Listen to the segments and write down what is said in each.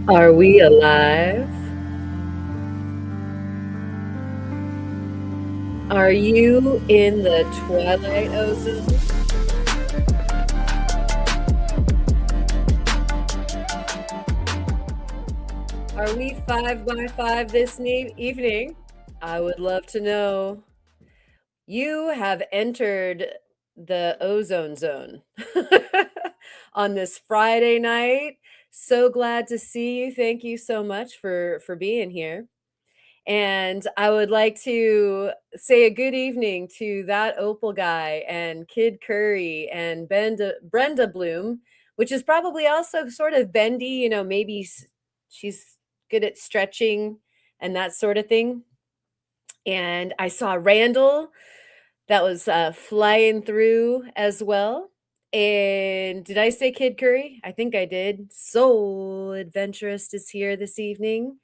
Are we alive? Are you in the twilight ozone? Are we 5 by 5 this evening? I would love to know. You have entered the ozone zone on this Friday night. So glad to see you. Thank you so much for being here. And I would like to say a good evening to that Opal guy and Kid Curry and Brenda Bloom, which is probably also sort of bendy, maybe she's good at stretching and that sort of thing. And I saw Randall that was flying through as well. And did I say Kid Curry? I think I did. Soul Adventurist is here this evening.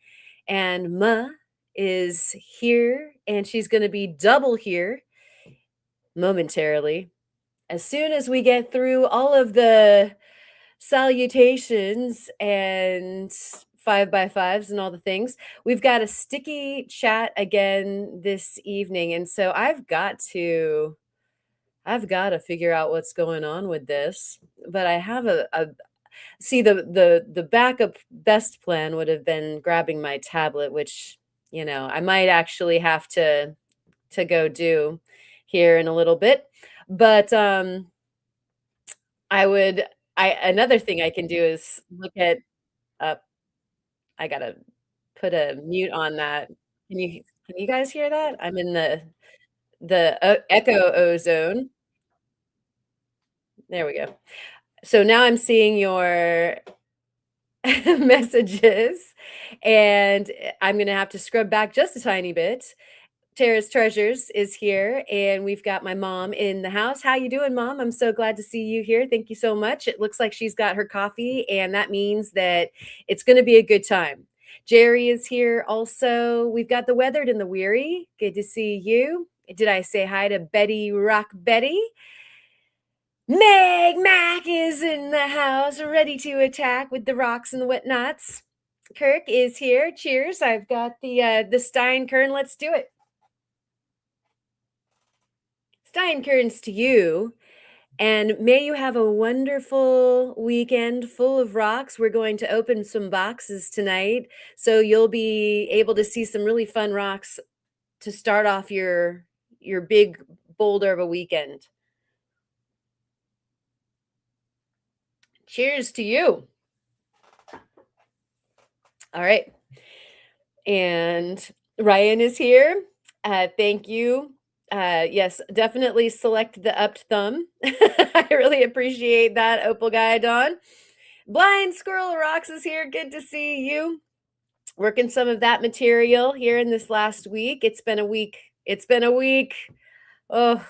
And Muh is here, and she's going to be double here momentarily. As soon as we get through all of the salutations and 5 by 5s and all the things, we've got a sticky chat again this evening. And so I've got to figure out what's going on with this. But I have a see the backup best plan would have been grabbing my tablet, which, I might actually have to go do here in a little bit. But I would I another thing I can do is look at uh, I gotta put a mute on that. Can you guys hear that? I'm in the echo ozone. There we go. So now I'm seeing your messages, and I'm gonna have to scrub back just a tiny bit. Tara's Treasures is here, and we've got my mom in the house. How you doing, Mom? I'm so glad to see you here. Thank you so much. It looks like she's got her coffee, and that means that it's gonna be a good time. Jerry is here also. We've got the Weathered and the Weary. Good to see you. Did I say hi to Betty Rock Betty? Meg Mac is in the house, ready to attack with the rocks and the whatnots. Kirk is here. Cheers. I've got the Stein Kern. Let's do it. Stein Kerns to you. And may you have a wonderful weekend full of rocks. We're going to open some boxes tonight, so you'll be able to see some really fun rocks to start off your big boulder of a weekend. Cheers to you. All right. And Ryan is here. Thank you. Yes, definitely select the upped thumb. I really appreciate that, Opal Guy Dawn. Blind Squirrel Rocks is here. Good to see you. Working some of that material here in this last week. It's been a week. It's been a week. Oh,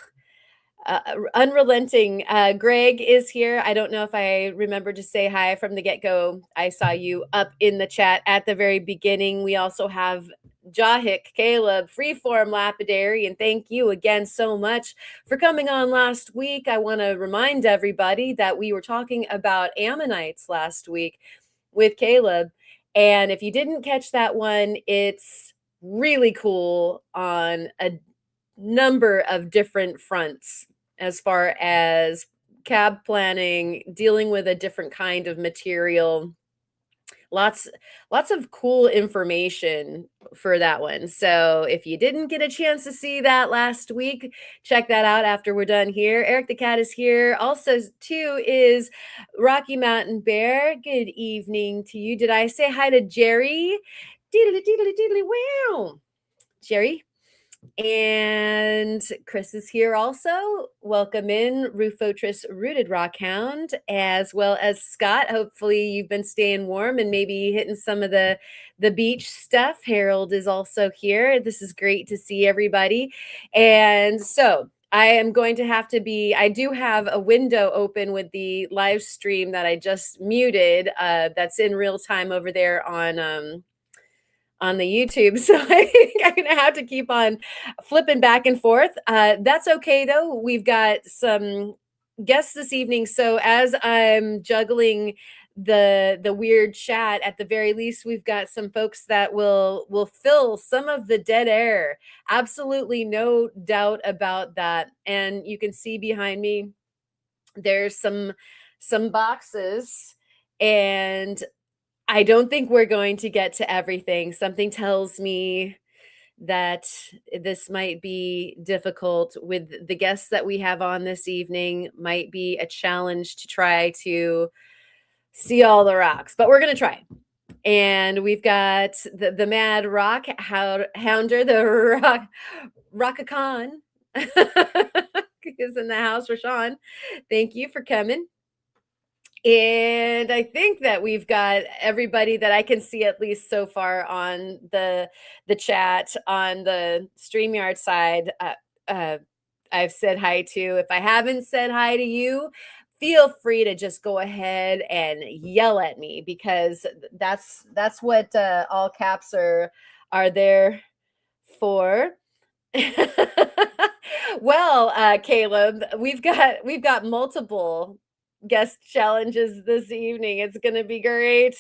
unrelenting. Greg is here. I don't know if I remember to say hi from the get go. I saw you up in the chat at the very beginning. We also have Jahik, Caleb, Freeform Lapidary, and thank you again so much for coming on last week. I want to remind everybody that we were talking about ammonites last week with Caleb. And if you didn't catch that one, it's really cool on a number of different fronts as far as cab planning, dealing with a different kind of material. Lots of cool information for that one. So if you didn't get a chance to see that last week, check that out after we're done here. Eric the Cat is here. Also, too, is Rocky Mountain Bear. Good evening to you. Did I say hi to Jerry? Deedly deedly deedly wow. Jerry, and Chris is here also. Welcome in, Rufotris Rooted Rockhound, as well as Scott. Hopefully you've been staying warm and maybe hitting some of the beach stuff. Harold is also here. This is great to see everybody. And so I am going to have to I do have a window open with the live stream that I just muted. That's in real time over there on the YouTube. So I think I'm going to have to keep on flipping back and forth. That's okay, though. We've got some guests this evening. So as I'm juggling the weird chat. At the very least, we've got some folks that will fill some of the dead air. Absolutely no doubt about that. And you can see behind me there's some boxes, and I don't think we're going to get to everything. Something tells me that this might be difficult with the guests that we have on this evening. Might be a challenge to try to see all the rocks, but we're going to try. And we've got the Mad Rock Hounder, the Rockacon is in the house. Rashawn, thank you for coming. And I think that we've got everybody that I can see, at least so far, on the chat on the StreamYard side. I've said hi to. If I haven't said hi to you, feel free to just go ahead and yell at me, because that's what all caps are there for. Well, Caleb, we've got multiple guest challenges this evening. It's going to be great.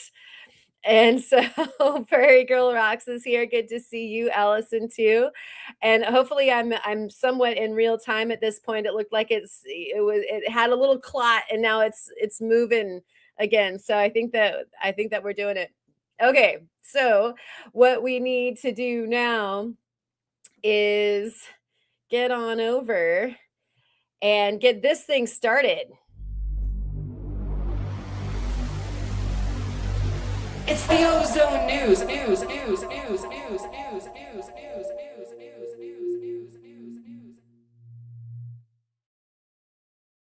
And so Prairie Girl Rocks is here. Good to see you, Allison, too. And hopefully I'm somewhat in real time at this point. It looked like it had a little clot, and now it's moving again. So I think that we're doing it. Okay. So what we need to do now is get on over and get this thing started. It's the Ozone news.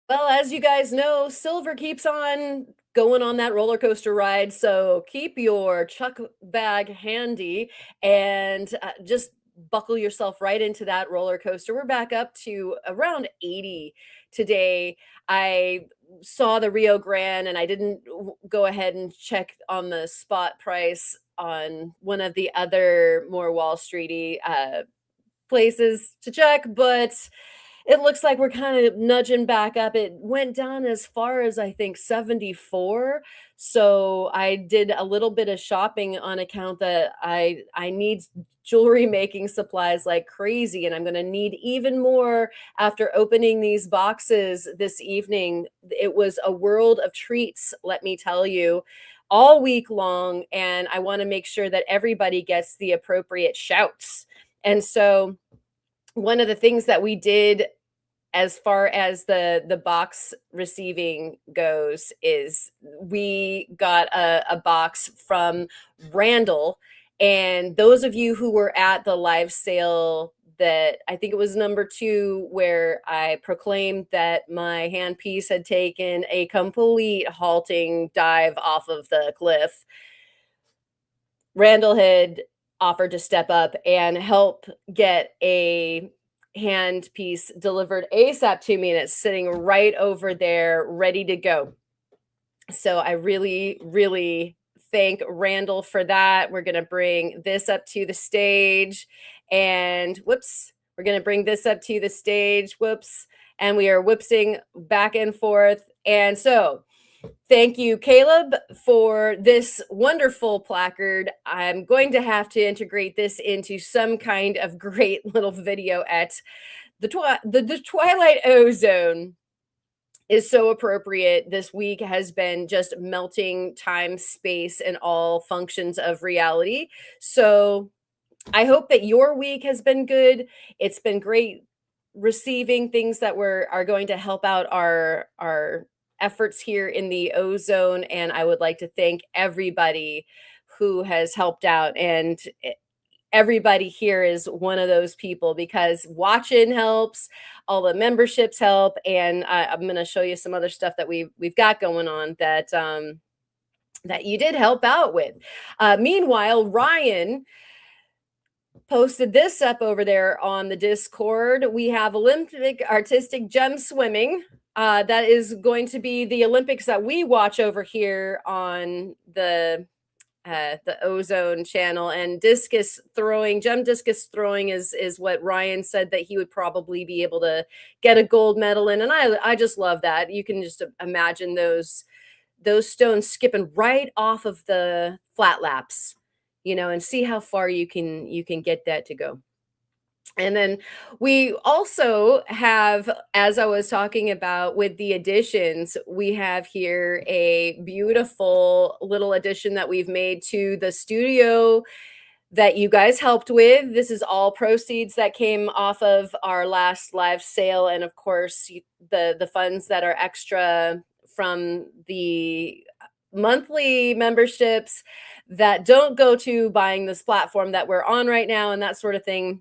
Well, as you guys know, Silver keeps on going on that roller coaster ride. So keep your chuck bag handy and just buckle yourself right into that roller coaster. We're back up to around 80 today. I saw the Rio Grande, and I didn't go ahead and check on the spot price on one of the other more Wall Streety places to check, but it looks like we're kind of nudging back up. It went down as far as, I think, 74. So I did a little bit of shopping on account that I need jewelry making supplies like crazy, and I'm going to need even more after opening these boxes this evening. It was a world of treats, let me tell you, all week long, and I want to make sure that everybody gets the appropriate shouts. And so one of the things that we did as far as the box receiving goes is we got a box from Randall. And those of you who were at the live sale, that I think it was number 2, where I proclaimed that my handpiece had taken a complete halting dive off of the cliff, Randall had offered to step up and help get a hand piece delivered ASAP to me, and it's sitting right over there ready to go. So I really, really thank Randall for that. We're going to bring this up to the stage, and whoops, we're going to bring this up to the stage. Whoops. And we are whipsing back and forth. And so thank you, Caleb, for this wonderful placard. I'm going to have to integrate this into some kind of great little video at the Twilight Ozone is so appropriate. This week has been just melting time, space, and all functions of reality. So I hope that your week has been good. It's been great receiving things that are going to help out our efforts here in the Ozone, and I would like to thank everybody who has helped out, and everybody here is one of those people, because watching helps, all the memberships help, and I'm going to show you some other stuff that we've got going on that that you did help out with. Meanwhile, Ryan posted this up over there on the Discord. We have Olympic artistic gem swimming. That is going to be the Olympics that we watch over here on the Ozone channel. And discus throwing, gem discus throwing is what Ryan said that he would probably be able to get a gold medal in. And I just love that. You can just imagine those those stones skipping right off of the flat laps, and see how far you can get that to go. And then we also have, as I was talking about with the additions, we have here a beautiful little addition that we've made to the studio that you guys helped with. This is all proceeds that came off of our last live sale, and of course, the funds that are extra from the monthly memberships that don't go to buying this platform that we're on right now and that sort of thing.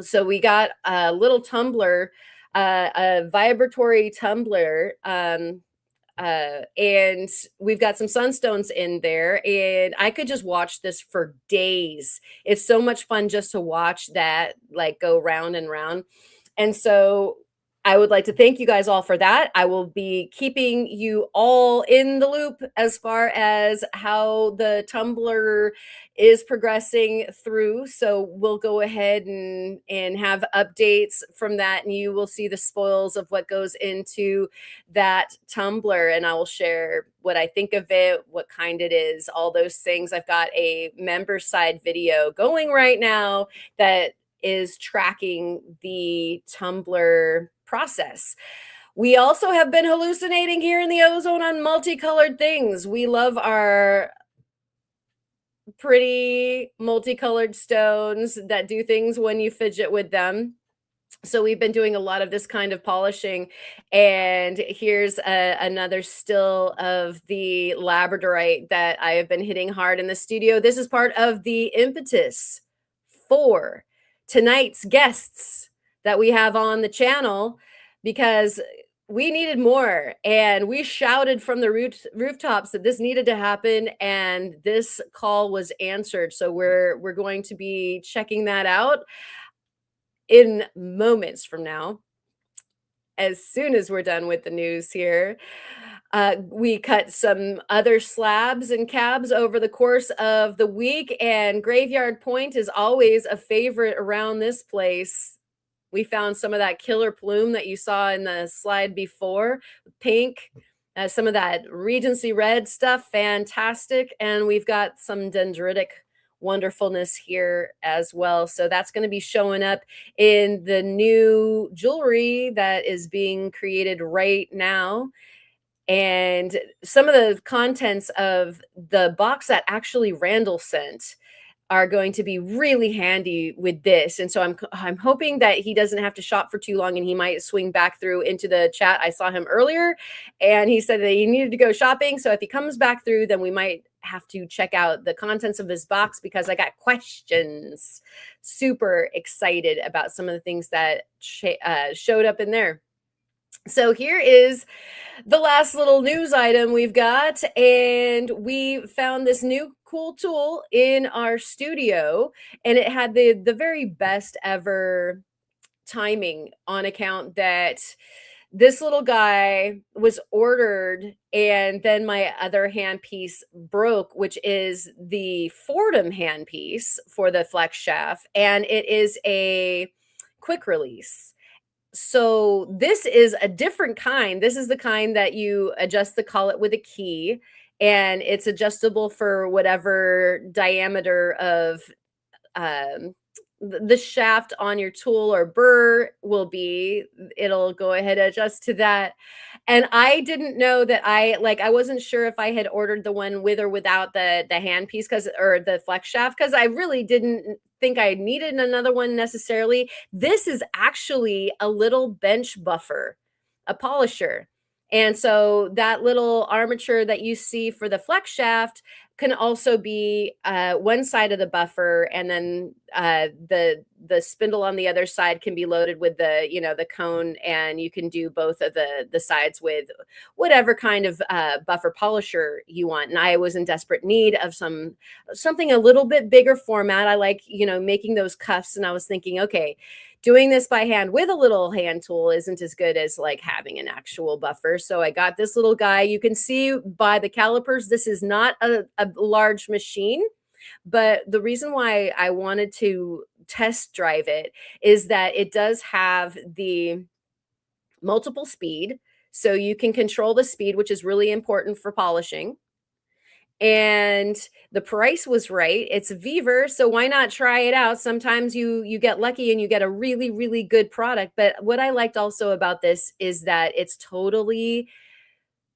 So we got a little tumbler, a vibratory tumbler, and we've got some sunstones in there, and I could just watch this for days. It's so much fun just to watch that like go round and round. And so I would like to thank you guys all for that. I will be keeping you all in the loop as far as how the tumbler is progressing through. So we'll go ahead and have updates from that, and you will see the spoils of what goes into that tumbler, and I will share what I think of it, what kind it is, all those things. I've got a member side video going right now that is tracking the tumbler process. We also have been hallucinating here in the Ozone on multicolored things. We love our pretty multicolored stones that do things when you fidget with them. So we've been doing a lot of this kind of polishing, and here's another still of the Labradorite that I have been hitting hard in the studio. This is part of the impetus for tonight's guests that we have on the channel, because we needed more, and we shouted from the rooftops that this needed to happen, and this call was answered. So we're going to be checking that out in moments from now, as soon as we're done with the news here. We cut some other slabs and cabs over the course of the week, and Graveyard Point is always a favorite around this place. We found some of that killer plume that you saw in the slide before, pink, some of that Regency red stuff, fantastic. And we've got some dendritic wonderfulness here as well. So that's going to be showing up in the new jewelry that is being created right now. And some of the contents of the box that actually Randall sent are going to be really handy with this. And so I'm hoping that he doesn't have to shop for too long, and he might swing back through into the chat. I saw him earlier, and he said that he needed to go shopping. So if he comes back through, then we might have to check out the contents of his box, because I got questions. Super excited about some of the things that showed up in there. So here is the last little news item we've got, and we found this new cool tool in our studio, and it had the very best ever timing, on account that this little guy was ordered, and then my other handpiece broke, which is the Fordham handpiece for the flex shaft, and it is a quick release. So this is a different kind. This is the kind that you adjust the collet with a key, and it's adjustable for whatever diameter of the shaft on your tool or burr will be. It'll go ahead and adjust to that. And I didn't know that I wasn't sure if I had ordered the one with or without the handpiece, or the flex shaft, because I really didn't think I needed another one necessarily. This is actually a little bench buffer, a polisher. And so that little armature that you see for the flex shaft can also be one side of the buffer, and then the spindle on the other side can be loaded with the cone, and you can do both of the sides with whatever kind of buffer polisher you want. And I was in desperate need of something a little bit bigger format. I like making those cuffs, and I was thinking, okay, doing this by hand with a little hand tool isn't as good as like having an actual buffer. So I got this little guy. You can see by the calipers, this is not a large machine, but the reason why I wanted to test drive it is that it does have the multiple speed. So you can control the speed, which is really important for polishing. And the price was right. It's Viver, so why not try it out? Sometimes you get lucky and you get a really, really good product. But what I liked also about this is that it's totally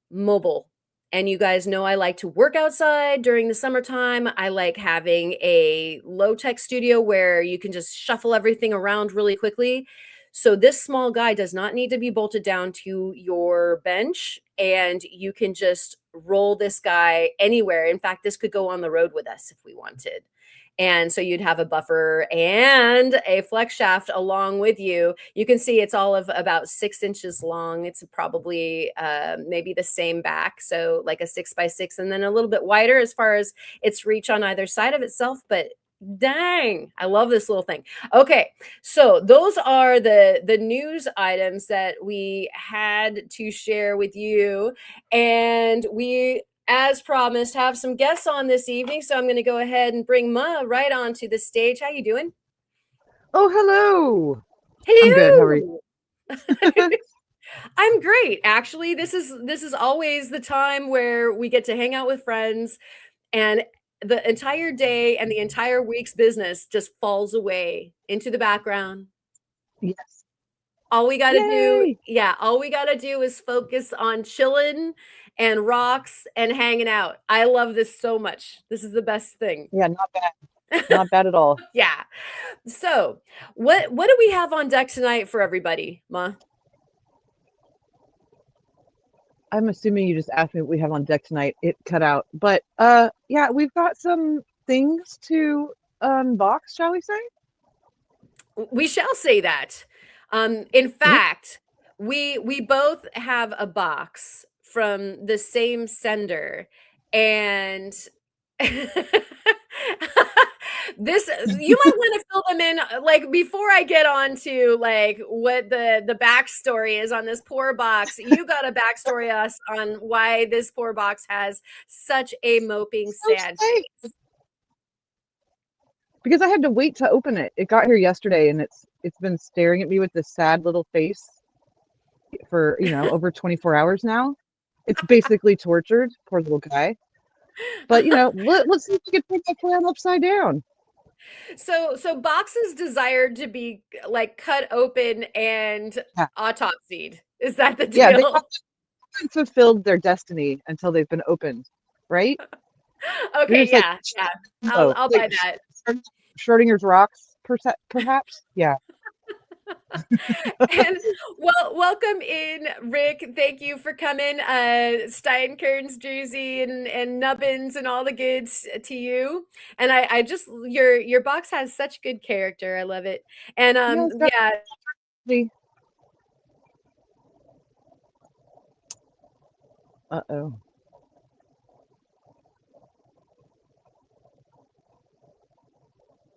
mobile. And you guys know I like to work outside during the summertime. I like having a low tech studio where you can just shuffle everything around really quickly. So this small guy does not need to be bolted down to your bench, and you can just roll this guy anywhere. In fact, this could go on the road with us if we wanted. And so you'd have a buffer and a flex shaft along with you. You can see it's all of about 6 inches long. It's probably maybe the same back. So like a 6x6, and then a little bit wider as far as its reach on either side of itself. But dang, I love this little thing. Okay, so those are the news items that we had to share with you. And we, as promised, have some guests on this evening. So I'm going to go ahead and bring Muh right onto the stage. How you doing? Oh, hello. I'm good. How are you? Hello. I'm great. Actually, this is always the time where we get to hang out with friends, and the entire day and the entire week's business just falls away into the background. Yes. All we got to do, Yay. yeah, all we got to do is focus on chilling and rocks and hanging out. I love this so much. This is the best thing. Yeah, not bad. Not bad at all. Yeah. So, what do we have on deck tonight for everybody, Ma? I'm assuming you just asked me what we have on deck tonight. It cut out. But yeah, we've got some things to unbox, shall we say? We shall say that. In Yeah. fact, we both have a box from the same sender, and this, you might want to fill them in, like before I get on to like what the backstory is on this poor box. You got a backstory us on why this poor box has such a moping So sad safe. face. Because I had to wait to open it. It got here yesterday and it's been staring at me with this sad little face for, over 24 hours now. It's basically tortured, poor little guy. But let's see if we can put that plan upside down. So boxes desired to be like cut open and Yeah. autopsied. Is that the Yeah, they deal? haven't fulfilled their destiny until they've been opened, right? They're Okay, just like, yeah, yeah. oh, I'll like buy that. Schrodinger's rocks, perhaps. Yeah. And welcome in, Rick. Thank you for coming. Steinkerns, Jersey, and Nubbins, and all the goods to you. And I just, your box has such good character. I love it. And Yeah, it's got yeah. the. Uh-oh.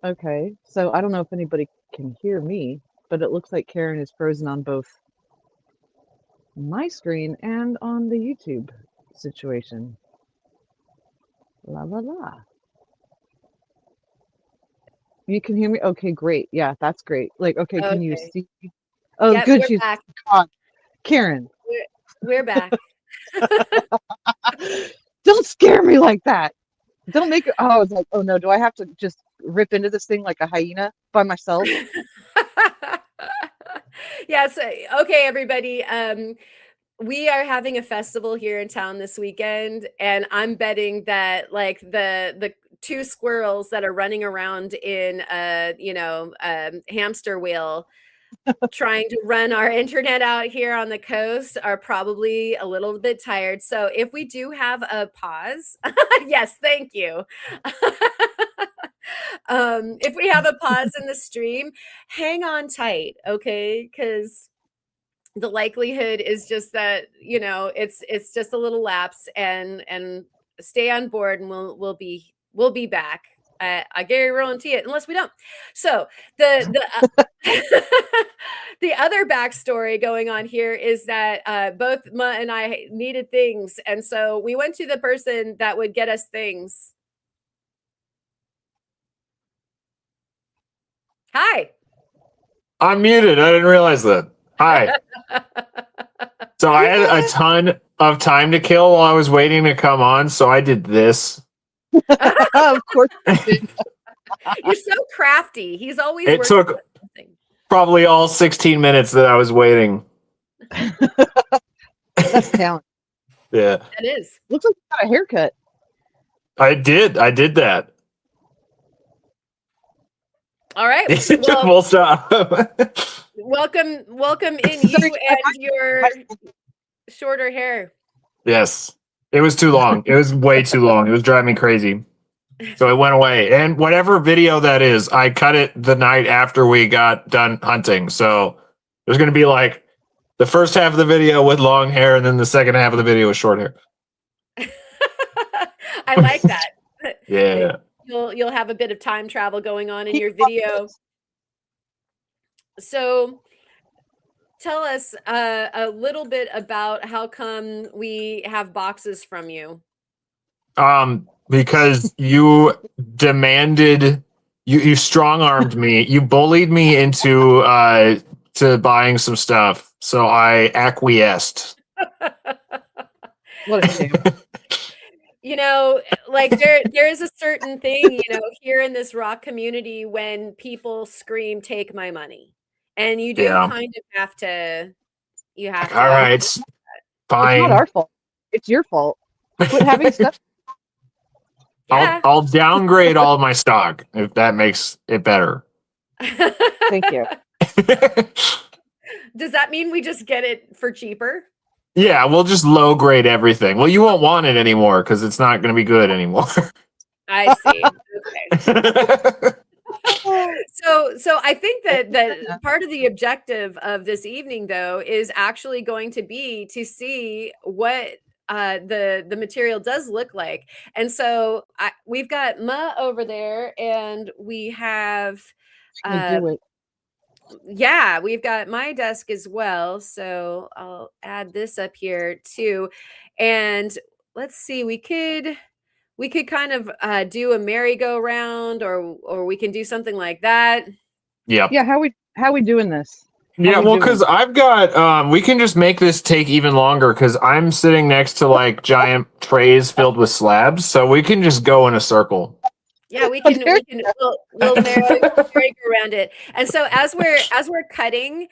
Okay, so I don't know if anybody can hear me, but it looks like Karen is frozen on both my screen and on the YouTube situation. La la la. You can hear me? Okay, great. Yeah, that's great. Like, okay, can you Okay. see? Oh, Yep, good. we're She's back. gone. Karen, We're back. don't scare me like that. Don't make it. Oh, I was like, oh no, do I have to just rip into this thing like a hyena by myself? Yes. Okay, everybody. We are having a festival here in town this weekend, and I'm betting that like the two squirrels that are running around in a hamster wheel trying to run our internet out here on the coast are probably a little bit tired. So if we do have a pause, yes, thank you. If we have a pause in the stream, hang on tight, okay? Because the likelihood is just that it's just a little lapse, and stay on board, and we'll be back. I guarantee it, unless we don't. So the the other backstory going on here is that both Ma and I needed things, and so we went to the person that would get us things. Hi. I'm muted. I didn't realize that. Hi. So I had a ton of time to kill while I was waiting to come on, so I did this. Of course. You're so crafty. He's always It working took on something. probably all 16 minutes that I was waiting. That's talent. Yeah, That is. Looks like you got a haircut. I did that. All right. Well, Well, stop. welcome in you Sorry, and your shorter hair. Yes, it was too long. It was way too long. It was driving me crazy. So it went away. And whatever video that is, I cut it the night after we got done hunting. So there's going to be like the first half of the video with long hair, and then the second half of the video with short hair. I like that. Yeah. You'll have a bit of time travel going on in your video. So tell us a little bit about how come we have boxes from you. Because you demanded, you strong-armed me, you bullied me into to buying some stuff, so I acquiesced. What a shame. You know, like there is a certain thing, you know, here in this rock community when people scream, "Take my money," and you do Yeah. kind of have to. You have to. All right, It's fine. not our fault. It's your fault. Quit having stuff. Yeah. I'll downgrade all of my stock if that makes it better. Thank you. Does that mean we just get it for cheaper? Yeah, we'll just low grade everything. Well, you won't want it anymore because it's not going to be good anymore. I see. Okay. So I think that part of the objective of this evening, though, is actually going to be to see what the material does look like. And so we've got Muh over there, and we have Do it. yeah, we've got my desk as well. So I'll add this up here too. And let's see, we could kind of do a merry-go-round, or we can do something like that. Yep. Yeah, how we doing this? Yeah, we well, doing? because I've got, we can just make this take even longer because I'm sitting next to like giant trays filled with slabs, so we can just go in a circle. Yeah, we'll merry-go-round it. And so as we're cutting,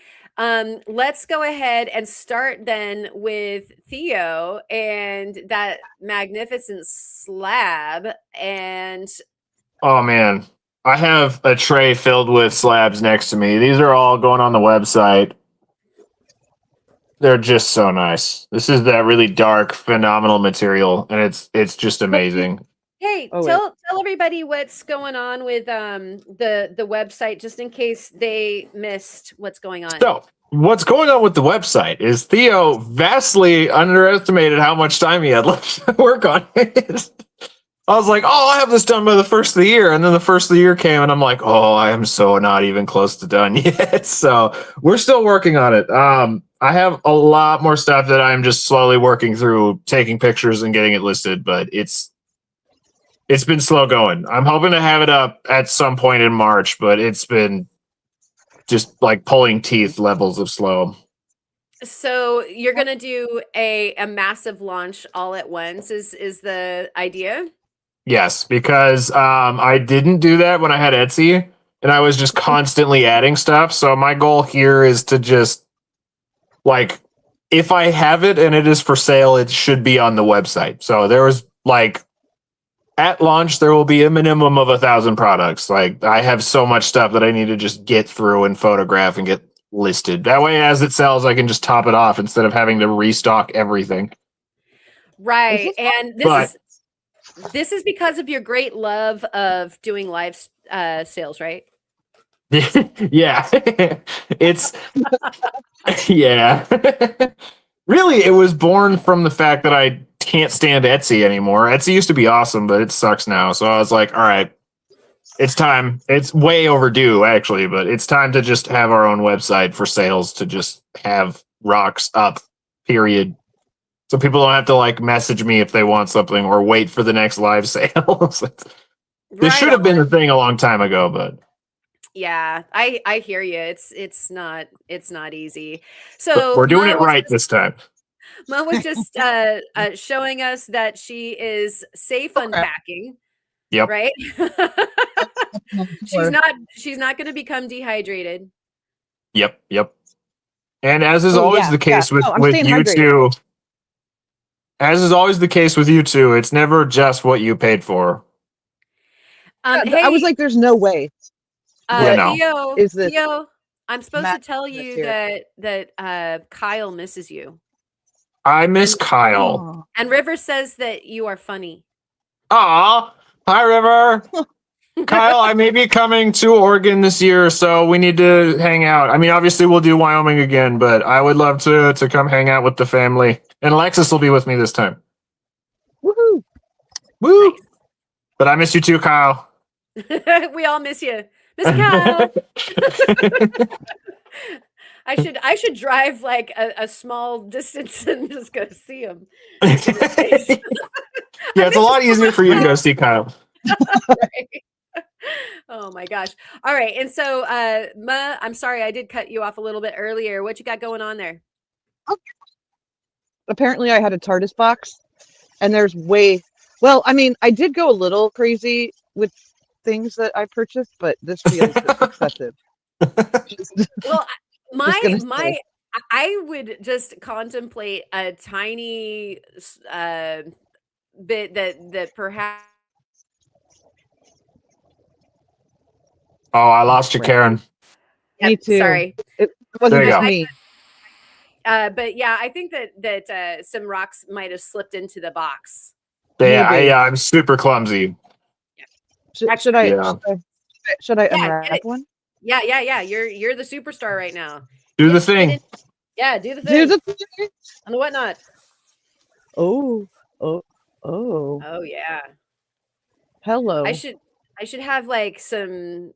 let's go ahead and start then with Theo and that magnificent slab. And Oh man, I have a tray filled with slabs next to me. These are all going on the website. They're just so nice. This is that really dark, phenomenal material, and it's just amazing. hey, tell everybody what's going on with the website, just in case they missed what's going on. So, what's going on with the website is Theo vastly underestimated how much time he had left to work on it. I was like, oh, I'll have this done by the first of the year. And then the first of the year came, and I'm like, oh, I am so not even close to done yet. So we're still working on it. I have a lot more stuff that I'm just slowly working through, taking pictures and getting it listed, but it's been slow going. I'm hoping to have it up at some point in March, but it's been just like pulling teeth levels of slow. So you're gonna do a massive launch all at once is the idea? Yes, because I didn't do that when I had Etsy, and I was just constantly adding stuff. So my goal here is to just like, if I have it and it is for sale, it should be on the website. So there was like, at launch, there will be a minimum of 1,000 products. Like, I have so much stuff that I need to just get through and photograph and get listed. That way, as it sells, I can just top it off instead of having to restock everything. Right. And this is because of your great love of doing live sales, right? Yeah. It's yeah. Really, it was born from the fact that I can't stand Etsy anymore. Etsy used to be awesome, but it sucks now. So I was like, all right, it's time. It's way overdue, actually, but it's time to just have our own website for sales, to just have rocks up, period. So people don't have to like message me if they want something or wait for the next live sale. This should have been a thing a long time ago, but yeah, I hear you. It's not easy. So we're doing it right this time. Muh was just showing us that she is safe unpacking, Yep. right? Sure. She's not going to become dehydrated. Yep. And as is Oh, always yeah, the case yeah. No, I'm with staying you hydrated. two, as is always the case with you two, it's never just what you paid for. Yeah, Hey, I was like, there's no way. Yeah, no. Theo, I'm supposed to Matt tell this you here? that Kyle misses you. I miss Kyle. Oh. And River says that you are funny. Aw, hi River. Kyle, I may be coming to Oregon this year, so we need to hang out. I mean, obviously we'll do Wyoming again, but I would love to come hang out with the family. And Alexis will be with me this time. Woohoo! Woo! Nice. But I miss you too, Kyle. We all miss you. Miss Kyle. I should drive like a small distance and just go see him. Yeah, it's a lot easier for you to go see Kyle. Right. Oh my gosh. All right. And so Muh, I'm sorry I did cut you off a little bit earlier. What you got going on there? Apparently, I had a TARDIS box, and there's well, I mean, I did go a little crazy with things that I purchased, but this feels excessive. Well, gonna I would just contemplate a tiny bit that perhaps. Oh, I lost you, Karen. Me too. Sorry. It wasn't There you just go. me. But yeah, I think that some rocks might have slipped into the box. Maybe. I'm super clumsy. Should I Yeah. should I Yeah, unwrap get it. one? Yeah. You're the superstar right now. Do the thing. Yeah, do the Do thing. the On the whatnot. oh. Oh yeah. Hello. I should have like some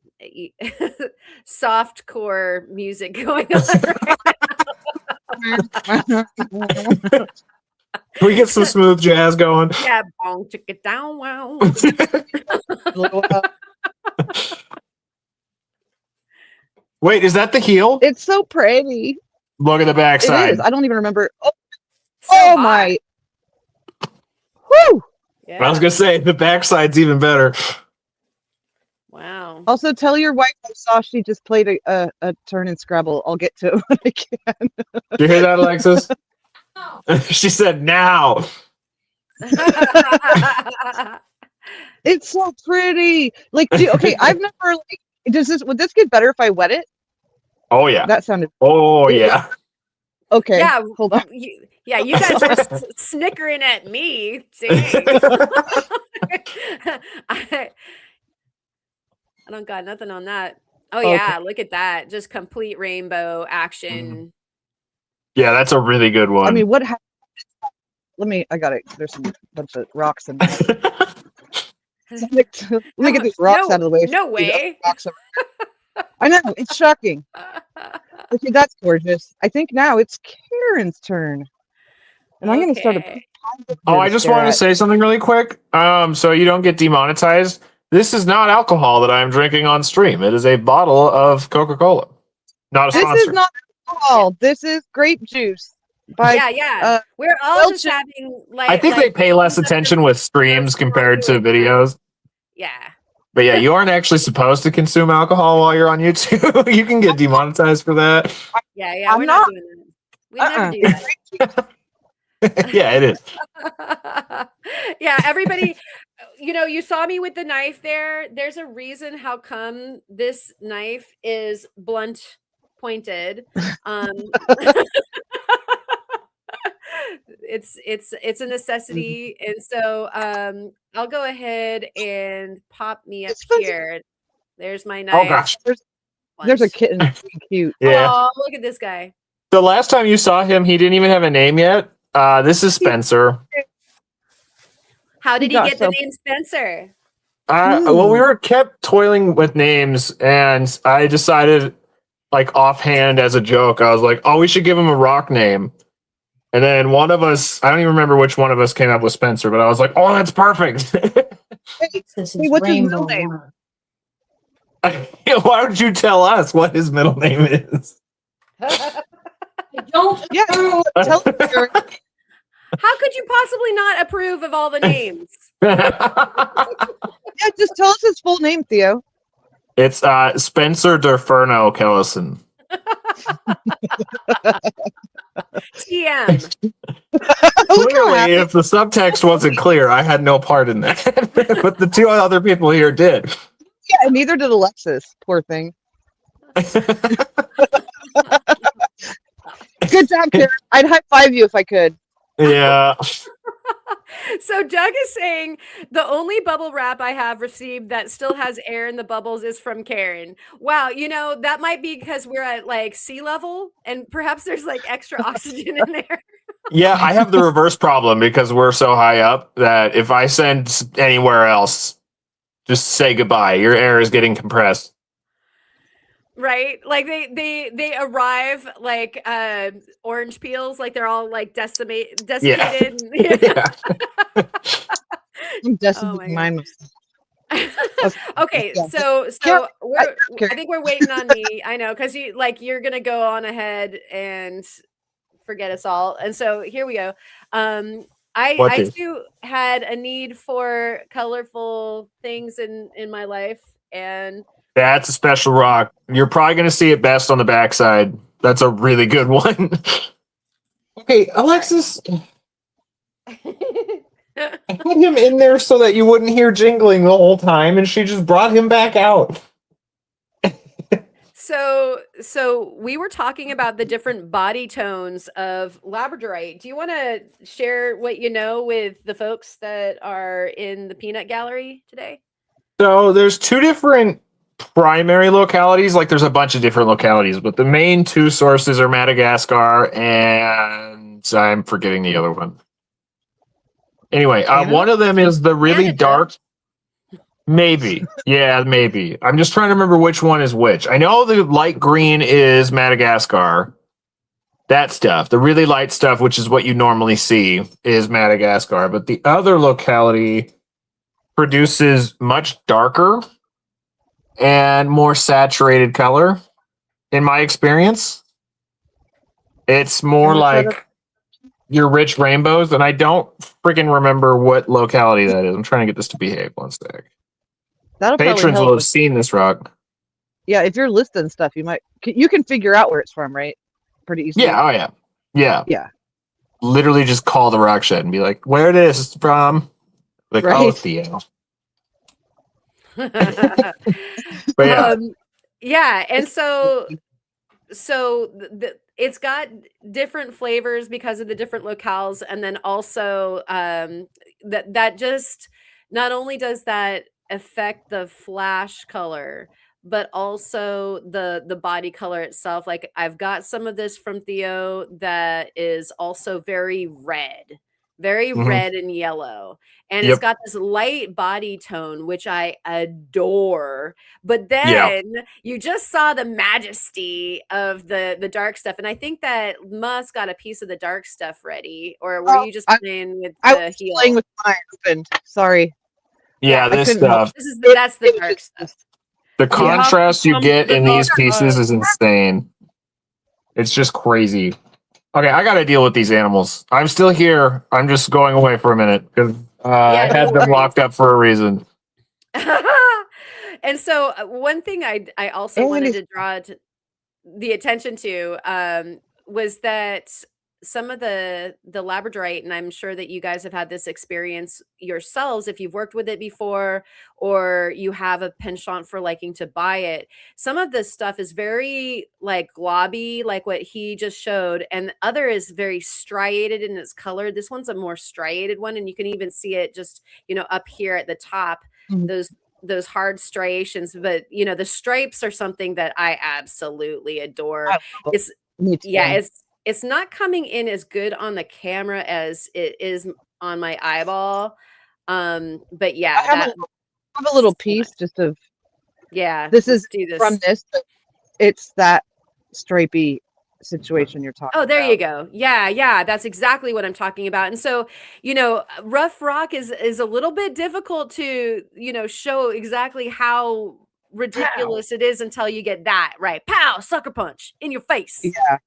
soft core music going on right now. Can we get some smooth jazz going? Yeah, bong chicka down wow. Wait, is that the heel? It's so pretty. Look at the It backside. is. I don't even remember. So Oh hot. my. Woo! Yeah. I was gonna say the backside's even better. Wow. Also, tell your wife I saw she just played a turn in Scrabble. I'll get to it when I can. Do you hear that, Alexis? She said now. It's so pretty. Like, okay, I've never like. Would this get better if I wet it? Oh yeah. That sounded Oh yeah. okay. Yeah, Hold on. you guys are snickering at me. Dang. I don't got nothing on that. Oh Okay. yeah, look at that. Just complete rainbow action. Yeah, that's a really good one. I mean, what happened? I got it. There's some bunch of rocks in there. Let me get these rocks out of the way. No way. I know, it's shocking. Okay, that's gorgeous. I think now it's Karen's turn. And I'm going to start a. Oh, I just wanted to say something really quick. So you don't get demonetized. This is not alcohol that I'm drinking on stream. It is a bottle of Coca-Cola. Not a sponsor. This is not alcohol. This is grape juice. Yeah. We're all just having like. I think they pay less attention with streams compared to videos. Yeah. But yeah, you aren't actually supposed to consume alcohol while you're on YouTube. You can get demonetized for that. Yeah. I'm We're not doing that. We never do that. Yeah, it is. Yeah, everybody, you saw me with the knife there. There's a reason how come this knife is blunt pointed. It's a necessity, and so I'll go ahead and pop me up here. There's my knife. Oh gosh. There's a kitten. It's really cute. Yeah. Oh, look at this guy. The last time you saw him, he didn't even have a name yet. This is Spencer. How did he get the name Spencer? Well, we were kept toiling with names, and I decided, like offhand as a joke, I was like, "Oh, we should give him a rock name." And then one of us, I don't even remember which one of us came up with Spencer, but I was like, "Oh, that's perfect." Hey, what's his middle name? Why don't you tell us what his middle name is? Yeah, tell her. How could you possibly not approve of all the names? Yeah, just tell us his full name, Theo. It's Spencer Derferno Kellison. TM. Look how Clearly, happy. if the subtext wasn't clear, I had no part in that. But the two other people here did. Yeah, and neither did Alexis. Poor thing. Good job, Karen. I'd high five you if I could. Yeah. So Doug is saying the only bubble wrap I have received that still has air in the bubbles is from Karen. Wow, that might be because we're at like sea level and perhaps there's like extra oxygen in there. Yeah, I have the reverse problem because we're so high up that if I send anywhere else, just say goodbye. Your air is getting compressed. Right? Like they arrive like orange peels, like they're all like desiccated. Yeah. I'm destined Oh to my mine. Okay, Yeah. so Karen, I think we're waiting on me. I know, because you're gonna go on ahead and forget us all. And so here we go. What I is? too had a need for colorful things in my life, and That's a special rock. You're probably going to see it best on the backside. That's a really good one. Okay, Alexis, I put him in there so that you wouldn't hear jingling the whole time, and she just brought him back out. So we were talking about the different body tones of Labradorite. Do you want to share what you know with the folks that are in the peanut gallery today? So there's two different primary localities. Like there's a bunch of different localities, but the main two sources are Madagascar and I'm forgetting the other one. Anyway, one of them is the really Canada. dark. Maybe. Yeah, maybe. I'm just trying to remember which one is which. I know the light green is Madagascar. That stuff. The really light stuff, which is what you normally see, is Madagascar. But the other locality produces much darker and more saturated color, in my experience. It's more like your rich rainbows, and I don't freaking remember what locality that is. I'm trying to get this to behave. One sec. That'll Patrons probably help will have seen this rock. Yeah, if you're listing stuff, you can figure out where it's from, right? Pretty easily. Yeah, oh yeah. Yeah. Yeah. Literally just call the rock shed and be like, where it is from. Like, Right. oh, Theo. But yeah. Yeah, and so it's got different flavors because of the different locales, and then also that just not only does that affect the flash color, but also the body color itself. Like I've got some of this from Theo that is also very red, red and yellow, and it's got this light body tone which I adore. But then you just saw the majesty of the dark stuff, and I think that Muh's got a piece of the dark stuff ready, or were you just playing with the I was heel? playing with my husband. Sorry. Yeah, this stuff. That's the dark stuff. The contrast you get in these pieces is insane. It's just crazy. Okay, I got to deal with these animals. I'm still here. I'm just going away for a minute because I had them locked up for a reason. And so one thing I also wanted to draw the attention to was that some of the Labradorite, and I'm sure that you guys have had this experience yourselves if you've worked with it before, or you have a penchant for liking to buy it. Some of this stuff is very like globby, like what he just showed, and the other is very striated in its color. This one's a more striated one, and you can even see it just up here at the top. Those hard striations, but the stripes are something that I absolutely adore. It's not coming in as good on the camera as it is on my eyeball. But yeah, I have a little piece just of this is from this. It's that stripy situation you're talking about. Oh, there you go. Yeah, that's exactly what I'm talking about. And so, rough rock is a little bit difficult to, show exactly how ridiculous it is until you get that right. Pow, sucker punch in your face. Yeah.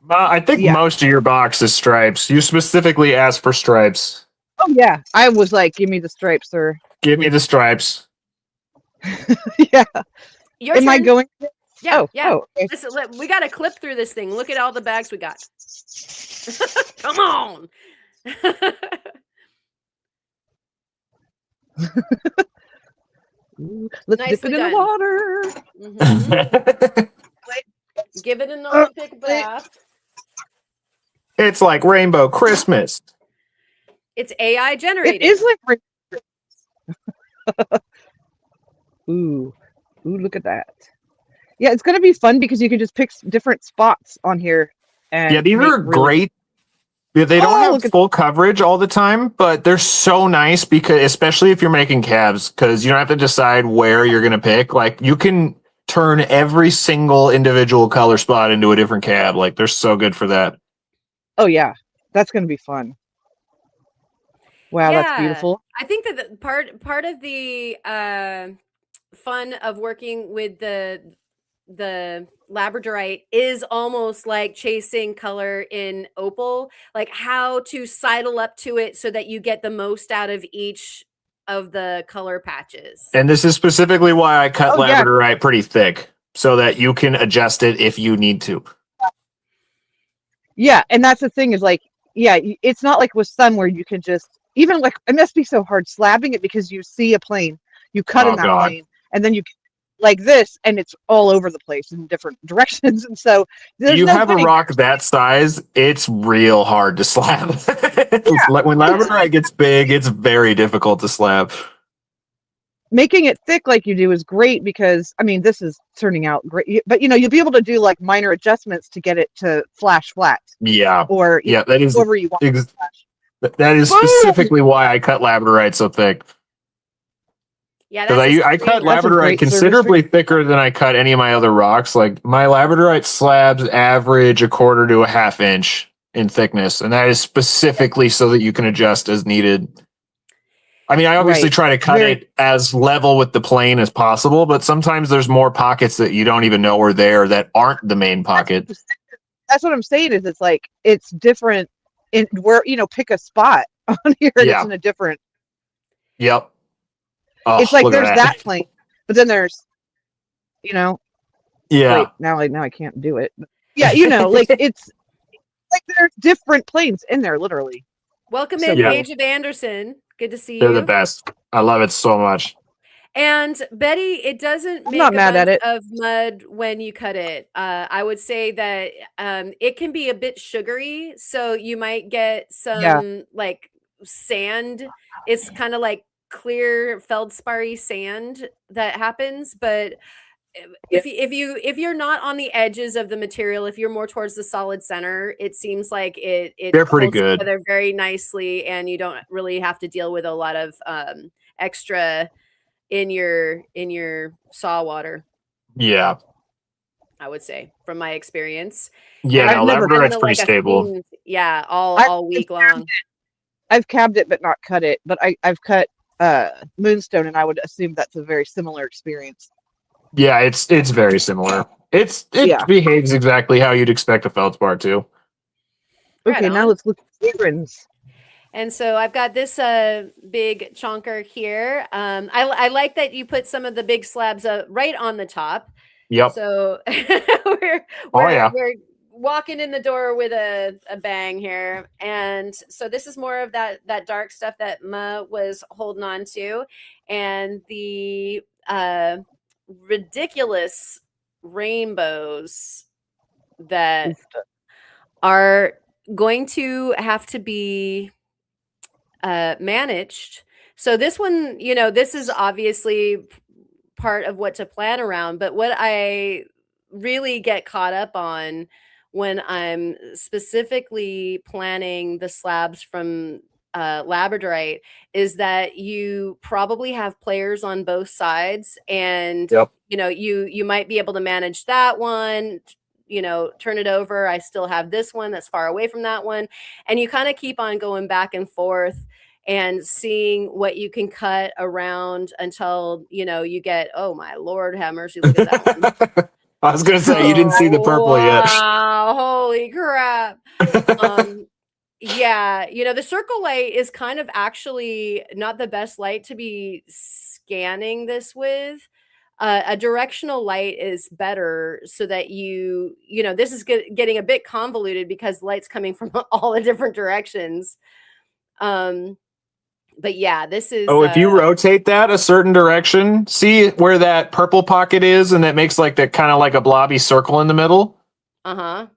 I think Yeah. most of your box is stripes. You specifically asked for stripes. Oh yeah, I was like, give me the stripes, sir. Give me the stripes. Yeah. Your Am I turn. going? Yeah, Oh, yeah. oh. Okay. Listen, we got to clip through this thing. Look at all the bags we got. Come on. Ooh, let's Nicely dip it in done. the water. Mhm. Give it an Olympic bath. It's like Rainbow Christmas. It's AI generated. It is like. Ooh, look at that. Yeah, it's gonna be fun because you can just pick different spots on here. And Yeah, these make are really- great. Yeah, they don't look have at- full coverage all the time, but they're so nice because, especially if you're making cabs, because you don't have to decide where you're gonna pick. Like, you can turn every single individual color spot into a different cab. Like, they're so good for that. Oh yeah, that's gonna be fun. Wow, that's beautiful. I think that the part of the fun of working with the Labradorite is almost like chasing color in opal, like how to sidle up to it so that you get the most out of each of the color patches. And this is specifically why I cut Oh, yeah. Labradorite pretty thick so that you can adjust it if you need to. Yeah, and that's the thing is like, yeah, it's not like with sun where you can just even like it must be so hard slabbing it because you see a plane, you cut in Oh, that God. plane, and then you like this, and it's all over the place in different directions, and so there's You no have a way. rock that size, it's real hard to slab. When Labradorite gets big, it's very difficult to slab. Making it thick like you do is great because I mean this is turning out great, but you know you'll be able to do like minor adjustments to get it to flash flat Yeah, or yeah, that is wherever you want. that is specifically why I cut Labradorite so thick. Yeah, Because I cut That's a Labradorite great service considerably thicker than I cut any of my other rocks. Like, my Labradorite slabs average 1/4 to a 1/2 inch in thickness, and that is specifically so that you can adjust as needed. I mean, I obviously Right. try to cut it as level with the plane as possible, but sometimes there's more pockets that you don't even know are there that aren't the main pocket. That's what I'm saying is it's like it's different in where you know pick a spot on here and Yeah. it's in a different. Yep. Oh, It's like look at there's that plane, but then there's, you know. Yeah. Wait, now I can't do it. Yeah, you know, like it's like there's different planes in there, literally. Welcome So in, Yeah. Paige of Anderson. Good to see They're you. the best. I love it so much. And Betty, it doesn't I'm make not a mad at bunch it. of mud when you cut it. I would say that it can be a bit sugary, so you might get some like sand. It's kind of like clear feldsparry sand that happens, but if you're not on the edges of the material, if you're more towards the solid center, it seems like it They're pretty holds good. together very nicely, and you don't really have to deal with a lot of extra in your saw water, Yeah. I would say, from my experience. Yeah, And no, I've never it's Labradorite's kinda pretty like a stable. theme, yeah, all I've week cabbed long. I've cabbed it but not cut it. But I've cut moonstone, and I would assume that's a very similar experience. Yeah, it's very similar. It Yeah. behaves exactly how you'd expect a feldspar to. Right Okay, now on. let's look at aprons. And so I've got this big chonker here. I like that you put some of the big slabs right on the top. Yep. So we're walking in the door with a bang here. And so this is more of that dark stuff that Muh was holding on to. And the ridiculous rainbows that are going to have to be managed. So this one, you know, this is obviously part of what to plan around, but what I really get caught up on when I'm specifically planning the slabs from Labradorite is that you probably have players on both sides, and Yep. you know, you might be able to manage that one, you know, turn it over. I still have this one that's far away from that one, and you kind of keep on going back and forth and seeing what you can cut around until, you know, you get, oh my Lord, have mercy, look at that one. I was gonna say, you didn't see the purple yet. Wow, Holy crap. Yeah, the circle light is kind of actually not the best light to be scanning this with. A directional light is better so that this is getting a bit convoluted because light's coming from all the different directions. But yeah, this is Oh, if you rotate that a certain direction, see where that purple pocket is, and that makes like that kind of like a blobby circle in the middle? uh-huh.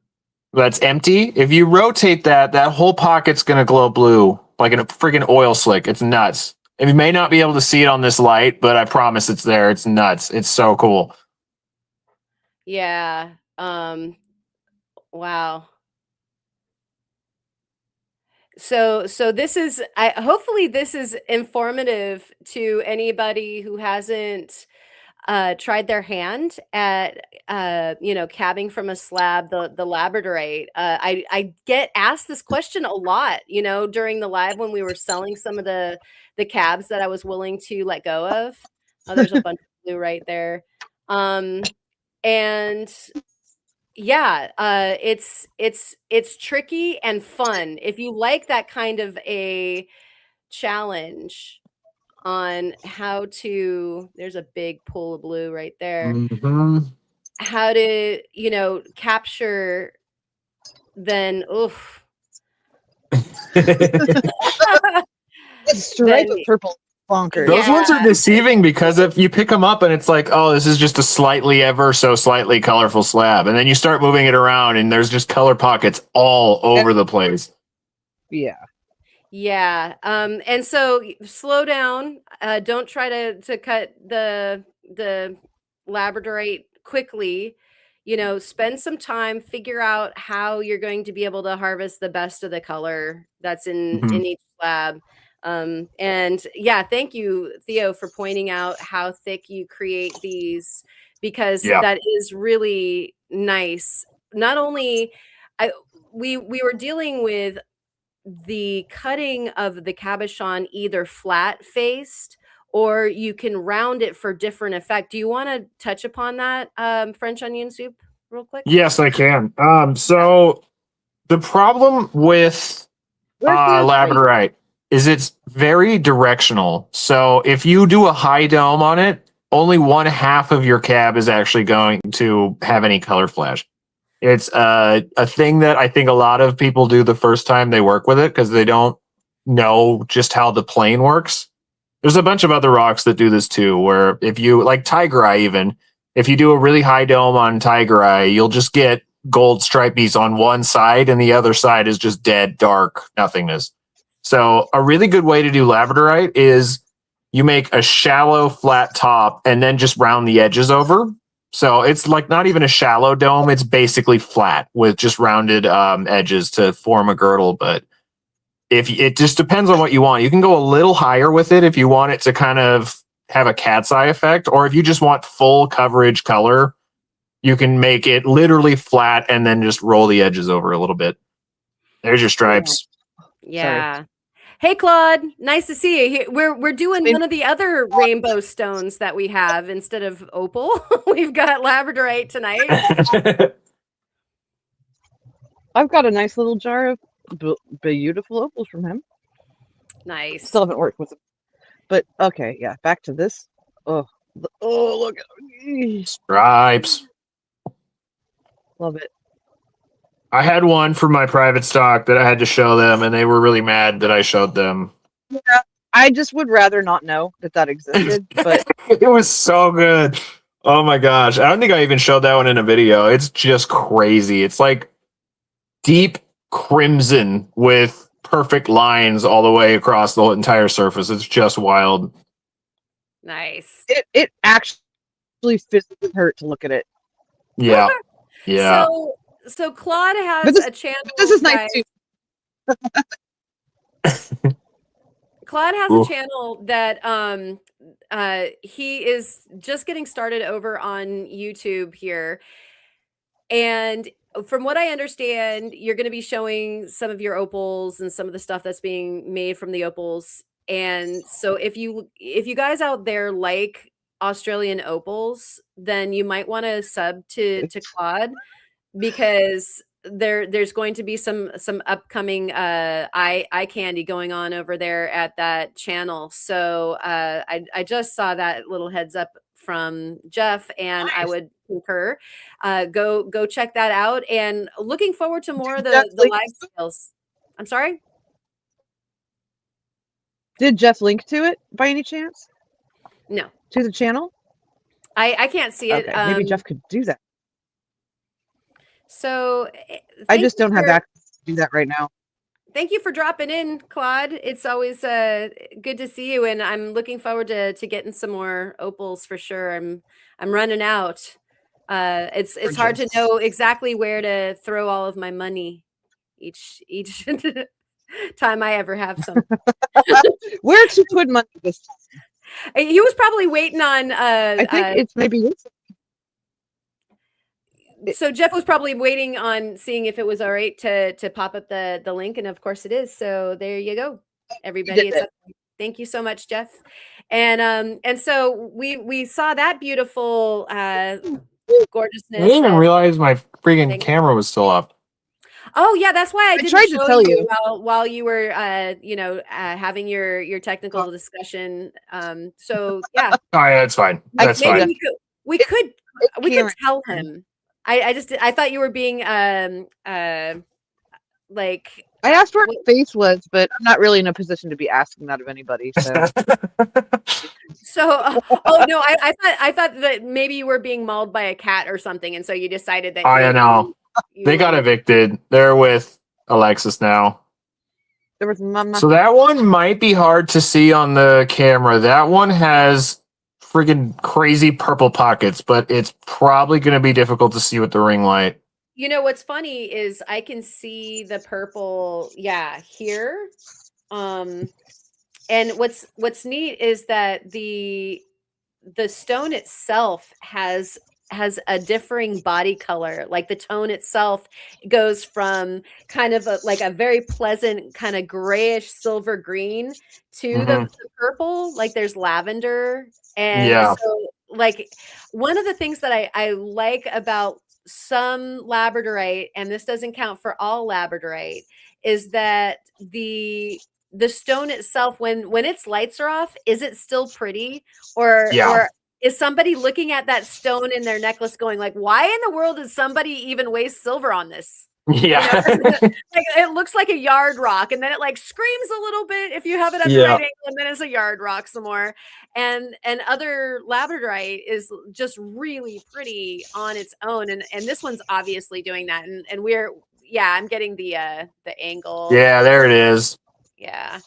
That's empty. If you rotate that, that whole pocket's going to glow blue like a friggin' oil slick. It's nuts. And you may not be able to see it on this light, but I promise it's there. It's nuts. It's so cool. Yeah. Wow. So this is hopefully this is informative to anybody who hasn't tried their hand at cabbing from a slab, the Labradorite. I get asked this question a lot, during the live when we were selling some of the cabs that I was willing to let go of. Oh, there's a bunch of blue right there. And yeah, it's tricky and fun. If you like that kind of a challenge on how to, there's a big pool of blue right there. Mm-hmm. How to, capture, then oof. It's striped with purple bonkers. Those ones are deceiving because if you pick them up and it's like, oh, this is just a slightly ever so slightly colorful slab. And then you start moving it around and there's just color pockets all over the place. Yeah. Yeah. And so slow down. Don't try to cut the Labradorite quickly. Spend some time, figure out how you're going to be able to harvest the best of the color that's in each slab. And yeah, thank you, Theo, for pointing out how thick you create these, because that is really nice. Not only we were dealing with the cutting of the cabochon either flat faced or you can round it for different effect. Do you want to touch upon that, French onion soup, real quick? Yes, I can. So the problem with Labradorite is it's very directional. So if you do a high dome on it, only 1/2 of your cab is actually going to have any color flash. It's a thing that I think a lot of people do the first time they work with it because they don't know just how the plane works. There's a bunch of other rocks that do this too, where if you, like Tiger Eye even, if you do a really high dome on Tiger Eye, you'll just get gold stripies on one side and the other side is just dead, dark nothingness. So a really good way to do Labradorite is you make a shallow flat top and then just round the edges over. So it's like not even a shallow dome. It's basically flat with just rounded edges to form a girdle. But if it just depends on what you want. You can go a little higher with it if you want it to kind of have a cat's eye effect, or if you just want full coverage color, you can make it literally flat and then just roll the edges over a little bit. There's your stripes. Yeah. Sorry. Hey, Claude, nice to see you. We're doing one of the other rainbow stones that we have instead of opal. We've got Labradorite tonight. I've got a nice little jar of beautiful opals from him. Nice. Still haven't worked with them. But okay, yeah, back to this. Oh, look at Stripes. Love it. I had one for my private stock that I had to show them, and they were really mad that I showed them. Yeah, I just would rather not know that existed, but it was so good. Oh my gosh. I don't think I even showed that one in a video. It's just crazy. It's like deep crimson with perfect lines all the way across the entire surface. It's just wild. Nice. It actually physically hurt to look at it. Yeah. Yeah. So Claude has a channel. This is nice too. Claude has a channel that he is just getting started over on YouTube here. And from what I understand, you're going to be showing some of your opals and some of the stuff that's being made from the opals. And so if you guys out there like Australian opals, then you might want to sub to Claude, because there's going to be some upcoming eye candy going on over there at that channel. So I just saw that little heads up from Jeff, and I would concur. Go check that out, and looking forward to more of the live sales. I'm sorry? Did Jeff link to it by any chance? No. To the channel? I can't see it. Okay, maybe Jeff could do that. So I just don't have access to do that right now. Thank you for dropping in, Claude. It's always good to see you, and I'm looking forward to getting some more opals for sure. I'm running out. It's hard to know exactly where to throw all of my money each time I ever have some. Where to put money this time? He was probably waiting on. I think it's maybe. So Jeff was probably waiting on seeing if it was all right to pop up the link, and of course it is. So there you go, everybody. Thank you so much, Jeff. And so we saw that beautiful gorgeousness. I didn't even realize my freaking camera was still up. Oh yeah, that's why I didn't tried to tell you while you were having your technical discussion. So yeah. Oh yeah, that's fine. That's fine. We could tell him. I thought you were being like. I asked where his face was, but I'm not really in a position to be asking that of anybody. So. Oh no, I thought that maybe you were being mauled by a cat or something, and so you decided that. I know. They got evicted. They're with Alexis now. There was Mama. So that one might be hard to see on the camera. That one has friggin' crazy purple pockets, but it's probably going to be difficult to see with the ring light. You know what's funny is I can see the purple, here. And what's neat is that the stone itself has a differing body color. Like the tone itself goes from kind of a very pleasant kind of grayish silver green to the purple. Like there's lavender. And so like one of the things that I like about some Labradorite, and this doesn't count for all Labradorite, is that the stone itself, when its lights are off, is it still pretty? Or is somebody looking at that stone in their necklace going like, why in the world does somebody even waste silver on this? Yeah. You know? Like, it looks like a yard rock, and then it like screams a little bit if you have it at the right angle, and then it's a yard rock some more. And other Labradorite is just really pretty on its own, and this one's obviously doing that. And I'm getting the angle. Yeah, there it is. Yeah.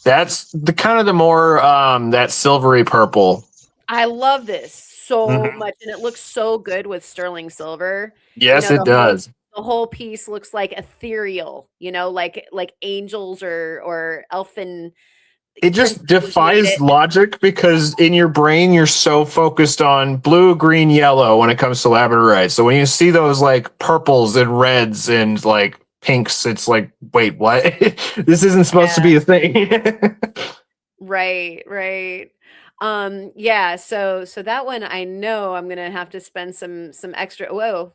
That's the kind of the more that silvery purple. I love this so much, and it looks so good with sterling silver. Yes, it does. The whole piece looks like ethereal, like angels or elfin. It just defies logic because in your brain you're so focused on blue, green, yellow when it comes to Labradorite. So when you see those like purples and reds and like pinks, it's like, wait, what? This isn't supposed to be a thing. Right. So that one, I know I'm gonna have to spend some extra. Whoa,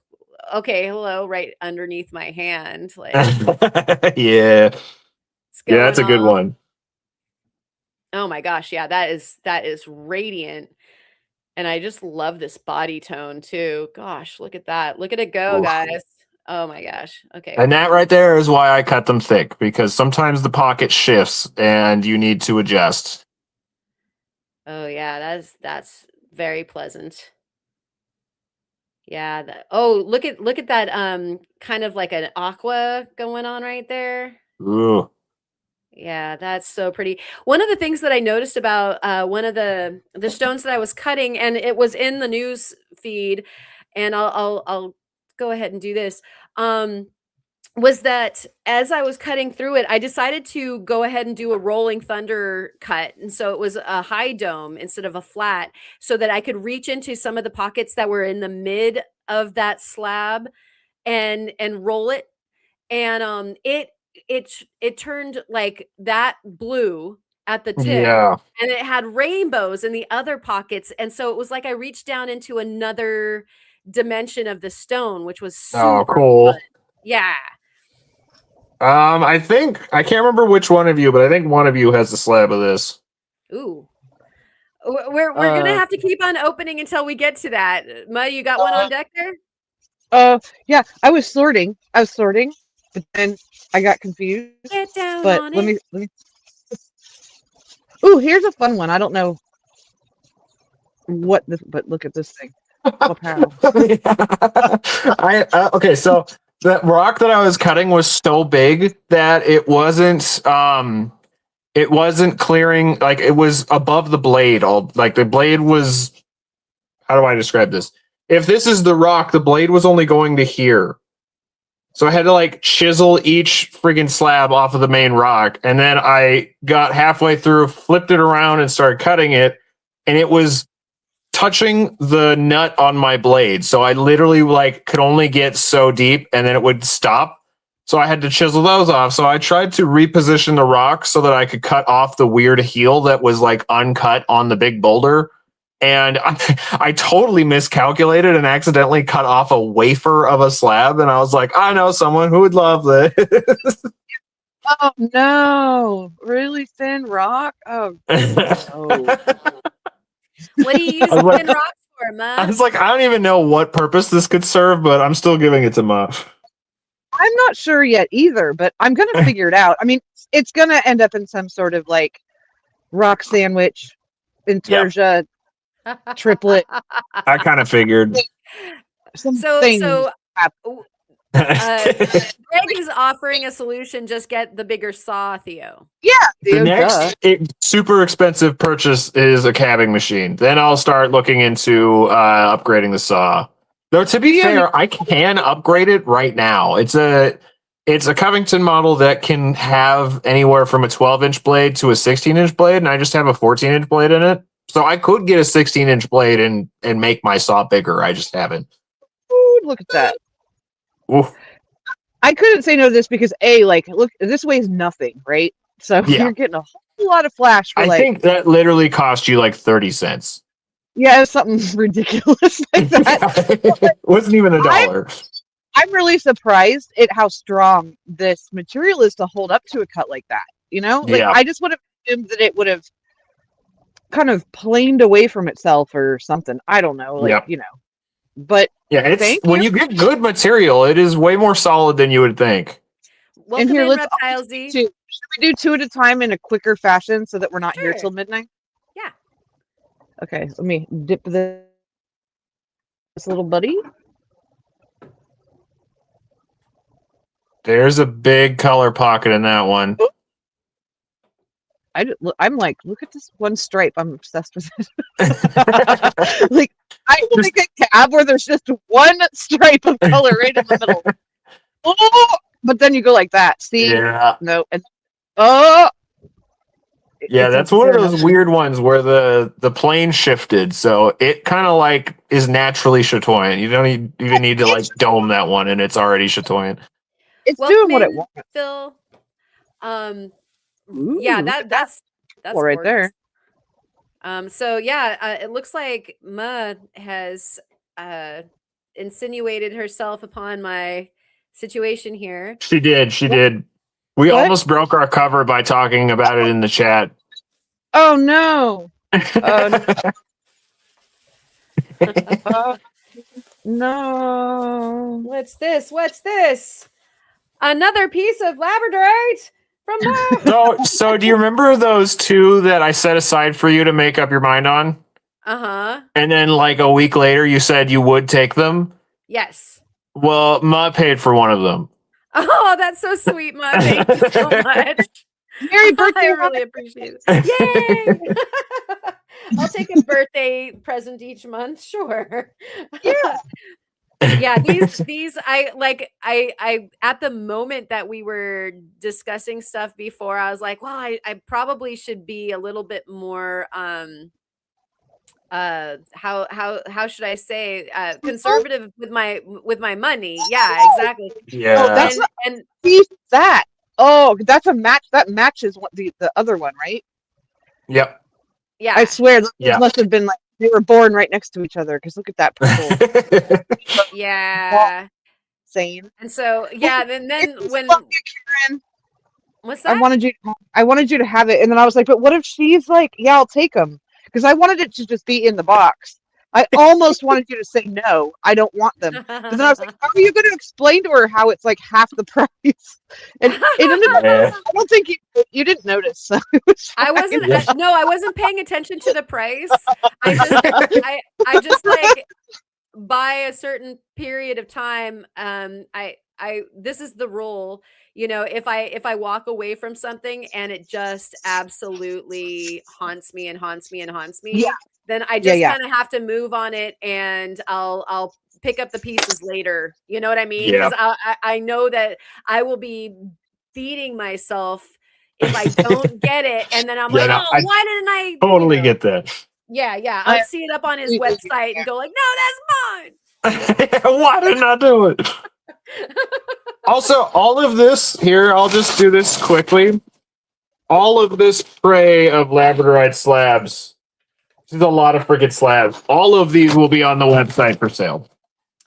okay, hello, right underneath my hand, like. Yeah, that's a good one. Oh my gosh, yeah, that is radiant, and I just love this body tone too. Gosh, look at that! Look at it go, guys. Oh my gosh. Okay. And that right there is why I cut them thick, because sometimes the pocket shifts and you need to adjust. Oh yeah, that's very pleasant. Yeah. Look at that kind of like an aqua going on right there. Ooh. Yeah, that's so pretty. One of the things that I noticed about one of the stones that I was cutting, and it was in the news feed, and I'll go ahead and do this. Was that as I was cutting through it, I decided to go ahead and do a rolling thunder cut. And so it was a high dome instead of a flat, so that I could reach into some of the pockets that were in the mid of that slab and roll it. And it turned like that blue at the tip, and it had rainbows in the other pockets. And so it was like I reached down into another dimension of the stone, which was super cool. fun. Yeah. I think I can't remember which one of you, but I think one of you has a slab of this. Ooh. We're gonna have to keep on opening until we get to that. Muh, you got one on deck there? Yeah, I was sorting, but then I got confused. Get down But on let it. me. Ooh, here's a fun one. I don't know what this, but look at this thing. Wow. Okay, so that rock that I was cutting was so big that it wasn't clearing, like it was above the blade. All like the blade was, how do I describe this? If this is the rock, the blade was only going to here. So I had to like chisel each friggin' slab off of the main rock, and then I got halfway through, flipped it around, and started cutting it, and it was touching the nut on my blade. So I literally like could only get so deep, and then it would stop. So I had to chisel those off. So I tried to reposition the rock so that I could cut off the weird heel that was like uncut on the big boulder. And I totally miscalculated and accidentally cut off a wafer of a slab. And I was like, I know someone who would love this. Oh no! Really thin rock? Oh no! What do you use thin rocks for, Muh? I was like, I don't even know what purpose this could serve, but I'm still giving it to Muh. I'm not sure yet either, but I'm gonna figure it out. I mean, it's gonna end up in some sort of like rock sandwich, Interja triplet. I kind of figured. So Greg is offering a solution. Just get the bigger saw, Theo. Yeah, the next super expensive purchase is a cabbing machine. Then I'll start looking into upgrading the saw. Though to be fair, I can upgrade it right now. It's a Covington model that can have anywhere from a 12-inch blade to a 16-inch blade, and I just have a 14-inch blade in it. So I could get a 16-inch blade and make my saw bigger. I just haven't. Ooh, look at that. Oof. I couldn't say no to this because look, this weighs nothing, right? So you're getting a whole lot of flash for I think that literally cost you like 30 cents. Yeah, something ridiculous like that. It wasn't even $1. I'm really surprised at how strong this material is to hold up to a cut like that. You know, like I just would have assumed that it would have kind of planed away from itself or something. I don't know, you know. But yeah, it's when you get good material, it is way more solid than you would think. Welcome and here, in, let's Reptile Z. Should we do 2 at a time in a quicker fashion so that we're not here till midnight? Yeah. Okay, let me dip this little buddy. There's a big color pocket in that one. I'm like, look at this one stripe. I'm obsessed with it. Like, I will make a cab where there's just one stripe of color right in the middle. Oh, but then you go like that. See? Yeah. No. And, yeah, that's one of those weird ones where the plane shifted, so it kind of like is naturally chatoyant. You don't even need to like dome that one, and it's already chatoyant. It's doing what it wants. Phil. Ooh, yeah, that's right there. So yeah, it looks like Muh has insinuated herself upon my situation here. She did. We almost broke our cover by talking about it in the chat. Oh no. No. What's this? Another piece of Labradorite from Muh. So do you remember those 2 that I set aside for you to make up your mind on? Uh-huh. And then like a week later you said you would take them? Yes. Well, Muh paid for one of them. Oh, that's so sweet, Muh. Thank you so much. Merry birthday. I really appreciate it. Yay! I'll take a birthday present each month, sure. Yeah. Yeah, these I at the moment that we were discussing stuff before, I was like, well, I probably should be a little bit more how should I say conservative with my money. Yeah, exactly. Yeah. That's that. Oh, that's a match. That matches what the other one, right? Yep. Yeah. I swear, those must have been like they were born right next to each other. Because look at that purple. Yeah. insane. And so, yeah, then It's when fucking Karen. what's I that? wanted you to have it, and then I was like, but what if she's like, yeah, I'll take them, because I wanted it to just be in the box. I almost wanted you to say no, I don't want them, but then I was like, how are you going to explain to her how it's like half the price? And it ended up. Yeah. I don't think you didn't notice. So it was I fine. wasn't Yeah. no, I wasn't paying attention to the price. I just like by a certain period of time, I this is the rule, if I walk away from something and it just absolutely haunts me and haunts me and haunts Yeah, me, then I yeah, just yeah. kind of have to move on it, and I'll pick up the pieces later. You know what I mean? Yeah. Because I know that I will be beating myself if I don't get it, and then I'm Yeah, like, no, oh, I why didn't I? totally get that. Yeah. I I'll see it up on his completely website and go like, no, that's Why didn't I do it? Also, all of this here, I'll just do this quickly. All of this tray of Labradorite slabs. This is a lot of freaking slabs. All of these will be on the website for sale.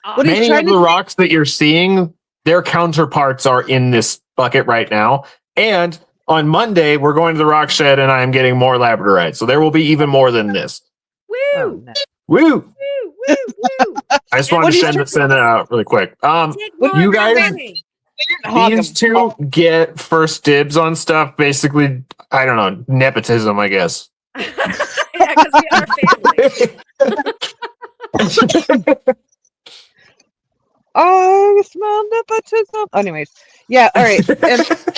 mine. What he's Many trying of to the say- rocks that you're seeing, their counterparts are in this bucket right now. And on Monday, we're going to the rock shed and I am getting more Labradorite. So there will be even more than this. Woo! Oh, no. Woo! Woo! Woo! I just And wanted to what send that out really quick. take what more you of my guys- money. We didn't hog These him. two get first dibs on stuff. Basically, I don't know, nepotism, I guess. Yeah, because we are family. Oh, smell nepotism. Anyways, yeah. All right. And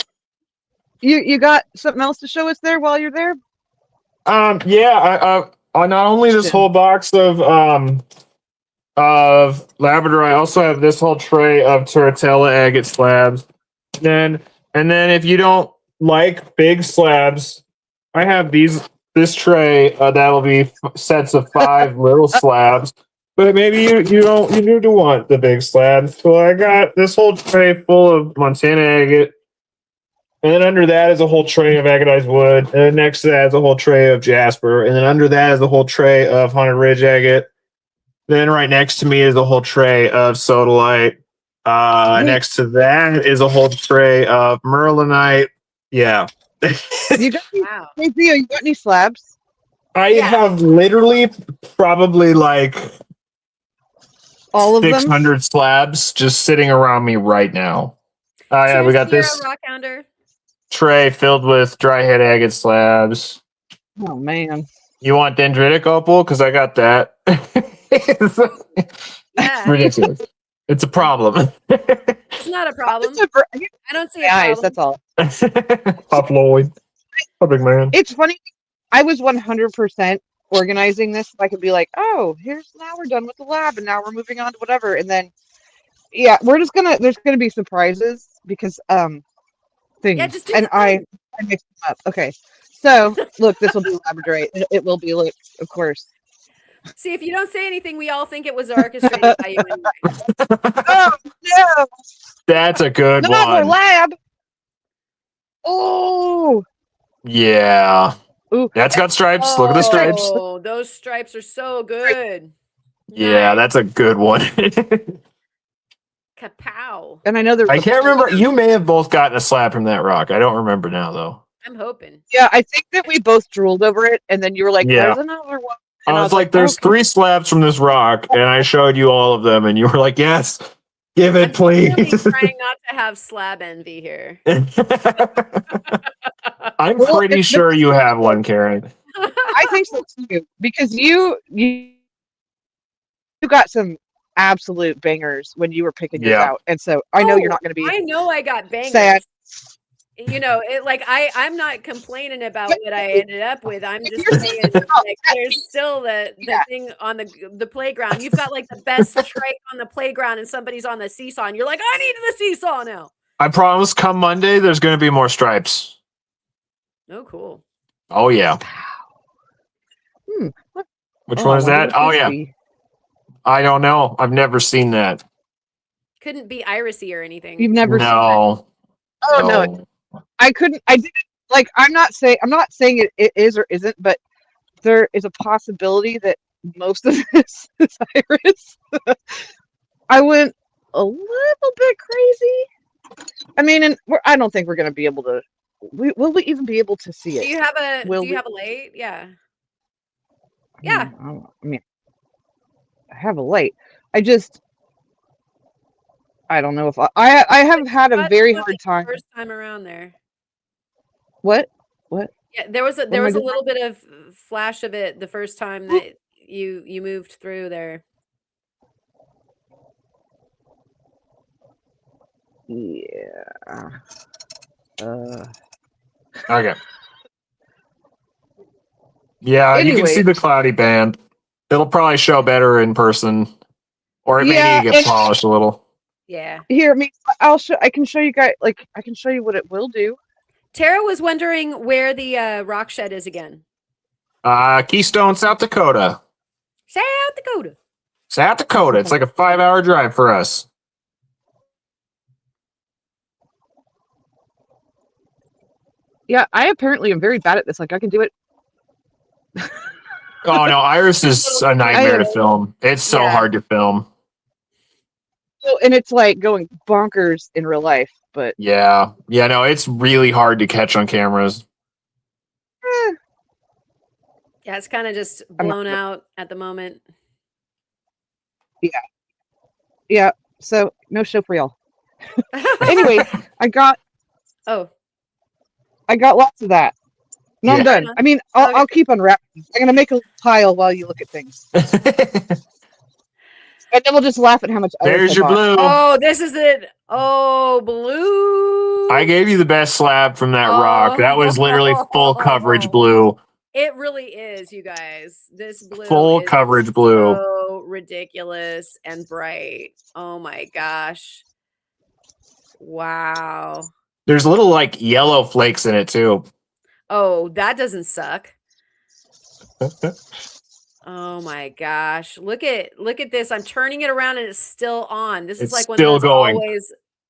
you got something else to show us there while you're there? Yeah, I not only this whole box of Labrador, I also have this whole tray of Turritella agate slabs. And then if you don't like big slabs, I have this tray that'll be sets of 5 little slabs. But maybe you do want the big slabs. So I got this whole tray full of Montana agate. And then under that is a whole tray of agatized wood. And then next to that is a whole tray of jasper. And then under that is a whole tray of Haunted Ridge agate. Then right next to me is a whole tray of sodalite. Next to that is a whole tray of merlinite. Yeah. You got any, Wow. hey, Theo, you got any slabs? I Yeah. have literally probably like All of them? 600 slabs just sitting around me right now. Yeah, we Cheers, got Sierra this Rockounder. tray filled with dry head agate slabs. Oh, man. You want dendritic opal? Because I got that. It's Yeah, ridiculous. It's a problem. it's not a problem. I don't see a Eyes, problem. that's all. Pop Lloyd. A big man. It's funny. I was 100% organizing this. I could be like, oh, now we're done with the lab and now we're moving on to whatever. And then, yeah, there's going to be surprises because, things. Yeah, just do And the I thing. mixed them up. Okay. So, look, this will be Labradorite. It will be, like, of course. See, if you don't say anything, we all think it was orchestrated by you anyway. Oh, no. That's a good Another one. lab. Oh. Yeah. Ooh. That's got stripes. Look at the stripes. Oh, those stripes are so good. Yeah, Nice. that's a good one. Kapow. And I know there's I can't remember. You may have both gotten a slab from that rock. I don't remember now, though. I'm hoping. Yeah, I think that we both drooled over it, and then you were like, Yeah. there's another one. I And was like, there's okay. 3 slabs from this rock, and I showed you all of them, and you were like, yes, give it, I'm really please. trying not to have slab envy here. I'm Well, pretty it's- sure you have one, Karen. I think so too, because you got some absolute bangers when you were picking yours Yeah. out, and so I know you're Oh, not going to be I know I got bangers. sad. I'm not complaining about what I ended up with. I'm just You're- saying, like, there's still the Yeah. thing on the playground. You've got like the best tray on the playground, and somebody's on the seesaw, and you're like, I need the seesaw now. I promise come Monday, there's going to be more stripes. Oh, cool. Oh, yeah. Hmm. Which Oh, one I is wonder that? what Oh, this yeah. be. I don't know. I've never seen that. Couldn't be irisy or anything. You've never seen it. No. Oh no, I didn't like. I'm not saying it is or isn't, but there is a possibility that most of this is iris. I went a little bit crazy. I mean, and I don't think we're going to be able to. Will we even be able to see it? Do you have a Will do you we- have a light? Yeah. Yeah. I mean, I have a light. I don't know if I have had a But very it was hard the time. first time around there. What? Yeah, there was a am I doing? little bit of flash of it the first time that you moved through there. Yeah. Okay. Yeah, you can see Anyway. the cloudy band. It'll probably show better in person, or it may Yeah, need to get and- polished a little. Yeah. Here, I can show you guys. Like, I can show you what it will do. Tara was wondering where the rock shed is again. Keystone, South Dakota. South Dakota. South Dakota. It's like a 5-hour drive for us. Yeah, I apparently am very bad at this. Like, I can do it. Oh no, Iris is a nightmare to film. It's so Yeah. hard to film. And it's like going bonkers in real life, but Yeah. Yeah, no, it's really hard to catch on cameras. Yeah, it's kind of just I'm blown out at the moment. yeah. So no show for y'all. Anyway, I got Oh, lots of that. No, Yeah. I'm done. I mean, I'll keep unwrapping. I'm gonna make a pile while you look at things, and then we'll just laugh at how much. There's Iris I your bought. blue. oh, this is it. Oh, blue. I gave you the best slab from that rock. That was literally full coverage blue. It really is, you guys. This blue Full is coverage blue. so ridiculous and bright. Oh my gosh. Wow. There's little like yellow flakes in it too. Oh, that doesn't suck. Oh my gosh. Look at this. I'm turning it around and it's still on. This is It's like one still of those going.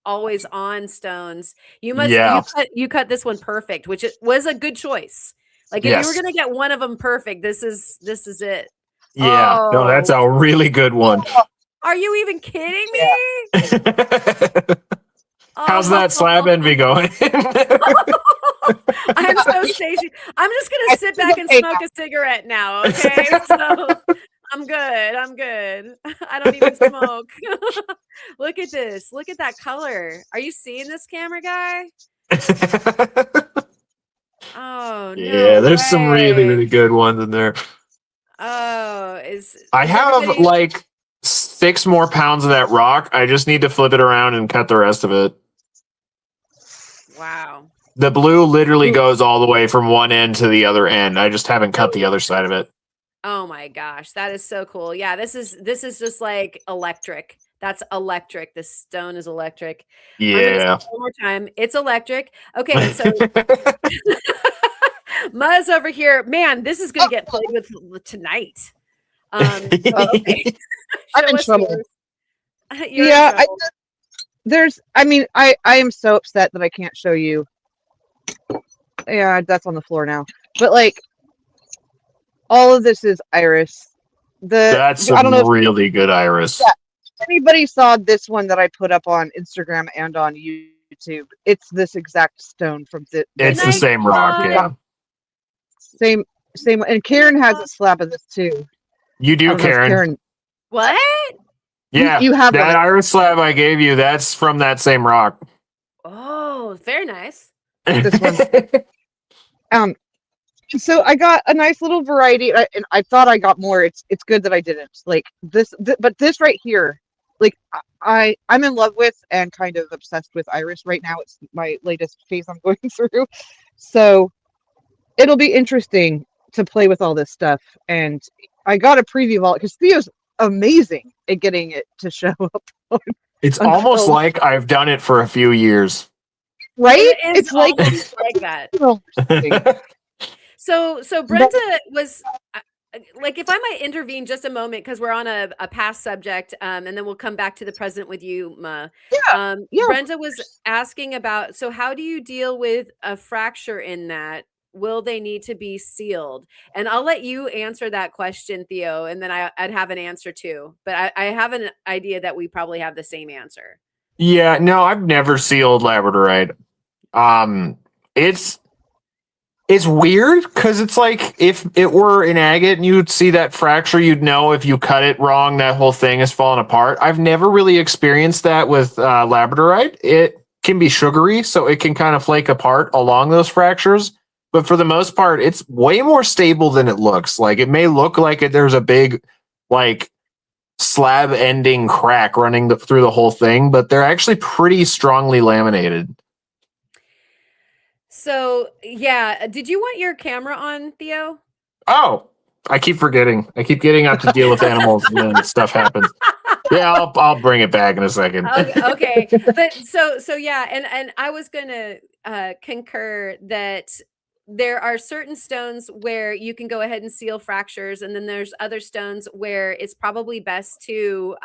always on stones. You must Yeah. you cut this one perfect, which was a good choice. Like if you Yes. were gonna get one of them perfect, this is it. Yeah. No, that's Oh. a really good one. Are you even kidding me? How's that slab envy going? I'm so stationary. I'm just gonna sit back and smoke a cigarette now. Okay, so I'm good. I don't even smoke. Look at this. Look at that color. Are you seeing this, camera guy? Oh no. Yeah, there's some really, way. really good ones in there. Oh, I have everybody- like 6 more pounds of that rock. I just need to flip it around and cut the rest of it. wow. The blue literally goes all the way from one end to the other end. I just haven't cut the other side of it. Oh my gosh, that is so cool. Yeah, this is just like electric. That's electric. This stone is electric. I'm gonna say Yeah. it one more time. It's electric. Okay, so Muh's over here. Man, this is gonna get played with tonight. Okay. I'm Show in us trouble. yours. You're in Yeah, trouble. I am so upset that I can't show you. Yeah, that's on the floor now. But like, all of this is Iris. That's I don't know some really good iris. Yeah. if anybody saw this one that I put up on Instagram and on YouTube. It's this exact stone from It's the Nice same rock, one. yeah. same, and Karen has a slab of this too. You I do, don't know if Karen. What? Yeah, you have that one. iris slab I gave you, that's from that same rock. Oh, very nice. This one. So I got a nice little variety, and I thought I got more. It's good that I didn't. Like this, but this right here, like I'm in love with and kind of obsessed with Iris right now. It's my latest phase I'm going through, so it'll be interesting to play with all this stuff. And I got a preview of all it because Theo's amazing at getting it to show up. It's on almost film. like I've done it for a few years. Right? It is It's like almost like that. So Brenda was like, if I might intervene just a moment, because we're on a past subject, and then we'll come back to the present with you, Muh. Yeah. Brenda was asking about, so how do you deal with a fracture in that will they need to be sealed? And I'll let you answer that question, Theo, and then I'd have an answer too. But I have an idea that we probably have the same answer. Yeah, no, I've never sealed Labradorite. It's weird because it's like if it were an agate and you'd see that fracture, you'd know if you cut it wrong, that whole thing is falling apart. I've never really experienced that with Labradorite. It can be sugary, so it can kind of flake apart along those fractures. But for the most part, it's way more stable than it looks. Like it may look like there's a big like slab ending crack running through the whole thing, but they're actually pretty strongly laminated. So yeah, did you want your camera on, Theo? Oh, I keep forgetting. I keep getting out to deal with animals and then stuff happens. Yeah, I'll bring it back in a second. Okay. But so yeah, and I was gonna concur that there are certain stones where you can go ahead and seal fractures, and then there's other stones where it's probably best to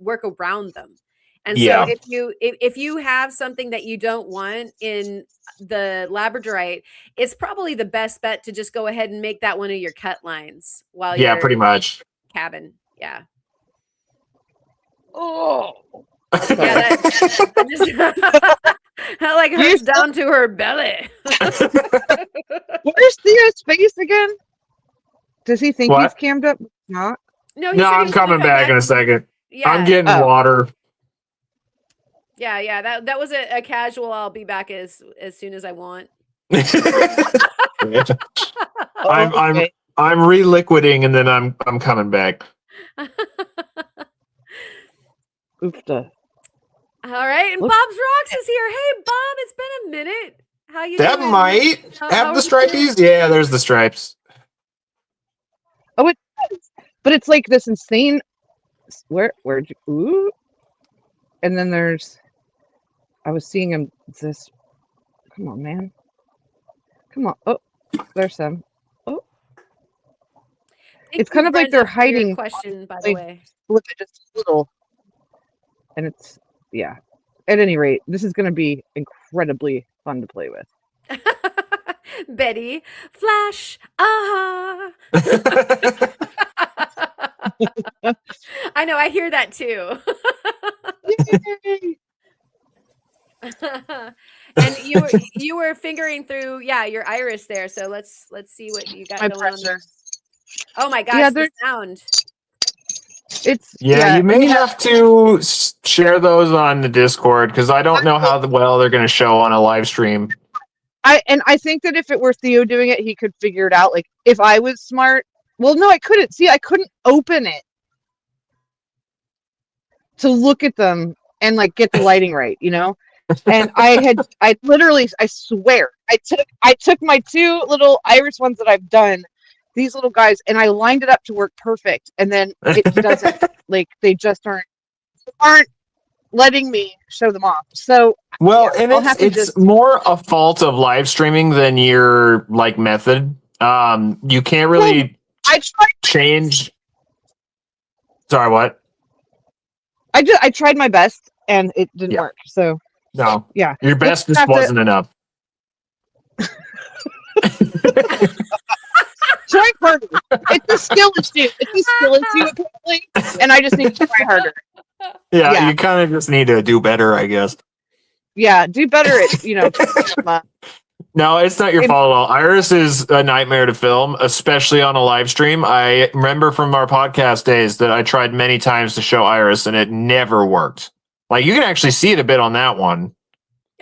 work around them. And Yeah. so if you have something that you don't want in the Labradorite, it's probably the best bet to just go ahead and make that one of your cut lines while Yeah, you're pretty much. cabin. Yeah. Oh, Yeah, that just like hurts down to her belly. where's Theo's face again? Does he think What? he's cammed up? Not. No, he No, said he I'm was gonna coming come back in a second. Yeah, I'm getting Oh. water. yeah. That was a casual. I'll be back as soon as I want. Okay. I'm reliquiding and then I'm coming back. Oofta. All right, and Look- Bob's Rocks is here. Hey, Bob, it's been a minute. How you That doing? might How have the are you? stripies. Yeah, there's the stripes. Oh, it does. But it's like this insane. Where'd you? Ooh. And then there's. I was seeing him. This. Come on, man. Come on. Oh, there's some. Oh, Thank it's you, kind of like Brenda, they're for your hiding. question, by the like- way. Look at just a little. And it's yeah. At any rate, this is going to be incredibly fun to play with. Betty, flash, aha. I know, I hear that too. Yay! And you were fingering through, your iris there. So let's see what you got My going on there. pressure. Oh my gosh, Yeah, the there's- sound. It's Yeah, you may have to share those on the Discord because I don't know how well they're going to show on a live stream. I think that if it were Theo doing it, he could figure it out. Like if I was smart, well, no, I couldn't. See, I couldn't open it to look at them and like get the lighting right, you know. And I literally, I swear, I took my two little iris ones that I've done, these little guys, and I lined it up to work perfect, and then it doesn't. Like they just aren't letting me show them off. So Well, yeah, and I'll have to it's just- more a fault of live streaming than your like method. You can't really I tried. change. Sorry, what? I tried my best, and it didn't Yeah. work. So No, yeah, your best We'll just have to- wasn't enough. try harder. It's a skill issue. It's a skill issue apparently, and I just need to try harder. Yeah, Yeah. you kind of just need to do better, I guess. Yeah, do better at No, it's not your And- fault at all. Iris is a nightmare to film, especially on a live stream. I remember from our podcast days that I tried many times to show Iris and it never worked. Like you can actually see it a bit on that one,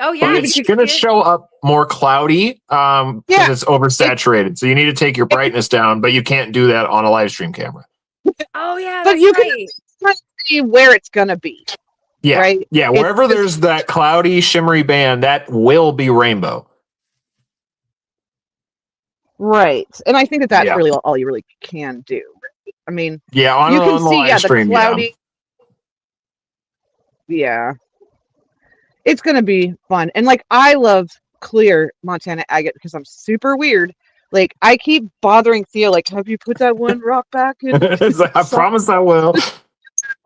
Oh yeah, but you it's can going to see it. show up more cloudy because Yeah. it's oversaturated. So you need to take your brightness down, but you can't do that on a live stream camera. Oh yeah, But that's you can- right. see where it's gonna be. Yeah. Right. Yeah, It's wherever just- there's that cloudy, shimmery band, that will be rainbow. Right. And I think that that's Yeah. really all you really can do. I mean, Yeah, on you the can see, live the stream, cloudy. Yeah. It's gonna be fun. And like I love clear Montana agate because I'm super weird. Like I keep bothering Theo, like, have you put that one rock back in? It's like, I promise I will.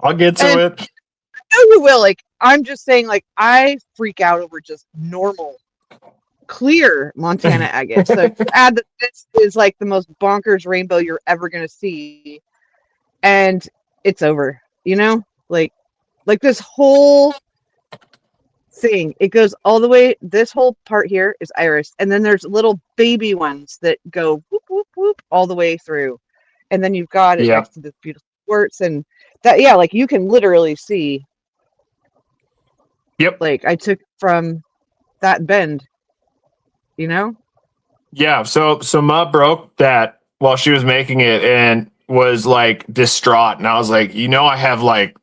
I'll get to And- it. I know you will. Like, I'm just saying, like, I freak out over just normal clear Montana agate. So add that this is like the most bonkers rainbow you're ever gonna see, and it's over. You know, like this whole thing. It goes all the way. This whole part here is iris, and then there's little baby ones that go whoop whoop whoop all the way through, and then you've got it next to this beautiful quartz, and that like you can literally see. Yep. Like I took from that bend, you know. Yeah. So Muh broke that while she was making it and was like distraught, and I was like, I have like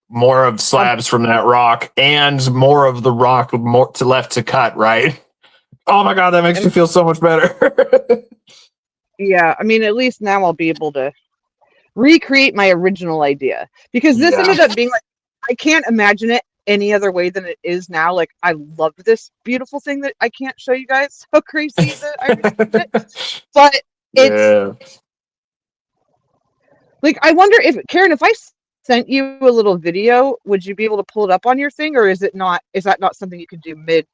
more of slabs from that rock and more of the rock with more to left to cut, right? Oh my God, that makes me feel so much better. Yeah, I mean, at least now I'll be able to recreate my original idea, because this ended up being like, I can't imagine it any other way than it is now. Like, I love this beautiful thing that I can't show you guys how crazy that I received it. But it's like, I wonder if, Karen, if I sent you a little video, would you be able to pull it up on your thing, or is that not something you can do mid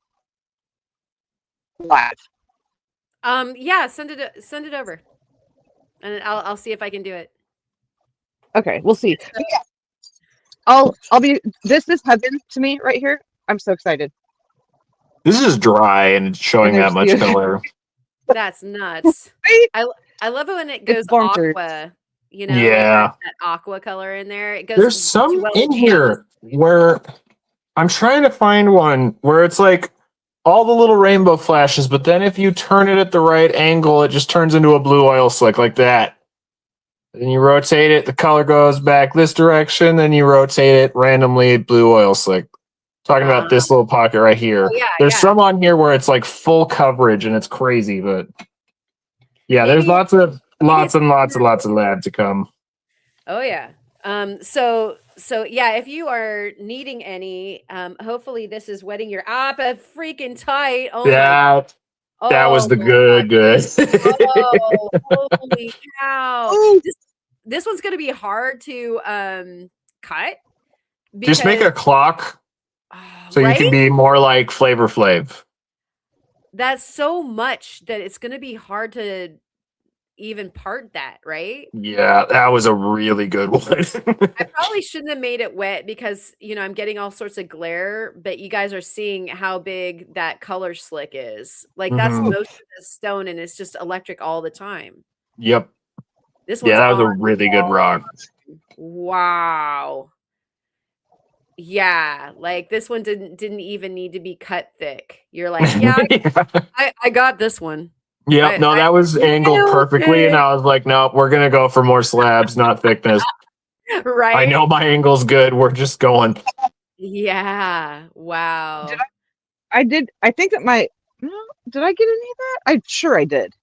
live? Yeah, send it over, and I'll see if I can do it. Okay, we'll see. Yeah. I'll be. This is heaven to me right here. I'm so excited. This is dry and it's showing that much color. That's nuts. I love it when it goes aqua. Yeah, that aqua color in there. It goes. There's some in here where I'm trying to find one where it's like all the little rainbow flashes, but then if you turn it at the right angle, it just turns into a blue oil slick like that. Then you rotate it, the color goes back this direction, then you rotate it randomly, blue oil slick. Talking about this little pocket right here. Oh, there's some on here where it's like full coverage and it's crazy, but yeah, there's lots and lots of lab to come. Oh yeah. So yeah, if you are needing any, hopefully this is wetting your freaking tight. Oh yeah. That was the good. Oh, holy cow. This one's gonna be hard to cut. Just make a clock so you can be more like Flavor Flav. That's so much that it's gonna be hard to even part that, right? Yeah, that was a really good one. I probably shouldn't have made it wet because I'm getting all sorts of glare, but you guys are seeing how big that color slick is. Like that's most of the stone, and it's just electric all the time. Yep. That was a really good rock. Wow. Yeah, like this one didn't even need to be cut thick. You're like, yeah, I got this one. Yeah, that was angled perfectly, and I was like, no, we're gonna go for more slabs, not thickness. Right. I know my angle's good. We're just going. Yeah. Wow. I think that did I get any of that? I'm sure I did.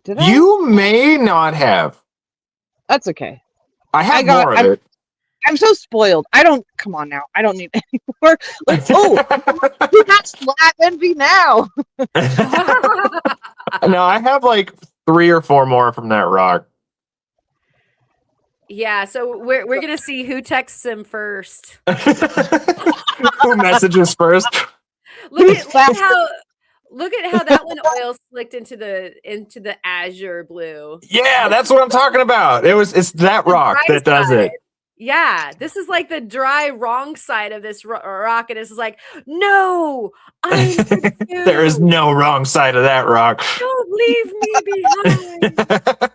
Did I? You may not have. That's okay. I have more of it. I'm so spoiled. Come on now. I don't need any more. Like, you got slab envy now. No, I have like 3 or 4 more from that rock. Yeah, so we're gonna see who texts him first. Who messages first? Look at how that one oil slicked into the azure blue. Yeah, that's what I'm talking about. It's that rock that does it. Yeah, this is like the dry wrong side of this rock, and it's like, no, I'm there is no wrong side of that rock. Don't leave me behind.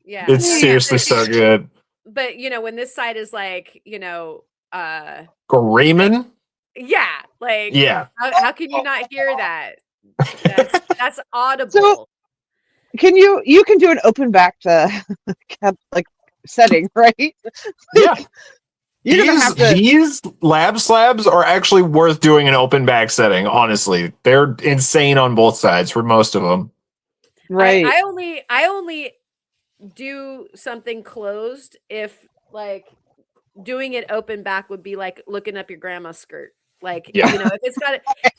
Yeah, it's seriously so good. But when this side is like, Grayman. Yeah, like How can you not hear that? That's audible. So can you can do an open back to like setting, right? Yeah. These lab slabs are actually worth doing an open back setting. Honestly, they're insane on both sides for most of them. Right. I only do something closed if like doing it open back would be like looking up your grandma's skirt. Like if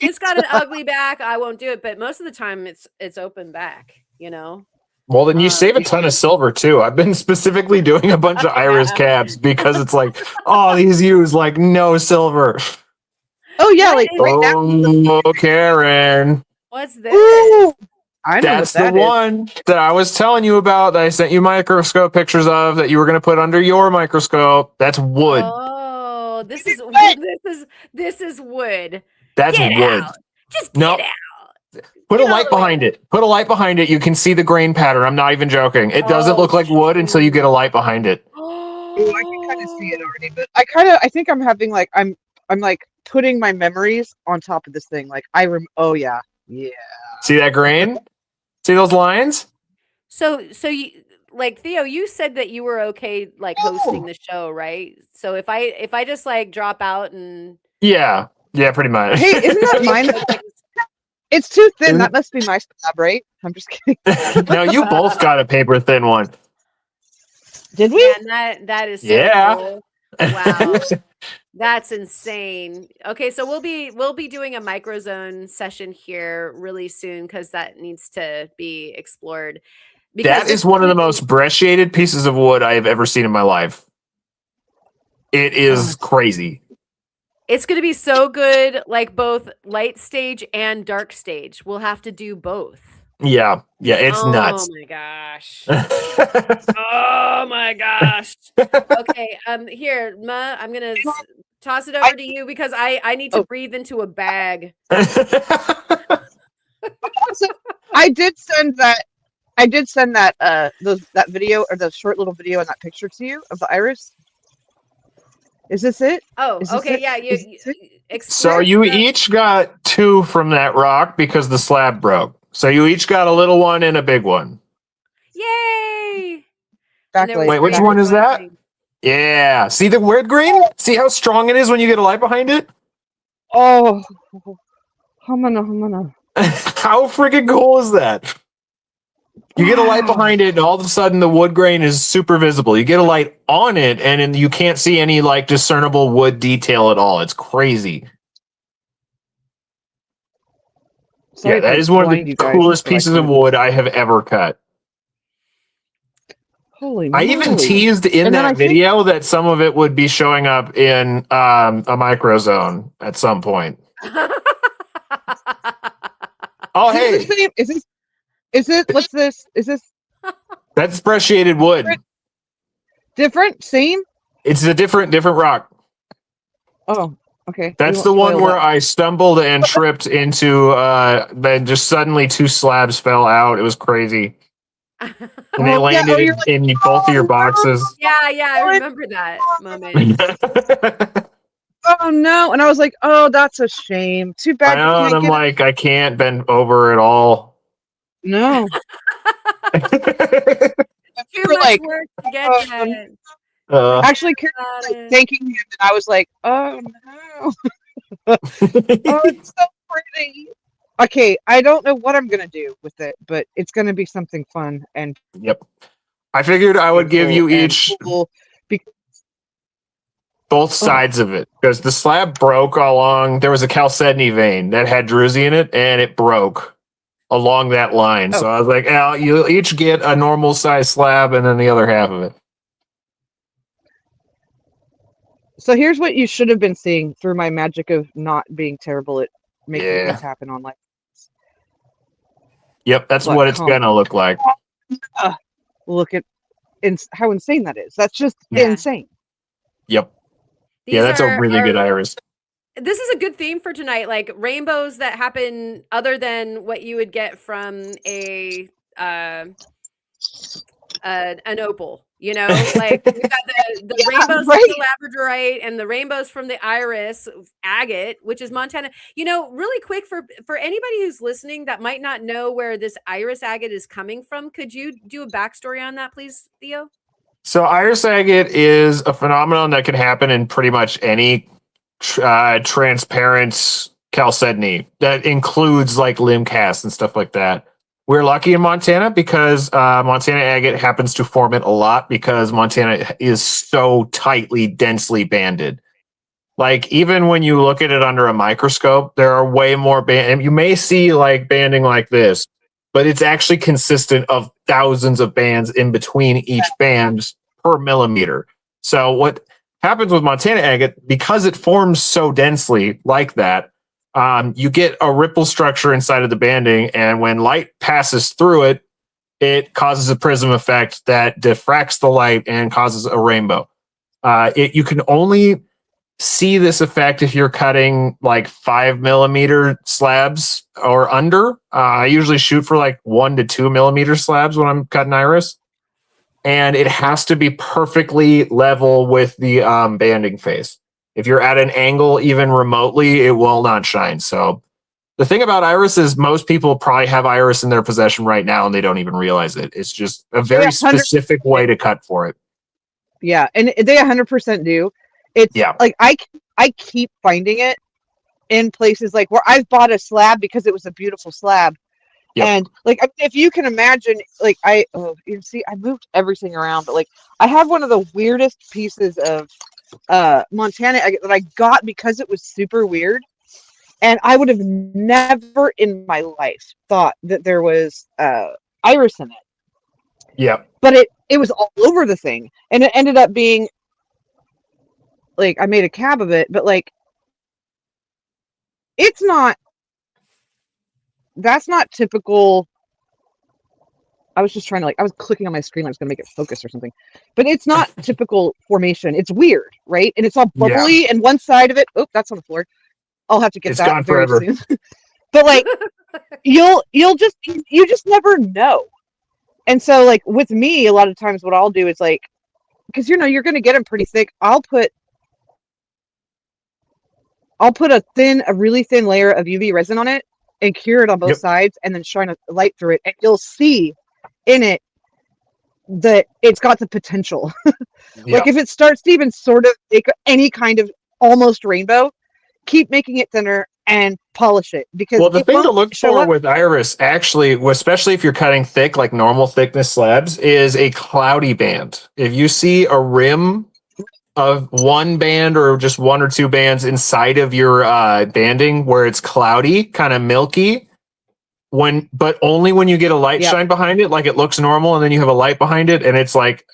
it's got an ugly back, I won't do it. But most of the time, it's open back. Well, then you save a ton of silver too. I've been specifically doing a bunch of iris cabs because it's like, these use like no silver. Oh yeah, like right now. Karen. What's this? Ooh, I know That's what that the is. one that I was telling you about that I sent you microscope pictures of that you were going to put under your microscope. That's wood. Oh, this is What? this is wood. That's Get wood. out. Just No, get out. put a Get all light the way behind it. Put a light behind it. You can see the grain pattern. I'm not even joking. It doesn't Oh, look like wood until you get a light behind it. Ooh, I can kind of see it already, but I think I'm having like I'm like putting my memories on top of this thing. Like oh yeah. See that grain? See those lines? So you like Theo, you said that you were okay like hosting the show, right? So if I just like drop out and Yeah. Yeah, pretty much. Hey, isn't that mine? It's too thin. That must be my slab, right? I'm just kidding. No, you both got a paper thin one. Did we? Man, that is so Yeah. cool. Wow. That's insane. Okay, so we'll be doing a microzone session here really soon because that needs to be explored. Because That is one of the most brecciated pieces of wood I have ever seen in my life. It is crazy. it's going to be so good, like both light stage and dark stage. We'll have to do both. Yeah. Yeah, it's nuts. Oh my gosh. Oh my gosh. Okay, here, Ma, I'm gonna toss it over to you because I need to breathe into a bag. Also, I did send that that video or the short little video and that picture to you of the iris. Is this it? Oh, Is this okay, it? yeah, Is this it? So explore you the- each got 2 from that rock because the slab broke. So you each got a little one and a big one. Yay! And there was Wait, which green one is and that? green. Yeah. See the weird green? See how strong it is when you get a light behind it? Oh, humana. How freaking cool is that? You get a light behind it, and all of a sudden the wood grain is super visible. You get a light on it, and then you can't see any like discernible wood detail at all. It's crazy. Sorry Yeah, that to is one of blind the you guys, coolest but I pieces of couldn't- wood I have ever cut. Holy I moly. even teased in And then that video that some of it would be showing up in a microzone at some point. Oh, Is hey, this the same? Is it? What's this? Is this that's brecciated wood. different? Same? It's a different rock. Oh, okay. That's the one where I stumbled and tripped into, then just suddenly 2 slabs fell out. It was crazy. And they landed in both of your boxes. Yeah, I remember that moment. Oh no! And I was like, oh, that's a shame. Too bad. I know, and I'm like, I can't bend over at all. No. Too much like, work to get that. Actually, Karen was like, thanking him, and I was like, oh no. Oh, it's so pretty. Okay, I don't know what I'm gonna do with it, but it's gonna be something fun and. Yep. I figured I would give you each cool both sides of it because the slab broke along. There was a chalcedony vein that had druzy in it, and it broke along that line. So I was like, Al, you each get a normal size slab, and then the other half of it. So here's what you should have been seeing through my magic of not being terrible at making things happen on life. Yep, that's what it's gonna look like. Look at how insane that is. That's just insane. Yep. These that's a really good iris. This is a good theme for tonight, like rainbows that happen other than what you would get from an opal. You know, like we've got the rainbows from the Labradorite and the rainbows from the iris agate, which is Montana. You know, really quick for anybody who's listening that might not know where this iris agate is coming from, could you do a backstory on that, please, Theo? So iris agate is a phenomenon that can happen in pretty much any transparent chalcedony. That includes like limb casts and stuff like that. We're lucky in Montana because Montana agate happens to form it a lot because Montana is so tightly, densely banded. Like even when you look at it under a microscope, there are way more and you may see like banding like this, but it's actually consistent of thousands of bands in between each band per millimeter. So what happens with Montana agate, because it forms so densely like that, you get a ripple structure inside of the banding, and when light passes through it, it causes a prism effect that diffracts the light and causes a rainbow. You can only see this effect if you're cutting like 5 millimeter slabs or under. I usually shoot for like 1 to 2 millimeter slabs when I'm cutting iris, and it has to be perfectly level with the banding face. If you're at an angle even remotely, it will not shine. So the thing about iris is most people probably have iris in their possession right now and they don't even realize it. It's just a very specific way to cut for it. Yeah, and they 100% do. It's like I keep finding it in places like where I've bought a slab because it was a beautiful slab. Yep. And like if you can imagine, like you see, I moved everything around, but like I have one of the weirdest pieces of Montana agate that I got because it was super weird, and I would have never in my life thought that there was iris in it. Yeah, but it was all over the thing, and it ended up being like I made a cab of it, but like it's not. That's not typical. I was just trying to I was clicking on my screen. I was going to make it focus or something, but it's not typical formation. It's weird, right? And it's all bubbly, and one side of it. Oh, that's on the floor. I'll have to get that very soon. But like, you just never know. And so like with me, a lot of times what I'll do is like, because you're going to get them pretty thick. I'll put a really thin layer of UV resin on it and cure it on both sides, and then shine a light through it, and you'll see in it that it's got the potential. Like if it starts to even sort of make any kind of almost rainbow, keep making it thinner and polish it, because the thing to look for with iris, actually, especially if you're cutting thick, like normal thickness slabs, is a cloudy band. If you see a rim of one band or just 1 or 2 bands inside of your banding where it's cloudy, kind of milky, but only when you get a light shine behind it, like it looks normal, and then you have a light behind it and it's like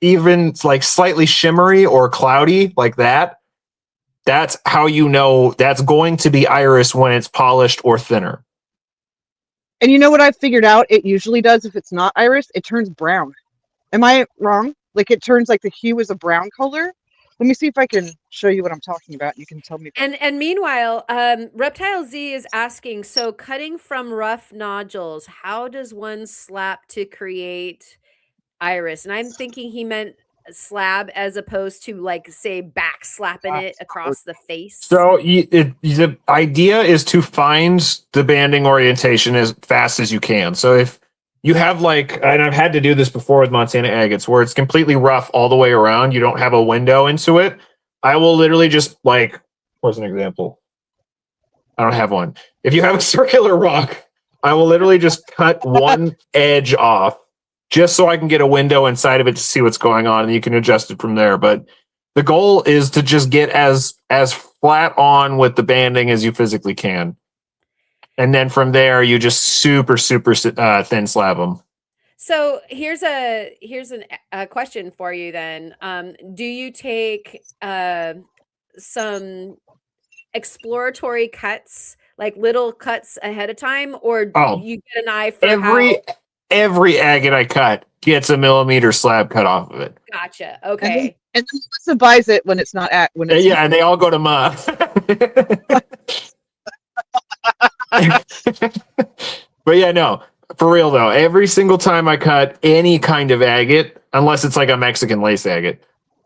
it's like slightly shimmery or cloudy like that. That's how you know that's going to be iris when it's polished or thinner. And you know what I've figured out? It usually does, if it's not iris, it turns brown. Am I wrong? Like it turns like the hue is a brown color. Let me see if I can show you what I'm talking about. You can tell me. And meanwhile, Reptile Z is asking, so cutting from rough nodules, how does one slap to create iris? And I'm thinking he meant slab as opposed to like say back slapping it across the face. So the idea is to find the banding orientation as fast as you can. So if you have and I've had to do this before with Montana agates, where it's completely rough all the way around, you don't have a window into it, I will literally just what's an example? I don't have one. If you have a circular rock, I will literally just cut one edge off just so I can get a window inside of it to see what's going on, and you can adjust it from there. But the goal is to just get as flat on with the banding as you physically can. And then from there, you just super thin slab them. So here's a question for you then. Do you take some exploratory cuts, like little cuts ahead of time, or do you get an eye for every agate I cut gets a millimeter slab cut off of it? Gotcha. Okay. And then Melissa buys it when it's not and they all go to Muh. But yeah, no, for real though, every single time I cut any kind of agate, unless it's like a Mexican lace agate,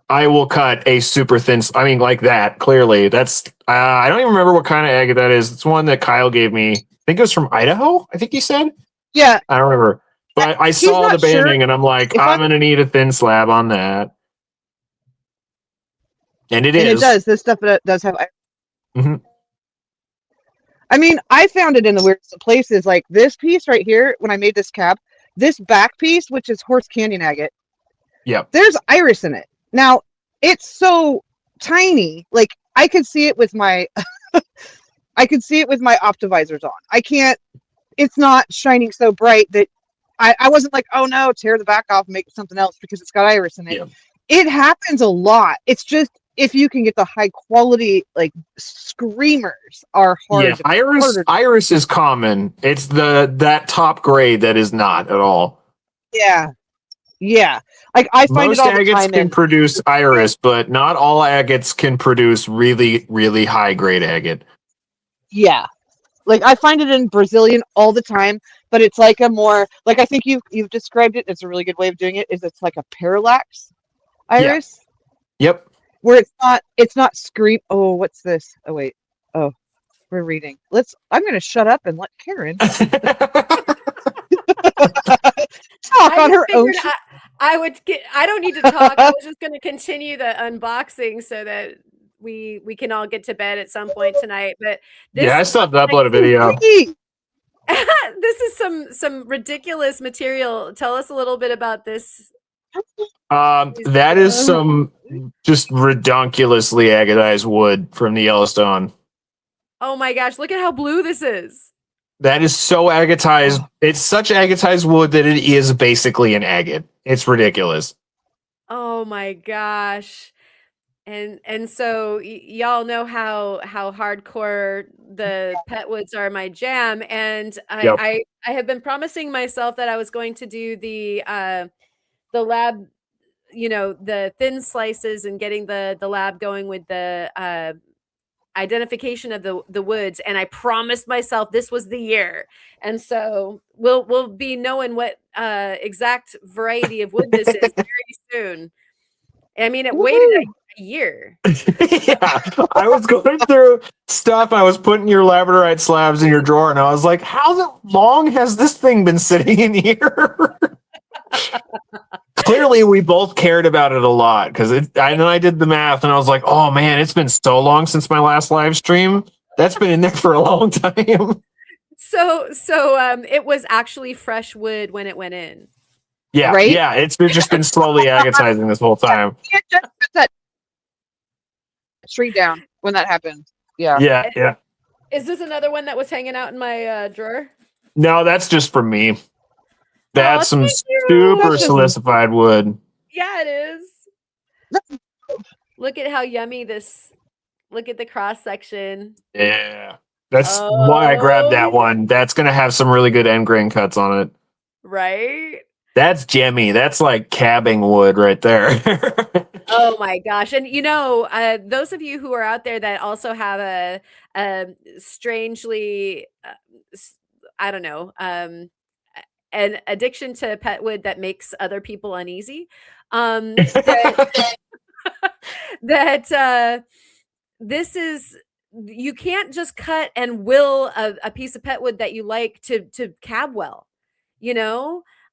I will cut a super thin. I mean, like that. Clearly, that's. I don't even remember what kind of agate that is. It's one that Kyle gave me. I think it was from Idaho. I think he said. Yeah, I don't remember, but I saw the banding and I'm like, I'm gonna need a thin slab on that. And it is. It does. This stuff does have. Mm-hmm. I mean, I found it in the weirdest of places, like this piece right here. When I made this cap, this back piece, which is Horse Canyon agate. Yeah. There's iris in it. Now, it's so tiny. Like I could see it with my, I could see it with my optivisors on. I can't. It's not shining so bright that I wasn't like, oh no, tear the back off and make it something else because it's got iris in it. Yeah. It happens a lot. It's just if you can get the high quality, like screamers are hard. Iris is common. It's that top grade that is not at all. Yeah. Like I find Most it all the agates time. can produce iris, but not all agates can produce really, really high grade agate. Yeah. Like I find it in Brazilian all the time, but it's like a more, like I think you've described it. It's a really good way of doing it. Is it's like a parallax iris. Yep. Where it's not scream. Oh, what's this? Oh wait. Oh, we're reading. I'm going to shut up and let Karen talk on her own. I don't need to talk. I was just going to continue the unboxing so that we can all get to bed at some point tonight. But I still have to upload a video. This is some ridiculous material. Tell us a little bit about this. That is some just redonkulously agatized wood from the Yellowstone. Oh my gosh, look at how blue this is. That is so agatized. It's such agatized wood that it is basically an agate. It's ridiculous. Oh my gosh. And so y'all know how hardcore the pet woods are my jam. And I have been promising myself that I was going to do the lab, the thin slices and getting the lab going with the identification of the woods, and I promised myself this was the year, and so we'll be knowing what exact variety of wood this is very soon. I mean, it waited a year. Yeah, I was going through stuff. I was putting your Labradorite slabs in your drawer, and I was like, how long has this thing been sitting in here? Clearly, we both cared about it a lot because I did the math and I was like, oh man, it's been so long since my last live stream. That's been in there for a long time. So it was actually fresh wood when it went in. Yeah, right? Yeah. It's just been slowly agatizing this whole time. You can't just put that tree down when that happened. Yeah. Yeah. Is this another one that was hanging out in my drawer? No, that's just for me. That's some super silicified wood. Yeah, it is. Look at how yummy look at the cross section. Yeah. That's why I grabbed that one. That's going to have some really good end grain cuts on it. Right? That's gemmy. That's like cabbing wood right there. Oh my gosh. And those of you who are out there that also have a strangely, I don't know, an addiction to pet wood that makes other people uneasy. That this is, you can't just cut and will a piece of pet wood that you like to cab well.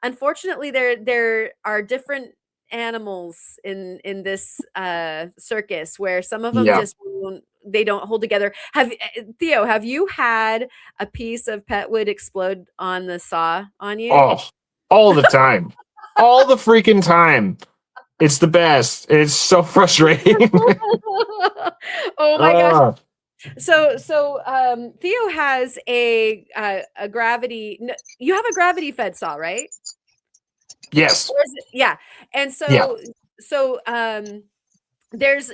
Unfortunately, there are different animals in this circus where some of them just they don't hold together. Theo, have you had a piece of pet wood explode on the saw on you? Oh, all the time. All the freaking time. It's the best. It's so frustrating. Oh my gosh. So Theo has a gravity. You have a gravity fed saw, right? Yes. Yeah. And so there's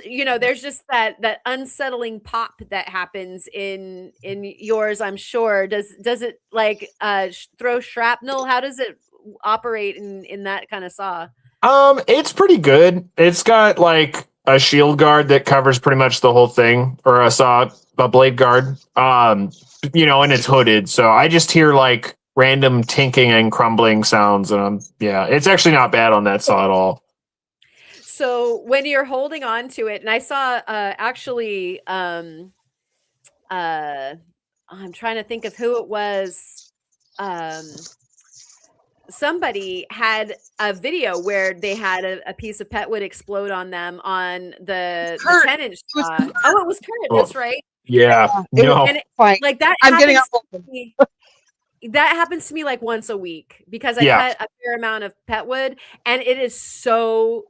just that unsettling pop that happens in yours, I'm sure. Does it like throw shrapnel? How does it operate in that kind of saw? It's pretty good. It's got like a shield guard that covers pretty much the whole thing, or a blade guard. And it's hooded, so I just hear like random tinking and crumbling sounds, and it's actually not bad on that saw at all. So when you're holding on to it, and I saw actually, I'm trying to think of who it was. Somebody had a video where they had a piece of pet wood explode on them on the 10-inch saw. Oh, it was Kurt. That's right. Yeah. Fine. Like that. I'm getting up. That happens to me like once a week because I cut a fair amount of pet wood, and it is so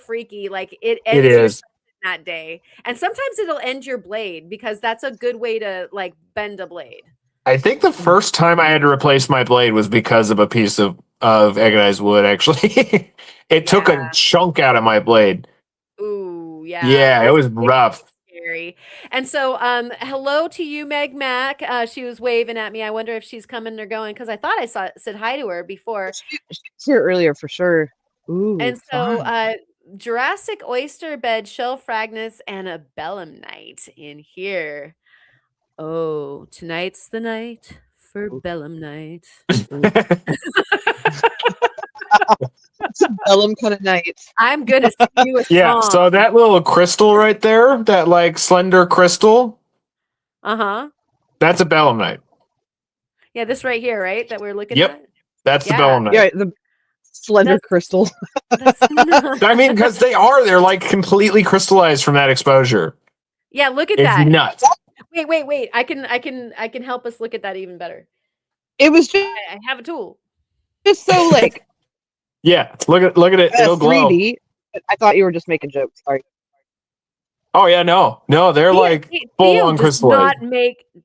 freaky. Like it is that day, and sometimes it'll end your blade because that's a good way to like bend a blade. I think the first time I had to replace my blade was because of a piece of agatized wood. Actually, it took a chunk out of my blade. Ooh, Yeah, it was rough. Scary. And so, hello to you, Meg Mac. She was waving at me. I wonder if she's coming or going because I thought I said hi to her before. She was here earlier for sure. Ooh, And so, fun. Jurassic oyster bed, shell fragments, and a belemnite in here. Oh, tonight's the night for belemnite. It's a vellum kind of night. I'm gonna sing you a Yeah, song. so that little crystal right there, that like slender crystal, Uh-huh. that's a belemnite. Yeah, this right here, right? That we're looking Yep. at. That's the Yeah. belemnite. Yeah, the slender That's- crystal. That's I mean, because they're like completely crystallized from that exposure. yeah, look at It's that. nuts. Wait. I can help us look at that even better. It was I have a tool. just so like Yeah, look at it. It'll glow. 3D. I thought you were just making jokes. Sorry. Oh yeah, no, they're like full on crystallized.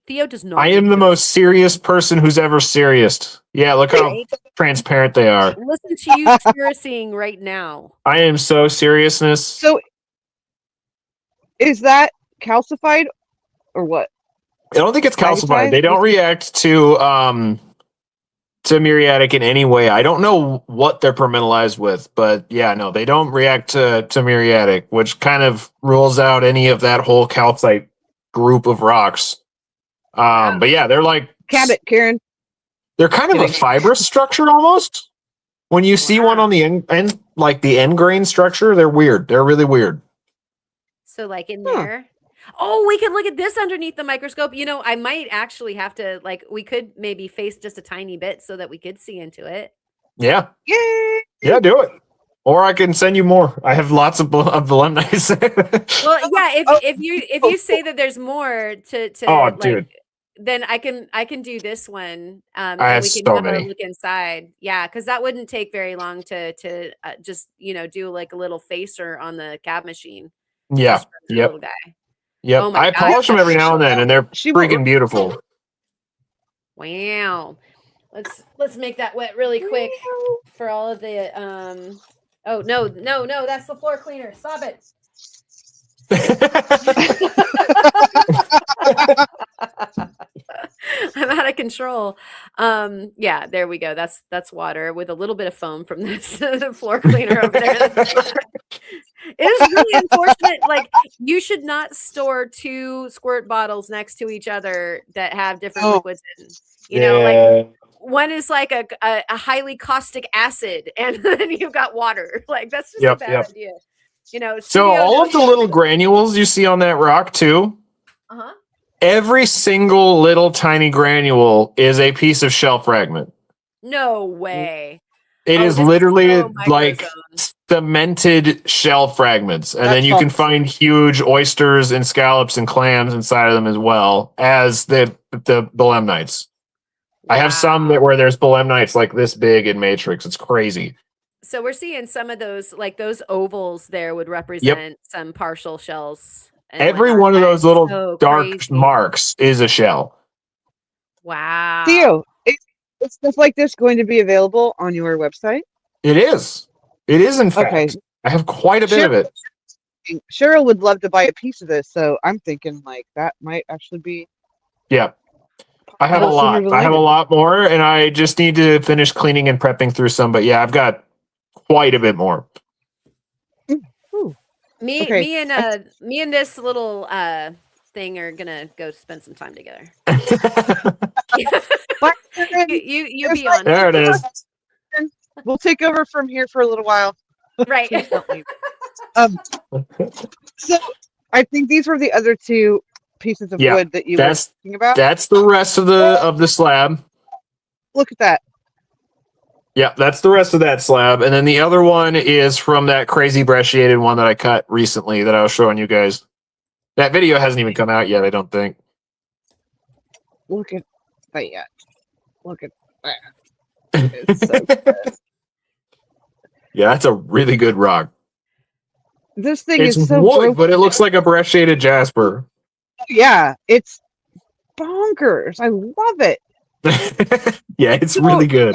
Theo does not. I am the most serious person who's ever serious. Yeah, look how transparent they are. Listen to you seriously right now. I am so seriousness. So is that calcified or what? I don't think it's calcified. Magnetized? They don't react to muriatic in any way. I don't know what they're permeabilized with, but yeah, no, they don't react to muriatic, which kind of rules out any of that whole calcite group of rocks. But yeah, they're like Cabot, Karen. they're kind of a fibrous structure almost. When you see one on the end, like the end grain structure, they're weird. They're really weird. So like in there. Oh, we can look at this underneath the microscope. You know, I might actually have to we could maybe face just a tiny bit so that we could see into it. Yeah. Yay! Yeah, do it. Or I can send you more. I have lots of belemnites. Well, yeah, if you say that there's more to dude. then I can do this one. I And have we can so have many. a look inside. Yeah, because that wouldn't take very long to just do like a little facer on the cab machine. Yeah. Just for the Yep. little guy. Yep. Oh my I God. polish them every now and then, and they're freaking beautiful. Wow. Let's make that wet really quick for all of the oh no, that's the floor cleaner. Stop it. I'm out of control. Yeah, there we go. That's water with a little bit of foam from this the floor cleaner over there. It is really unfortunate. Like, you should not store two squirt bottles next to each other that have different liquids in. You know, like one is like a highly caustic acid, and then you've got water. Like, that's just a bad idea. You know, so all of the little granules you see on that rock too. Uh-huh. Every single little tiny granule is a piece of shell fragment. No way. It is literally like cemented shell fragments. And then you can find huge oysters and scallops and clams inside of them as well as the belemnites. Wow. I have some where there's belemnites like this big in matrix. It's crazy. So we're seeing some of those, like those ovals there would represent some partial shells. Every one of those little dark marks is a shell. Wow. Theo, is stuff like this going to be available on your website? It is. It is, in fact. Okay. I have quite a bit of it. Cheryl would love to buy a piece of this, so I'm thinking like that might actually be. Yeah. I have a lot. I have a lot more, and I just need to finish cleaning and prepping through some. But yeah, I've got quite a bit more. Me and this little thing are gonna go spend some time together. you be on. There it is. We'll take over from here for a little while. Right. So I think these were the other two pieces of wood that you were talking about. That's the rest of the slab. Look at that. Yeah, that's the rest of that slab. And then the other one is from that crazy brecciated one that I cut recently that I was showing you guys. That video hasn't even come out yet, I don't think. Look at that. Look at that. It's so good. Yeah, that's a really good rock. This thing is so wood, broken. But it looks like a brecciated jasper. Yeah, it's bonkers. I love it. Yeah, it's really good.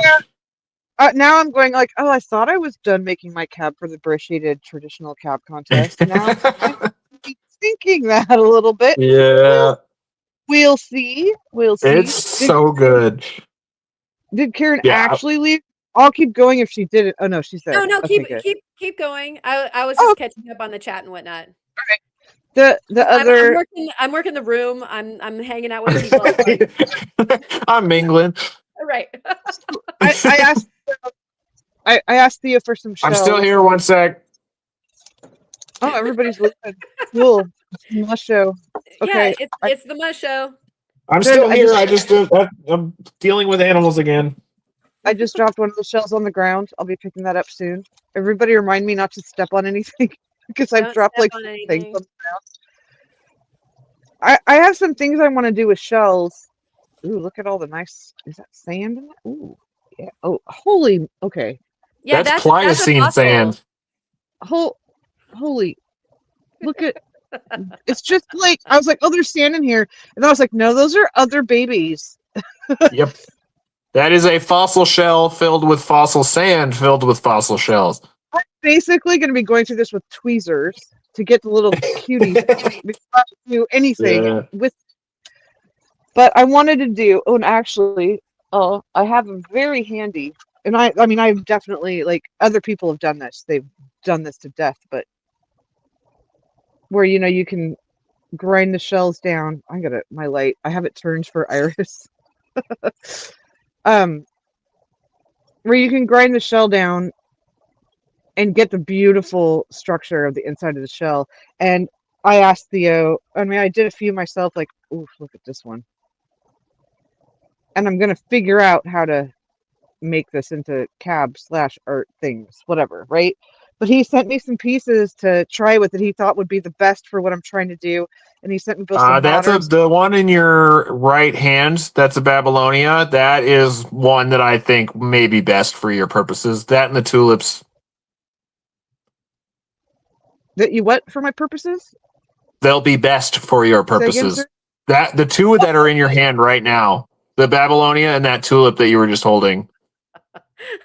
now I'm going like, oh, I thought I was done making my cab for the British traditional cab contest. Now I'm thinking that a little bit. Yeah, We'll see. We'll see. it's so good. Did Karen Yeah, actually leave? I'll keep going if she did it. Oh no, she's there. No, Okay, good. keep going. I was Oh, just catching up on the chat and whatnot. the I'm other. I'm working the room. I'm hanging out with people. I'm mingling. Right. I asked. I asked Theo for some shells. I'm still here. 1 sec. Oh, everybody's listening. Cool. It's the show. Okay. Yeah, it's the Muh show. I'm Good, still I here. just- I'm dealing with animals again. I just dropped one of the shells on the ground. I'll be picking that up soon. Everybody remind me not to step on anything because I've Don't dropped step like on things anything. on the ground. I have some things I want to do with shells. Ooh, look at all the nice. Is that sand in that? Ooh, yeah. Oh, holy. Okay. Yeah, That's a Pliocene fossil. sand. Holy. Look at. It's just like I was like, oh, there's sand in here, and then I was like, no, those are other babies. Yep. That is a fossil shell filled with fossil sand filled with fossil shells. I'm basically going to be going through this with tweezers to get the little cuties. Not to do anything Yeah. with. But I wanted to do. Oh, and actually, I have a very handy. And I mean, I've definitely like other people have done this. They've done this to death, but where you can grind the shells down. I got my light. I have it turned for Iris. Where you can grind the shell down and get the beautiful structure of the inside of the shell. And I asked Theo, I mean, I did a few myself, like, ooh, look at this one. And I'm going to figure out how to make this into cab/art things, whatever, right? But he sent me some pieces to try with that he thought would be the best for what I'm trying to do. And he sent me both some That's the one in your right hand. That's a Babylonia. That is one that I think may be best for your purposes. That and the tulips. that you what for my purposes? They'll be best for your Say again, purposes. sir? That the two that are in your hand right now, the Babylonia and that tulip that you were just holding.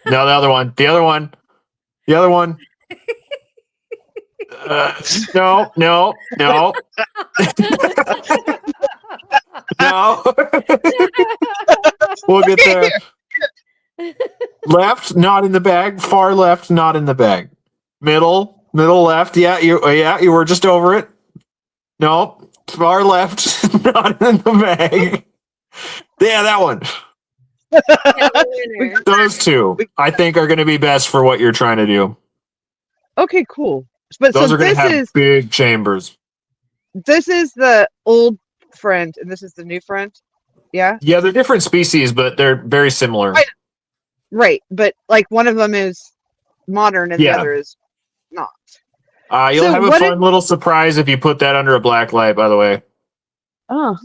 No, the other one. The other one. The other one. No. No. We'll get there. Left, not in the bag. Far left, not in the bag. Middle left. Yeah, you were just over it. No, far left, not in the bag. Yeah, that one. Those two, I think, are going to be best for what you're trying to do. Okay, cool. But Those so are going to this have is big chambers. this is the old friend, and this is the new friend. Yeah. Yeah, they're different species, but they're very similar. Right, but like one of them is modern and the Yeah. other is not. You'll So have a what fun little surprise if you put that under a black light, by the way. Oh,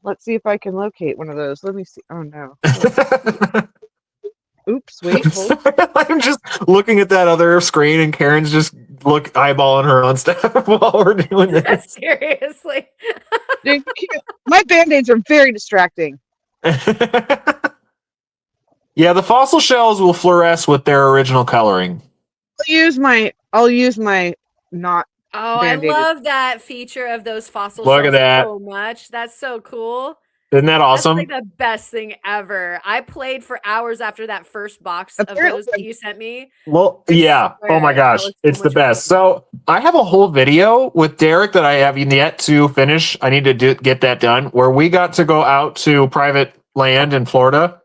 let's see if I can locate one of those. Let me see. Oh no. Oops, wait, hold. I'm just looking at that other screen and Karen's just eyeballing her own stuff while we're doing this. Seriously. My band-aids are very distracting. Yeah, the fossil shells will fluoresce with their original coloring. I'll use my not Oh, Band-Aided. I love that feature of those fossil Look at shells that. so much. That's so cool. Isn't that awesome? That's like the best thing ever. I played for hours after that first box of Apparently- those that you sent me. Well, I yeah. swear, Oh my that gosh. was so It's the much best. fun. So I have a whole video with Derek that I have yet to finish. I need to get that done, where we got to go out to private land in Florida.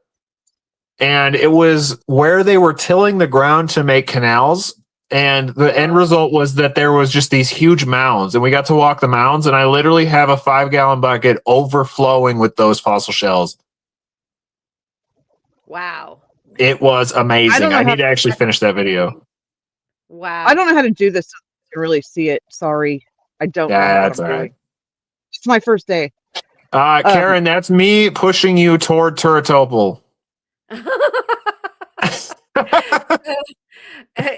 And it was where they were tilling the ground to make canals. And the end result was that there was just these huge mounds. And we got to walk the mounds. And I literally have a 5-gallon bucket overflowing with those fossil shells. Wow. It was amazing. know I how need to actually finish that video. Wow. I don't know how to do this so you can really see it. Sorry. I don't know Yeah, what that's I'm all doing. right. It's my first day. Karen, that's me pushing you toward Turritopol.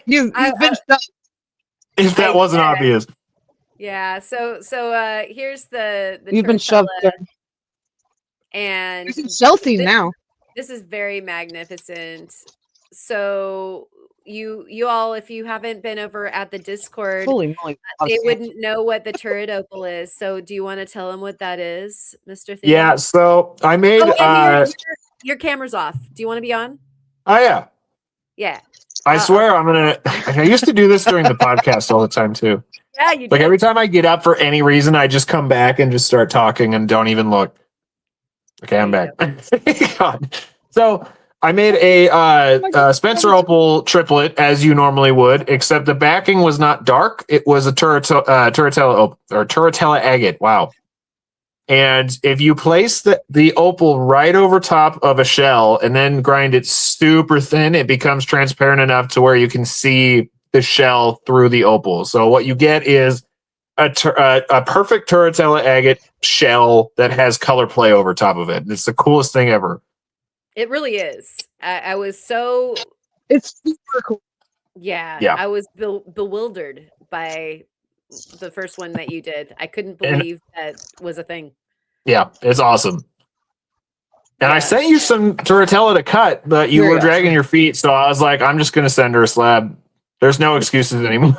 You've been stuck. If that wasn't bet. obvious. Yeah. So here's the You've been shoved Turritella, there. and It's stealthy now. this is very magnificent. So you all, if you haven't been over at the Discord, Holy moly! they wouldn't know what the turret opal is. So do you want to tell them what that is, Mr. Theo? Yeah, so I made Oh, and your camera's off. Do you want to be on? oh yeah. Yeah. I swear I'm gonna I used to do this during the podcast all the time too. Yeah, you Like did. every time I get up for any reason, I just come back and just start talking and don't even look. Okay, I'm back. God. So I made a Spencer Opal triplet as you normally would, except the backing was not dark. It was a Turritella agate. Wow. And if you place the opal right over top of a shell and then grind it super thin, it becomes transparent enough to where you can see the shell through the opal. So what you get is a perfect Turritella agate shell that has color play over top of it. It's the coolest thing ever. It really is. I was so It's super cool. yeah. Yeah. I was bewildered by the first one that you did. I couldn't believe that was a thing. Yeah, it's awesome. And I Yeah. sent you some Turritella to cut, but you were dragging your feet, so I was like, I'm just going to send her a slab. There's no excuses anymore.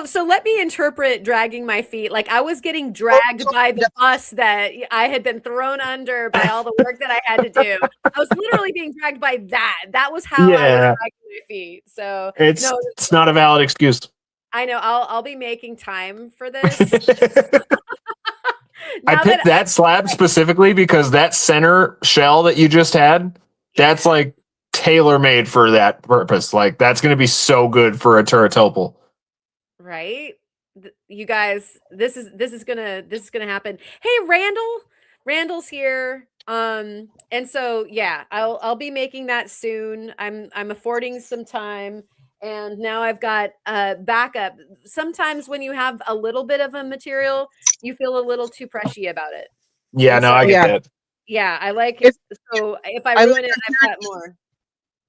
So let me interpret dragging my feet. Like I was getting dragged by the bus that I had been thrown under by all the work that I had to do. I was literally being dragged by that. That was how I was dragging my feet. So it's not a valid excuse. I know. I'll be making time for this. I picked that slab specifically because that center shell that you just had, that's like tailor-made for that purpose. Like that's going to be so good for a turret opal. Right? You guys, this is gonna happen. Hey, Randall's here. And so yeah, I'll be making that soon. I'm affording some time. And now I've got backup. Sometimes when you have a little bit of a material, you feel a little too pressy about it. Yeah, no, I get that. Yeah, I like it. So if I ruin it, I've got more.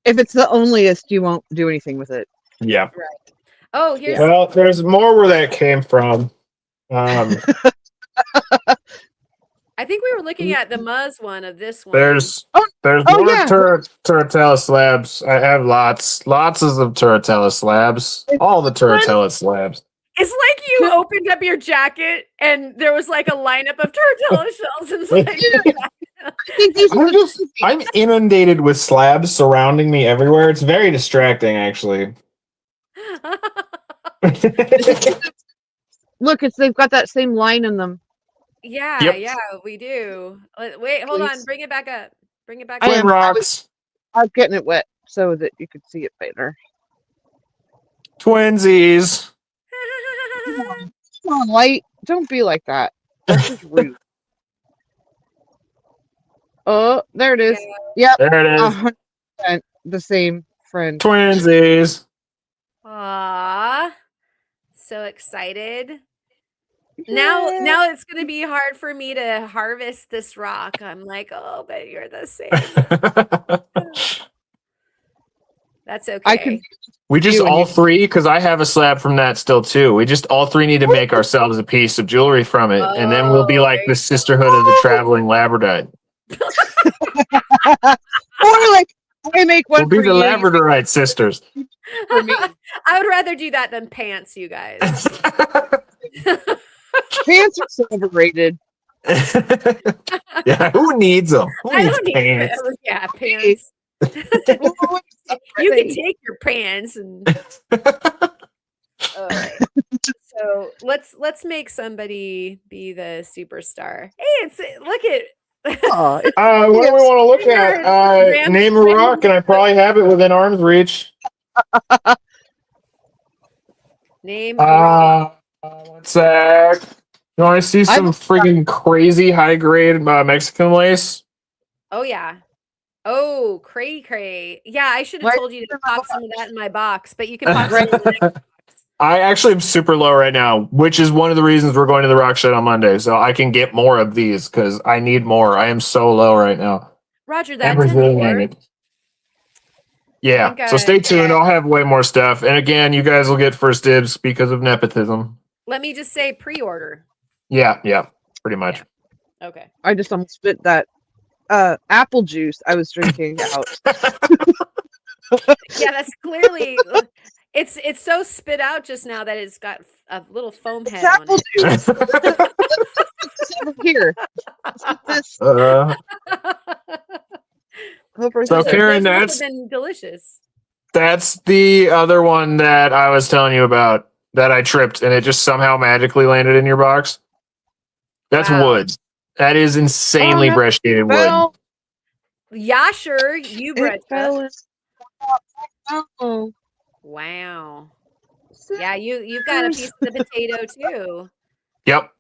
If it's the onlyest, you won't do anything with it. Yeah. Right. Oh, here's well, there's more where that came from. I think we were looking at the Muzz one of this one. There's more Turritella slabs. I have lots of Turritella slabs. All the Turritella slabs. It's like you opened up your jacket and there was like a lineup of Turritella shells inside. I'm inundated with slabs surrounding me everywhere. It's very distracting, actually. Look, they've got that same line in them. Yeah, yeah, we do. Wait, hold on. Bring it back up. Bring it back up. Rocks. I was getting it wet so that you could see it better. Twinsies. Come on, Light. Don't be like that. That's just rude. Oh, there it is. Yep. There it is. 100% the same friend. Twinsies. Aww. So excited. Now it's going to be hard for me to harvest this rock. I'm like, oh, but you're the same. That's okay. We just all three, because I have a slab from that still too. We just all three need to make ourselves a piece of jewelry from it, and then we'll be like the sisterhood of the traveling Labradorite. Or like I make one. We'll be the Labradorite sisters. For me. I would rather do that than pants, you guys. Pants are so overrated. Yeah, who needs them? Who needs pants? Yeah, pants. You can take your pants and. All right. So let's make somebody be the superstar. Hey, look at. What do we want to look at? Name a rock, and I probably have it within arm's reach. Name a rock. One sec. You want to see some friggin' crazy high grade Mexican lace? Oh yeah. Oh, cray. Yeah, I should have told you to pop some of that in my box, but you can pop some in the next box. I actually am super low right now, which is one of the reasons we're going to the rock shed on Monday, so I can get more of these because I need more. I am so low right now. Roger that. Yeah, so stay tuned. I'll have way more stuff. And again, you guys will get first dibs because of nepotism. Let me just say pre-order. Yeah, pretty much. Yeah. Okay. I just almost spit that apple juice I was drinking out. Yeah, that's clearly it's so spit out just now that it's got a little foam It's head on apple it. juice. This over here. This. So Karen, Those must have been delicious. that's the other one that I was telling you about that I tripped and it just somehow magically landed in your box. That's Wow. wood. That is insanely fresh shaded wood. Yeah, sure. You bred fell. Wow. Yeah, you've got a piece of the potato too. Yep.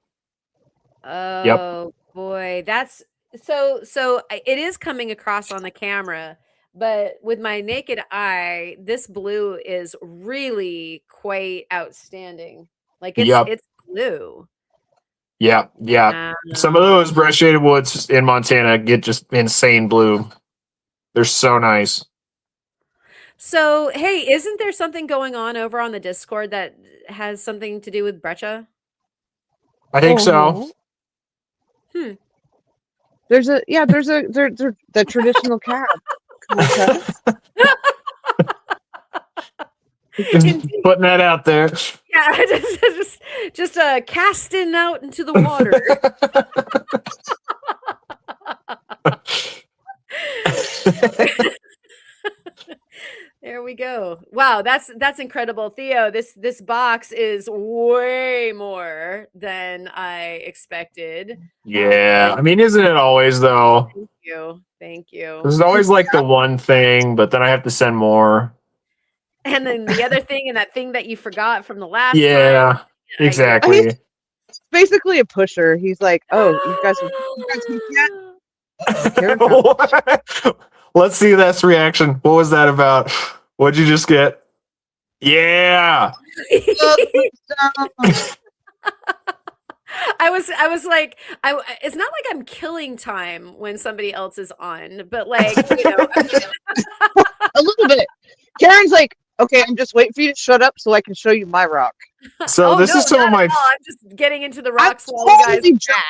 Oh boy, that's so it is coming across on the camera, but with my naked eye, this blue is really quite outstanding. Like it's blue. Yeah. Some of those brush shaded woods in Montana get just insane blue. They're so nice. So, hey, isn't there something going on over on the Discord that has something to do with Breccia? I think so. There's the traditional cab. Putting that out there. Yeah, just casting out into the water. There we go. Wow, that's incredible, Theo. This box is way more than I expected. Yeah, I mean, isn't it always though? Thank you. There's always like the one thing, but then I have to send more. And then the other thing, and that thing that you forgot from the last time. Yeah, exactly. He's basically a pusher. He's like, oh, you guys Let's see this reaction. What was that about? What'd you just get? Yeah. I was like, it's not like I'm killing time when somebody else is on, but like, you know, a little bit. Karen's like, okay, I'm just waiting for you to shut up so I can show you my rock. So this is some of my. I'm just getting into the rocks while you guys chat.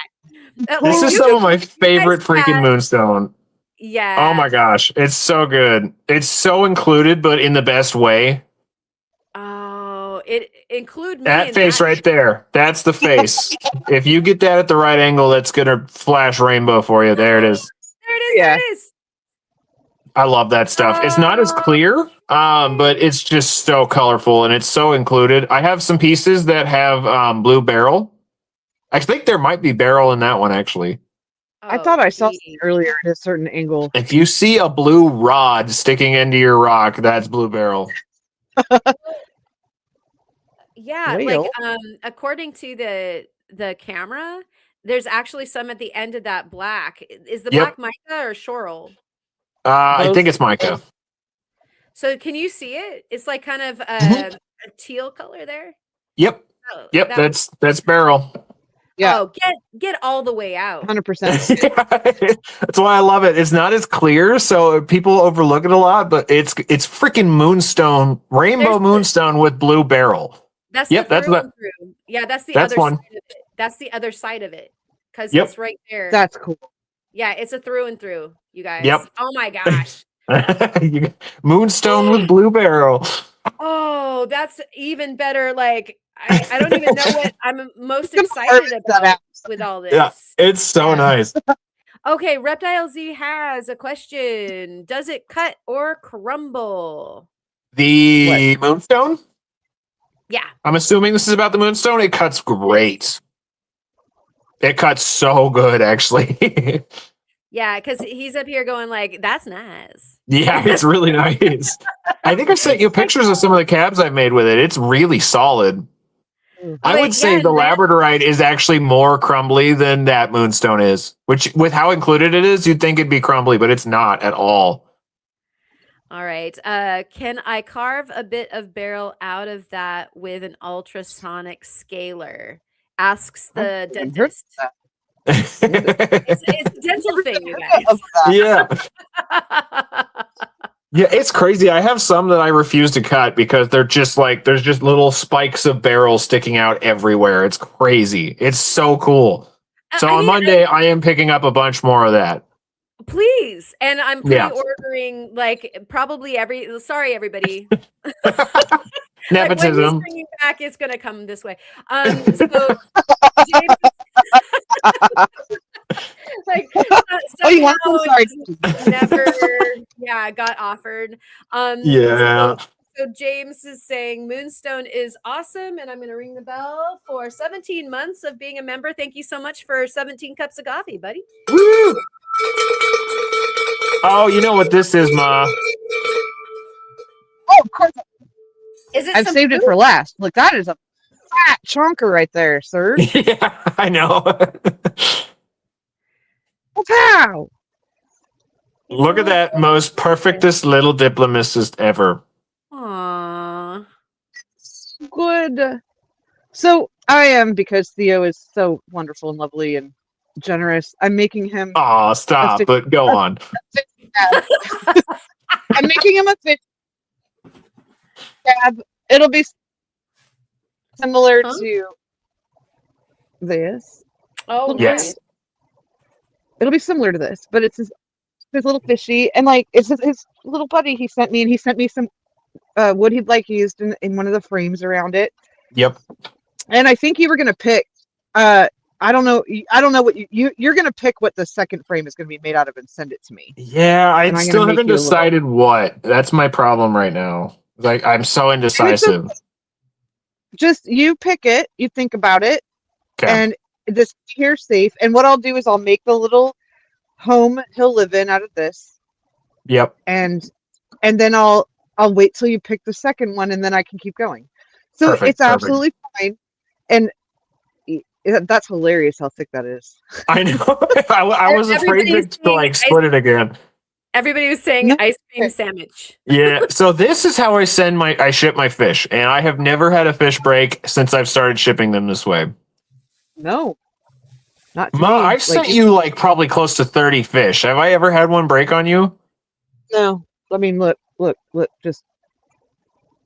This is some of my favorite freaking moonstone. Yeah. Oh my gosh, it's so good. It's so included, but in the best way. Oh, it include me that face right there. That's the face. If you get that at the right angle, that's gonna flash rainbow for you. There it is. There it is. Yeah. There it is. I love that stuff. It's not as clear, but it's just so colorful and it's so included. I have some pieces that have blue beryl. I think there might be beryl in that one actually. I thought I saw something earlier at a certain angle. If you see a blue rod sticking into your rock, that's blue beryl. Yeah, like according to the camera, there's actually some at the end of that black. Is the black mica or schorl? I think it's mica. So can you see it? It's like kind of a teal color there. Yep. Oh, yep. That's beryl. Yeah. Oh, get all the way out. 100%. That's why I love it. It's not as clear, so people overlook it a lot, but it's freaking moonstone, rainbow moonstone with blue beryl. That's that's that. Yeah, that's the other side of it. That's the other side of it. Because it's right there. That's cool. Yeah, it's a through and through, you guys. Yep. Oh my gosh. Moonstone with blue beryl. Oh, that's even better. Like I don't even know what I'm most excited about with all this. Yeah, it's so nice. Okay, Reptile Z has a question. Does it cut or crumble? The moonstone? Yeah. I'm assuming this is about the moonstone. It cuts great. It cuts so good, actually. Yeah, because he's up here going like, that's nice. Yeah, it's really nice. I think I sent you pictures of some of the cabs I made with it. It's really solid. I would say the Labradorite is actually more crumbly than that moonstone is, which with how included it is, you'd think it'd be crumbly, but it's not at all. All right. Can I carve a bit of beryl out of that with an ultrasonic scaler? Asks the dentist. It's a dental thing, you guys. Yeah. Yeah, it's crazy. I have some that I refuse to cut because they're just like, there's just little spikes of beryl sticking out everywhere. It's crazy. It's so cool. So on Monday, I am picking up a bunch more of that. Please. And I'm Yeah. pre-ordering like probably sorry everybody. Like when he's Nepotism. bringing back, it's gonna come this way. So James, like Oh, you somehow want some? Sorry. never, got offered. Yeah. So James is saying Moonstone is awesome, and I'm gonna ring the bell for 17 months of being a member. Thank you so much for 17 cups of coffee, buddy. Woo! Oh, you know what this is, Ma? Oh, of course. Is it I've some saved it food? for last. Look, that is a fat chonker right there, sir. Yeah, I know. Pow! Look at that most perfectest little diplomatist ever. Aww. Good. So I am, because Theo is so wonderful and lovely and generous. I'm making him. Aw, stop, but go on. I'm making him a fish tab. It'll be similar to this. Oh, Yes. It'll be similar to this, but it's his little fishy, and like it's his little buddy he sent me, and he sent me some wood he'd like used in one of the frames around it. Yep. And I think you were gonna pick. I don't know what you're gonna pick what the second frame is gonna be made out of and send it to me. Yeah, I And I'm still gonna make haven't you a little- decided what. That's my problem right now. Like, I'm so indecisive. Just you pick it, you think about it, Okay. and this here's safe. And what I'll do is I'll make the little home he'll live in out of this, Yep. and then I'll wait till you pick the second one, and then I can keep going. So Perfect, it's absolutely fine. And that's hilarious how thick that is. I know. I was afraid to like split it again. Everybody was saying No. ice cream sandwich. Yeah. So this is how I ship my fish, and I have never had a fish break since I've started shipping them this way. No, not to Ma, me. I've sent you like probably close to 30 fish. Have I ever had one break on you? No, I mean, look, just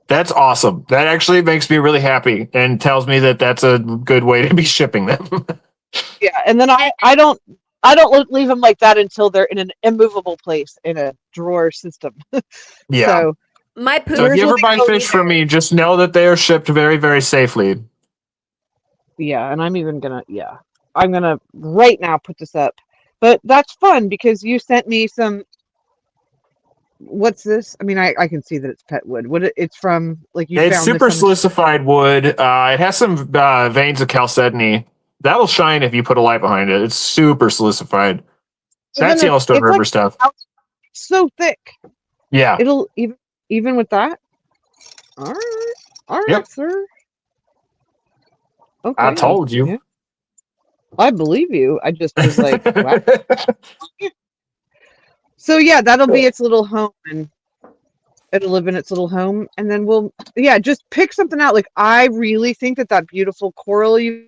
That's awesome. That actually makes me really happy and tells me that that's a good way to be shipping them. yeah. And then I don't leave them like that until they're in an immovable place in a drawer system. Yeah. So My poop. So if you ever buy go fish from there. me, just know that they are shipped very, very safely. yeah, and I'm gonna right now put this up. But that's fun because you sent me some. What's this? I mean, I can see that it's pet wood. It's from, like, you It's found super this on the- silicified wood. It has some veins of chalcedony. That'll shine if you put a light behind it. It's super silicified. And That's then Yellowstone it's River like stuff. so thick. Yeah. It'll even with that. All right, Yep. sir. Okay. I told you. Yeah. I believe you. I just was like, wow. So yeah, that'll be its little home, and it'll live in its little home, and then we'll just pick something out. Like, I really think that beautiful coral you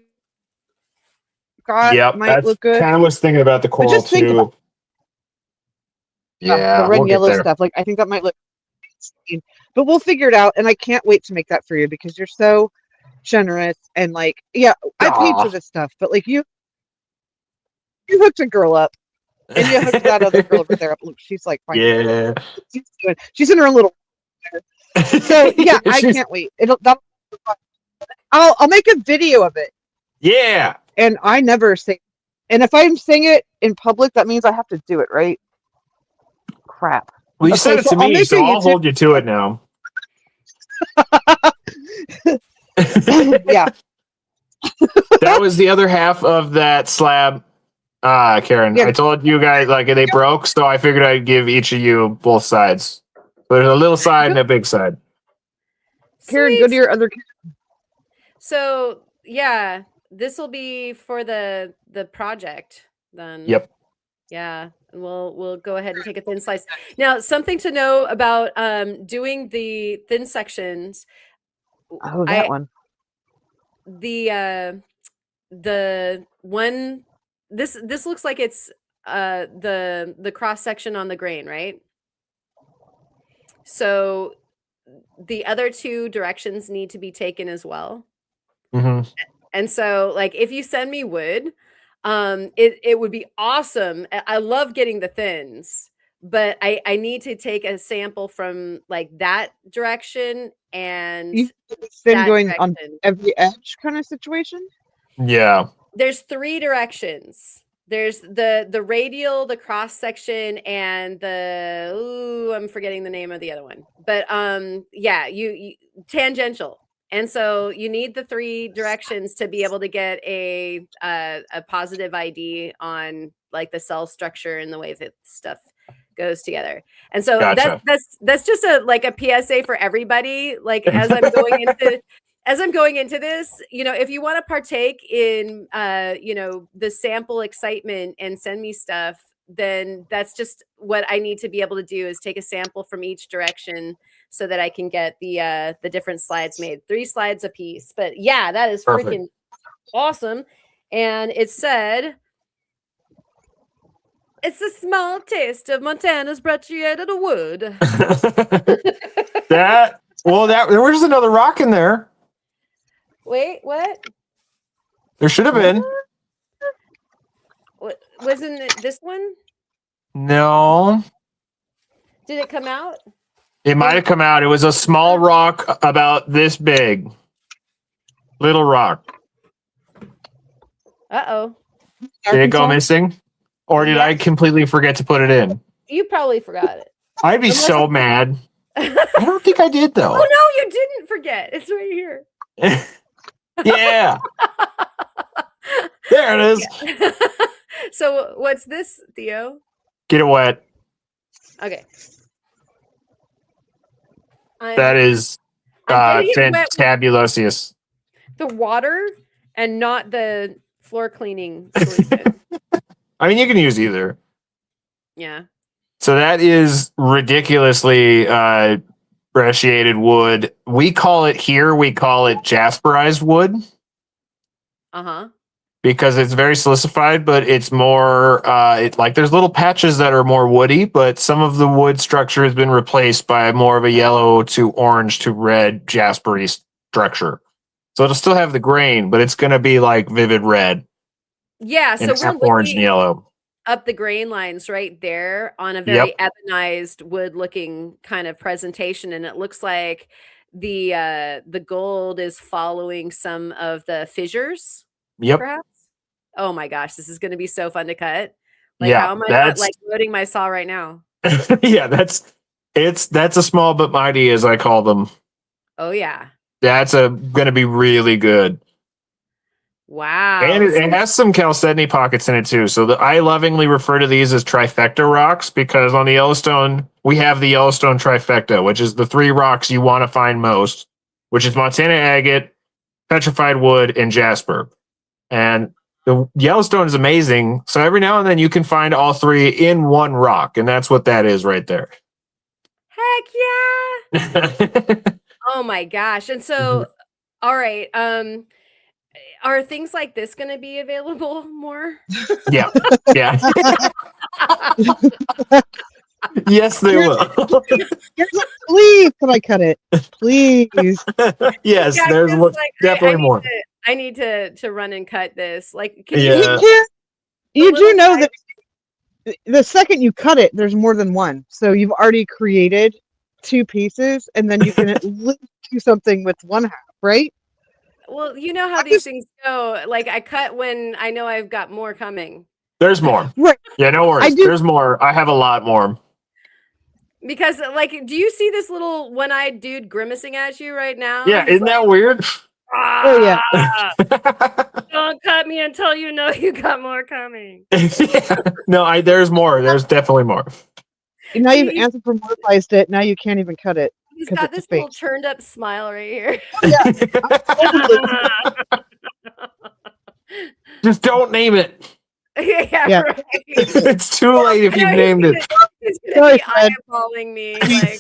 got Yep, might that's look good. kind of was thinking about the coral just think too. about- Yeah, the red we'll and get yellow there. stuff. Like, I think that might look insane. But we'll figure it out, and I can't wait to make that for you because you're so generous, and like, I paid for Aw. this stuff, but like you hooked a girl up, and you hooked that other girl over there up. Look, she's like, fine. Yeah. She's in her own little. So yeah, I can't wait. I'll make a video of it. Yeah. And I never sing. And if I sing it in public, that means I have to do it, right? Crap. Well, you said it to I'll me, make so a I'll YouTube- hold you to it now. Yeah. That was the other half of that slab, Karen. Yeah. I told you guys like they broke, so I figured I'd give each of you both sides. There's a little side and a big side. Karen, Sweet. go to your other. So yeah, this will be for the project then. Yep. Yeah, and we'll go ahead and take a thin slice. Now, something to know about doing the thin sections. Oh, that one. The one this looks like it's the cross section on the grain, right? So the other two directions need to be taken as well. Mm-hmm. And so, like, if you send me wood, it would be awesome. I love getting the thins, but I need to take a sample from like that direction and You thin that going on direction. every edge kind of situation. Yeah. There's 3 directions. There's the radial, the cross section, and I'm forgetting the name of the other one. But yeah, you tangential. And so you need the 3 directions to be able to get a positive ID on like the cell structure and the way that stuff goes together. And so Gotcha. that's just a like a PSA for everybody. Like as I'm going into this, if you want to partake in the sample excitement and send me stuff, then that's just what I need to be able to do is take a sample from each direction so that I can get the different slides made. 3 slides a piece. But yeah, that is Perfect. freaking awesome. And it said it's a small taste of Montana's brachiated wood. There's another rock in there. Wait, what? There should have been. Wasn't it this one? No. Did it come out? It might have come out. It was a small rock about this big. Little rock. Uh-oh. Did it go missing? Or did I completely forget to put it in? You probably forgot it. I'd be so mad. I don't think I did, though. Oh, no, you didn't forget. It's right here. Yeah. There it is. Yeah. So what's this, Theo? Get it wet. Okay. That is fantabulous. The water and not the floor cleaning solution. I mean, you can use either. Yeah. So that is ridiculously brachiated wood. We call it jasperized wood. Uh-huh. Because it's very silicified, but it's more there's little patches that are more woody, but some of the wood structure has been replaced by more of a yellow to orange to red jaspery structure. So it'll still have the grain, but it's going to be like vivid red. Yeah, so we're orange and yellow. Up the grain lines right there on a very ebonized wood looking kind of presentation, and it looks like the gold is following some of the fissures. Yep. Perhaps. Oh my gosh, this is going to be so fun to cut. Like, how am I not like loading my saw right now? Yeah, that's a small but mighty, as I call them. Oh yeah. That's going to be really good. Wow. And it has some chalcedony pockets in it too. So I lovingly refer to these as trifecta rocks because on the Yellowstone, we have the Yellowstone trifecta, which is the 3 rocks you want to find most, which is Montana agate, petrified wood, and jasper. And the Yellowstone is amazing. So every now and then you can find all 3 in one rock. And that's what that is right there. Heck yeah. Oh my gosh. And so, all right. Are things like this going to be available more? Yeah. Yeah. Yes, they will. Please, can I cut it? Please. Yes, Yeah, there's definitely more. I need to run and cut this. Like, you do know that the second you cut it, there's more than one. So you've already created 2 pieces, and then you can at least do something with one half, right? Well, you know how these things go. Like, I cut when I know I've got more coming. There's more. Right. Yeah, no worries. There's more. I have a lot more. Because, like, do you see this little one-eyed dude grimacing at you right now? Yeah, isn't that weird? Oh, yeah. Don't cut me until you know you got more coming. Yeah. No, there's more. There's definitely more. Now you've anthropomorphized it. Now you can't even cut it. He's got this little turned up smile right here. Just don't name it. Yeah. Right. It's too late if you've named it. He's gonna be eyeballing me. Like.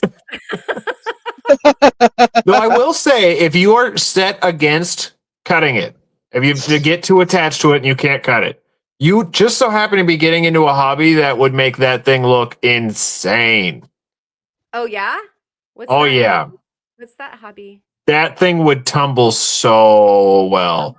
Though I will say, if you are set against cutting it, if you get too attached to it and you can't cut it, you just so happen to be getting into a hobby that would make that thing look insane. Oh yeah? What's that hobby? That thing would tumble so well.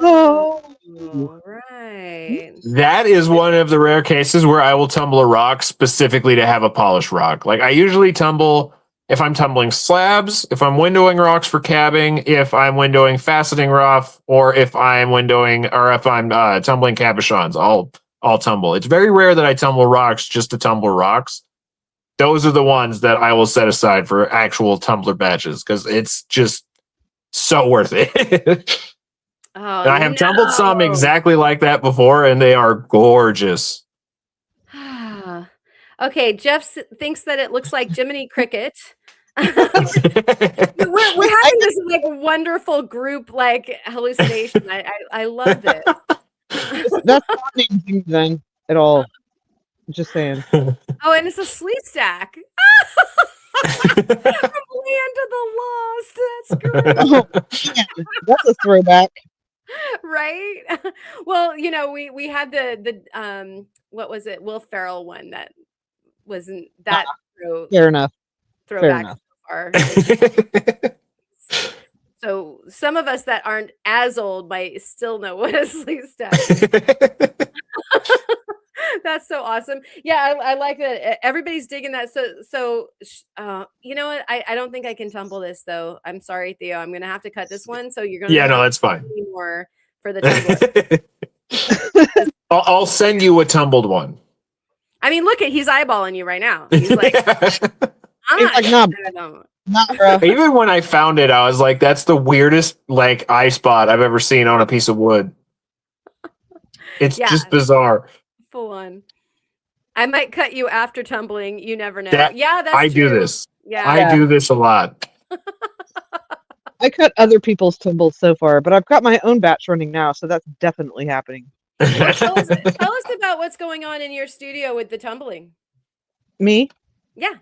Oh. Oh, right. That is one of the rare cases where I will tumble a rock specifically to have a polished rock. Like I usually tumble if I'm tumbling slabs, if I'm windowing rocks for cabbing, if I'm windowing faceting rough, or if I'm tumbling cabochons. I'll tumble. It's very rare that I tumble rocks just to tumble rocks. Those are the ones that I will set aside for actual tumbler batches because it's just so worth it. Oh, And I have tumbled some no. exactly like that before, and they are gorgeous. Okay, Jeff thinks that it looks like Jiminy Cricket. we're having this like wonderful group like hallucination. I love this. That's not anything then at all. Just saying. Oh, and it's a sleeve stack. From Land of the Lost. That's great. Oh, man, that's a throwback. Right? Well, you know, we had the what was it? Will Ferrell one that wasn't that Fair enough. throwback enough. so far. So some of us that aren't as old might still know what a sleeve stack is. That's so awesome. Yeah, I like that. Everybody's digging that. So you know what? I don't think I can tumble this though. I'm sorry, Theo. I'm gonna have to cut this one. So you're gonna Yeah, no, have that's fine. more for the tumbler. I'll send you a tumbled one. I mean, look at he's eyeballing you right now. He's like, He's like, no, not bro. Even when I found it, I was like, that's the weirdest like eye spot I've ever seen on a piece of wood. It's just bizarre. Full on. I might cut you after tumbling. You never know. That's true. do this. Yeah. I do this a lot. I cut other people's tumbles so far, but I've got my own batch running now, so that's definitely happening. Tell us about what's going on in your studio with the tumbling. Me? Yeah.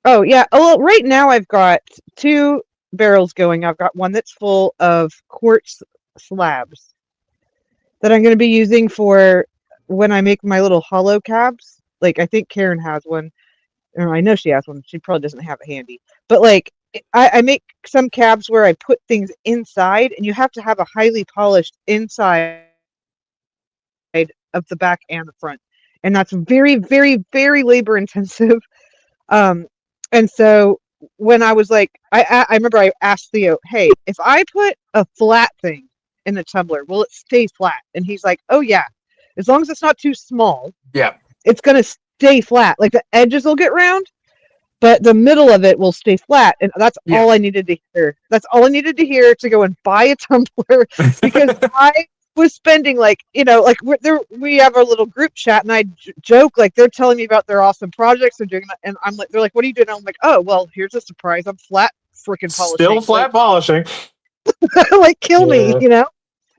Oh, yeah. Oh, well, right now I've got 2 barrels going. I've got one that's full of quartz slabs that I'm going to be using for when I make my little hollow cabs. Like, I think Karen has one. Or I know she has one. She probably doesn't have it handy. But, like, I make some cabs where I put things inside, and you have to have a highly polished inside of the back and the front. And that's very, very, very labor intensive. And so when I was like, I remember I asked Theo, hey, if I put a flat thing in the tumbler, will it stay flat? And he's like, oh yeah, as long as it's not too small, yeah, it's going to stay flat. Like the edges will get round, but the middle of it will stay flat. And that's all I needed to hear. That's all I needed to hear to go and buy a tumbler because I was spending like, you know, like we have our little group chat and I joke, like they're telling me about their awesome projects they're doing. And I'm like, they're like, what are you doing? I'm like, oh, well, here's a surprise. I'm flat freaking polishing. Still flat polishing. Like kill me, you know?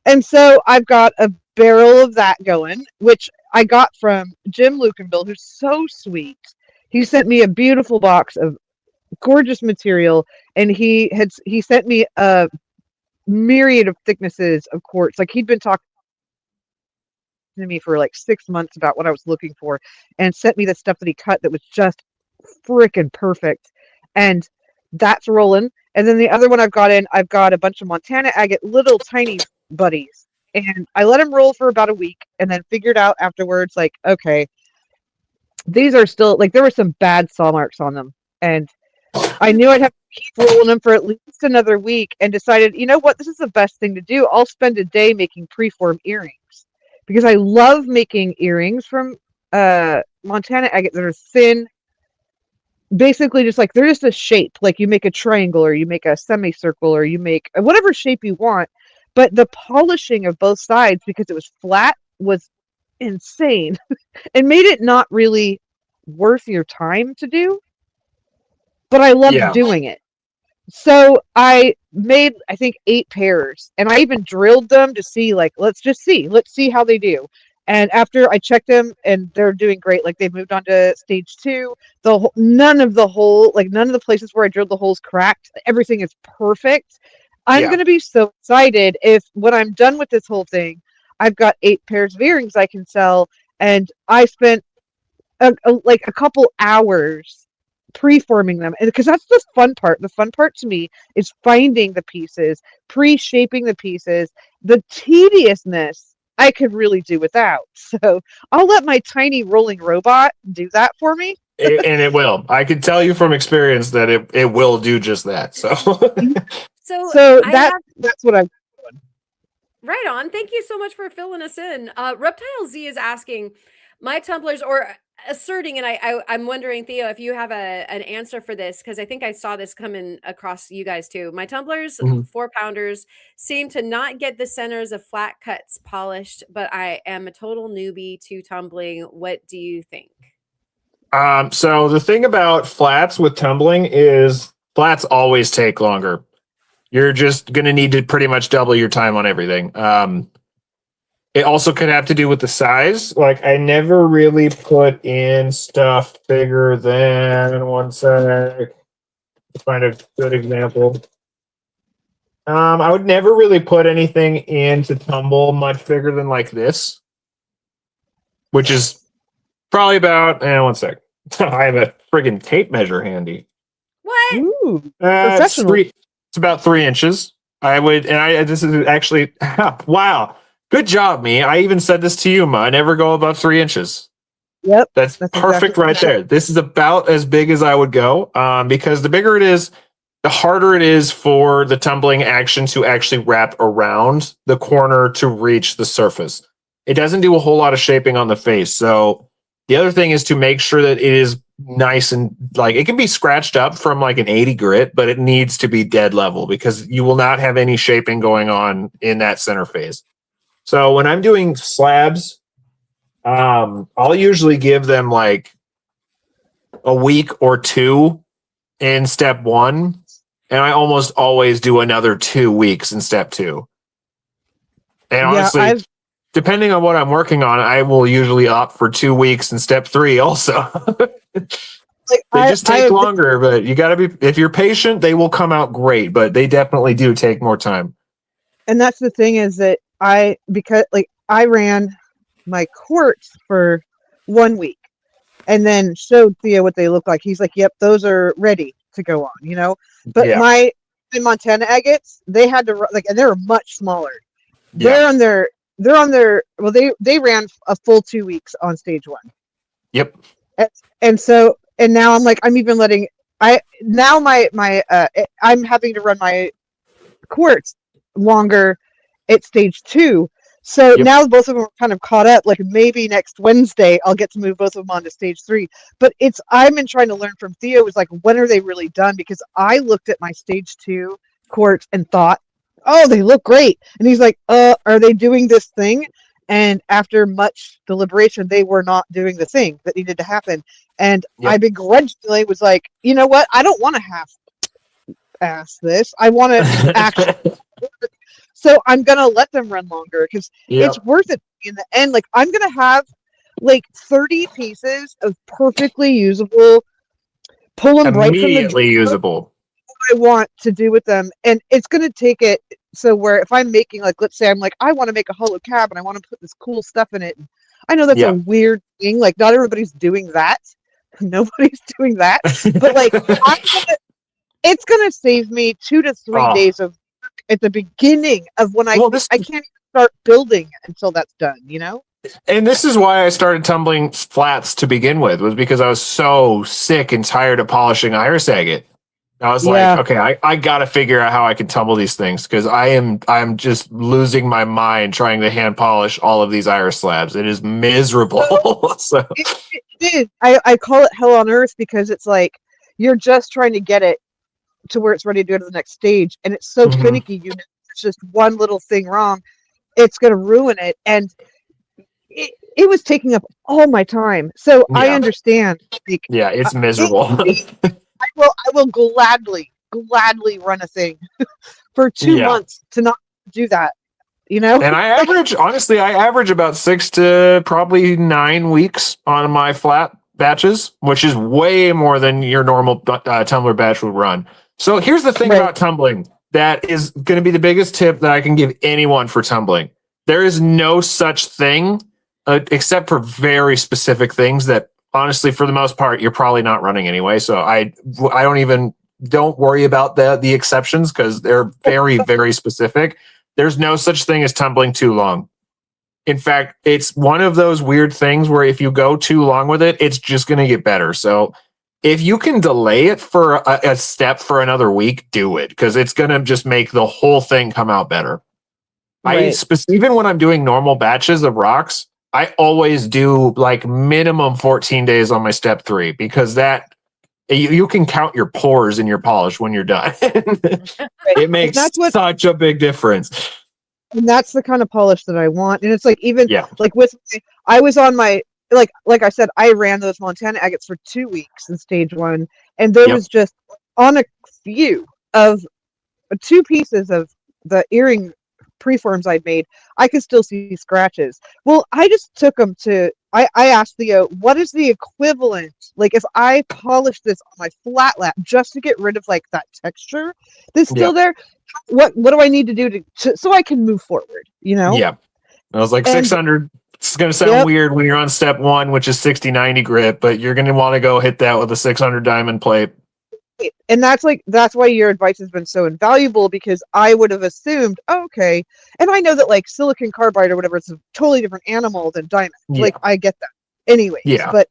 And so I've got a barrel of that going, which I got from Jim Lukenbill, who's so sweet. He sent me a beautiful box of gorgeous material, and he sent me a myriad of thicknesses of quartz. Like he'd been talking to me for like 6 months about what I was looking for, and sent me the stuff that he cut that was just freaking perfect. And that's rolling. And then the other one I've got a bunch of Montana agate, little tiny buddies. And I let them roll for about a week and then figured out afterwards, like, okay, these are still, like, there were some bad saw marks on them. And I knew I'd have to keep rolling them for at least another week and decided, you know what, this is the best thing to do. I'll spend a day making preform earrings because I love making earrings from Montana agate that are thin. Basically just like, they're just a shape. Like you make a triangle or you make a semicircle or you make whatever shape you want. But the polishing of both sides, because it was flat, was insane and made it not really worth your time to do. But I loved doing it. So I made, I think, 8 pairs. And I even drilled them to see, like, let's see how they do. And after I checked them and they're doing great, like they've moved on to stage 2. None of the places where I drilled the holes cracked. Everything is perfect. I'm going to be so excited if when I'm done with this whole thing, I've got 8 pairs of earrings I can sell. And I spent a couple hours preforming them, and because that's the fun part. The fun part to me is finding the pieces, pre-shaping the pieces. The tediousness I could really do without. So I'll let my tiny rolling robot do that for me. And it will. I can tell you from experience that it will do just that. So So that's what I'm doing. right on. Thank you so much for filling us in. Reptile Z is asking my tumblers, or asserting, and I'm wondering, Theo, if you have an answer for this, because I think I saw this coming across you guys too. My tumblers, 4-pounders, seem to not get the centers of flat cuts polished, but I am a total newbie to tumbling. What do you think? So the thing about flats with tumbling is flats always take longer. You're just going to need to pretty much double your time on everything. It also could have to do with the size. Like, I never really put in stuff bigger than, one sec, let's find a good example. I would never really put anything in to tumble much bigger than like this, which is probably about, one sec. I have a friggin' tape measure handy. What? Ooh, It's about 3 inches. This is actually, wow. Good job, me. I even said this to you, Ma. I never go above 3 inches. Yep. That's perfect exactly right there. This is about as big as I would go, because the bigger it is, the harder it is for the tumbling action to actually wrap around the corner to reach the surface. It doesn't do a whole lot of shaping on the face. So the other thing is to make sure that it is nice and, like, it can be scratched up from like an 80 grit, but it needs to be dead level because you will not have any shaping going on in that center phase. So when I'm doing slabs, I'll usually give them like a week or two in step 1, and I almost always do another 2 weeks in step 2. And honestly, depending on what I'm working on, I will usually opt for 2 weeks in step 3 also. They just take longer, but you got to be, if you're patient, they will come out great, but they definitely do take more time. And that's the thing is that I ran my quartz for 1 week and then showed Theo what they look like. He's like, yep, those are ready to go on, But my Montana agates, they had to, like, and they were much smaller. They're on their, well, they ran a full 2 weeks on stage 1. Yep. And so, and now I'm like, I'm even letting, I'm having to run my quartz longer at stage 2. So now both of them are kind of caught up. Like, maybe next Wednesday I'll get to move both of them on to stage 3. But I've been trying to learn from Theo, is like, when are they really done? Because I looked at my stage 2 quartz and thought, oh, they look great. And he's like, are they doing this thing? And after much deliberation, they were not doing the thing that needed to happen. And I begrudgingly was like, you know what? I don't want to half-ass this. I want to actually. So I'm going to let them run longer because it's worth it in the end. Like, I'm going to have like 30 pieces of perfectly usable, pull them right from the immediately usable. I want to do with them, and it's going to take it so where if I'm making, like, let's say I'm like, I want to make a hollow cab and I want to put this cool stuff in it. I know that's a weird thing, like, not everybody's doing that. Nobody's doing that, but like, it's going to save me 2 to 3 days of work at the beginning of when I can't even start building until that's done, And this is why I started tumbling flats to begin with, was because I was so sick and tired of polishing iris agate. I was like, okay, I got to figure out how I can tumble these things, because I'm just losing my mind trying to hand polish all of these iris slabs. It is miserable. So. It is. I call it hell on earth, because it's like you're just trying to get it to where it's ready to go to the next stage, and it's so finicky. It's just one little thing wrong, it's going to ruin it. And it was taking up all my time. So I understand. Like, it's miserable. I will gladly run a thing for 2 months to not do that, And I average about 6 to probably 9 weeks on my flat batches, which is way more than your normal tumbler batch would run. So here's the thing about tumbling that is going to be the biggest tip that I can give anyone for tumbling. There is no such thing, except for very specific things that honestly, for the most part, you're probably not running anyway. So I don't worry about the exceptions because they're very, very specific. There's no such thing as tumbling too long. In fact, it's one of those weird things where if you go too long with it, it's just going to get better. So if you can delay it for a step for another week, do it because it's going to just make the whole thing come out better. Right. Even when I'm doing normal batches of rocks, I always do like minimum 14 days on my step 3 because that you can count your pores in your polish when you're done. It makes such a big difference. And that's the kind of polish that I want. And it's like, even Yeah. like I was on my, like I said, I ran those Montana agates for 2 weeks in stage 1. And there was just on a few of 2 pieces of the earring preforms I'd made, I could still see scratches. Well, I just took them to, I asked Theo, what is the equivalent? Like if I polish this on my flat lap just to get rid of like that texture that's still there, what do I need to do to so I can move forward, you know? Yeah. I was like 600. It's going to sound weird when you're on step 1, which is 60-90 grit, but you're going to want to go hit that with a 600 diamond plate. And that's why your advice has been so invaluable, because I would have assumed, okay, and I know that like silicon carbide or whatever, it's a totally different animal than diamond. Like I get that. Anyways, but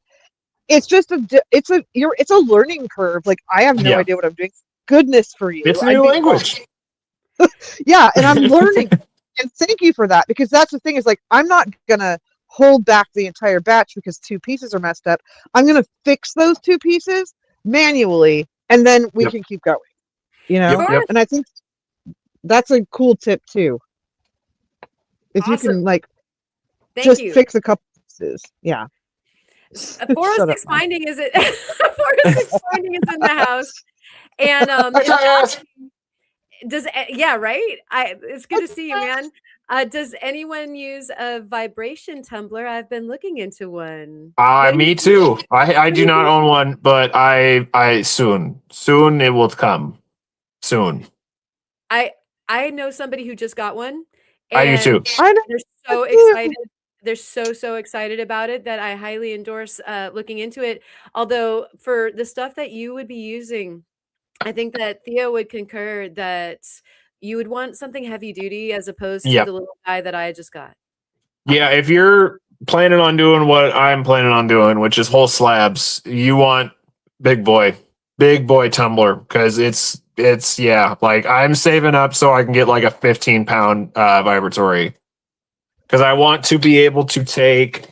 it's just it's a learning curve. Like I have no idea what I'm doing. Goodness for you. It's a new language. Yeah, and I'm learning. And thank you for that, because that's the thing is like I'm not gonna hold back the entire batch because 2 pieces are messed up. I'm gonna fix those 2 pieces manually, and then we can keep going. You know? And I think that's a cool tip too. If you can like fix a couple pieces. Yeah. 406 finding is it 406 finding is in the house. And does right? It's good to see you, man. Does anyone use a vibration tumbler? I've been looking into one. Me too. I do not own one, but I soon it will come. Soon. I know somebody who just got one. I do too. They're so excited. They're so excited about it that I highly endorse looking into it. Although for the stuff that you would be using, I think that Theo would concur that you would want something heavy duty as opposed to the little guy that I just got. Yeah, if you're planning on doing what I'm planning on doing, which is whole slabs, you want big boy tumbler, because it's like I'm saving up so I can get like a 15-pound vibratory, because I want to be able to take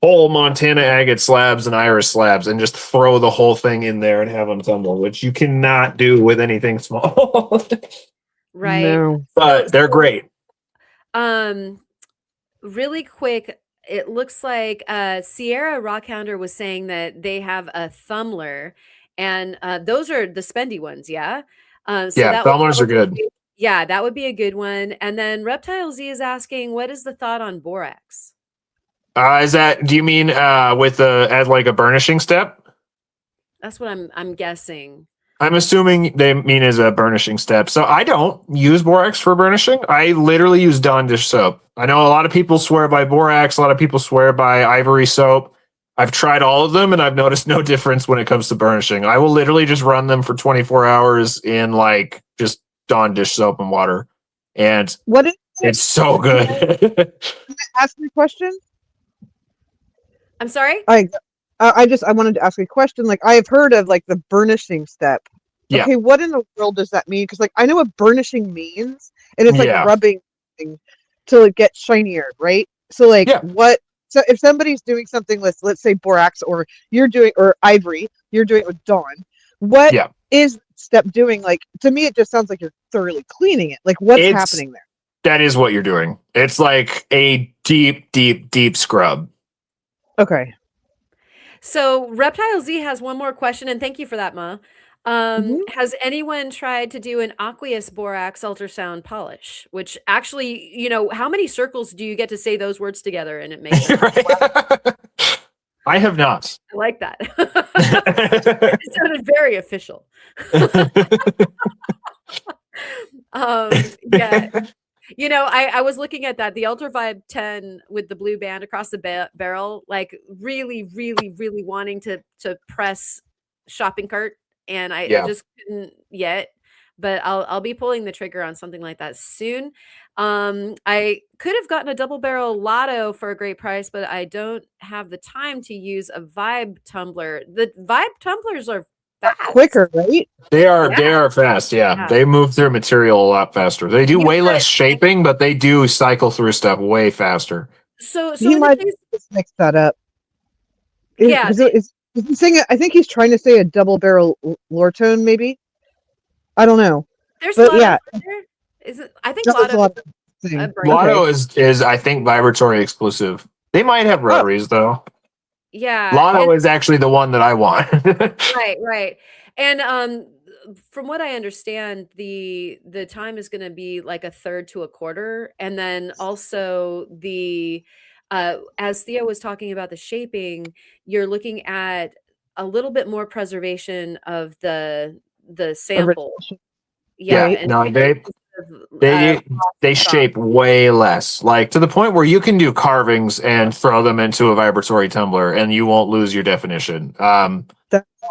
whole Montana agate slabs and iris slabs and just throw the whole thing in there and have them tumble, which you cannot do with anything small. Right. No. But they're great. Really quick, it looks like Sierra Rockhound was saying that they have a thumbler, and those are the spendy ones, yeah? Thumblers are good. Yeah, that would be a good one. And then Reptile Z is asking, what is the thought on borax? Do you mean with as like a burnishing step? That's what I'm guessing. I'm assuming they mean as a burnishing step. So I don't use borax for burnishing. I literally use Dawn dish soap. I know a lot of people swear by borax. A lot of people swear by ivory soap. I've tried all of them and I've noticed no difference when it comes to burnishing. I will literally just run them for 24 hours in like just Dawn dish soap and water. And it's so good. Can I ask you a question? I'm sorry? I wanted to ask a question. Like I have heard of like the burnishing step. Yeah. Okay, what in the world does that mean? Because like I know what burnishing means, and it's like rubbing to like get shinier, right? So like what? So if somebody's doing something with, let's say, borax, or ivory, you're doing it with Dawn. What is step doing? Like to me, it just sounds like you're thoroughly cleaning it. Like what's happening there? That is what you're doing. It's like a deep scrub. Okay. So Reptile Z has one more question, and thank you for that, Ma. Has anyone tried to do an aqueous borax ultrasound polish? Which actually, how many circles do you get to say those words together and it makes sense? I have not. I like that. It sounded very official. I was looking at that, the Ultra Vibe 10 with the blue band across the barrel, like really, really, really wanting to press shopping cart, and I Yeah. just couldn't yet. But I'll be pulling the trigger on something like that soon. I could have gotten a double barrel Lotto for a great price, but I don't have the time to use a Vibe tumbler. The Vibe tumblers are fast. Quicker, right? They are fast. Yeah. They move through material a lot faster. They do way less shaping, but they do cycle through stuff way faster. So He might just mix that up. Is he saying? I think he's trying to say a double barrel Lortone, maybe. I don't know. There's but Lotto yeah, there? Is it? I think Lotto is I think vibratory exclusive. They might have rotaries though. Yeah, Lotto is actually the one that I want. right. And from what I understand, the time is going to be like a third to a quarter, and then also the as Theo was talking about the shaping, you're looking at a little bit more preservation of the sample. Yeah, and no, they shape way less, like to the point where you can do carvings and throw them into a vibratory tumbler and you won't lose your definition.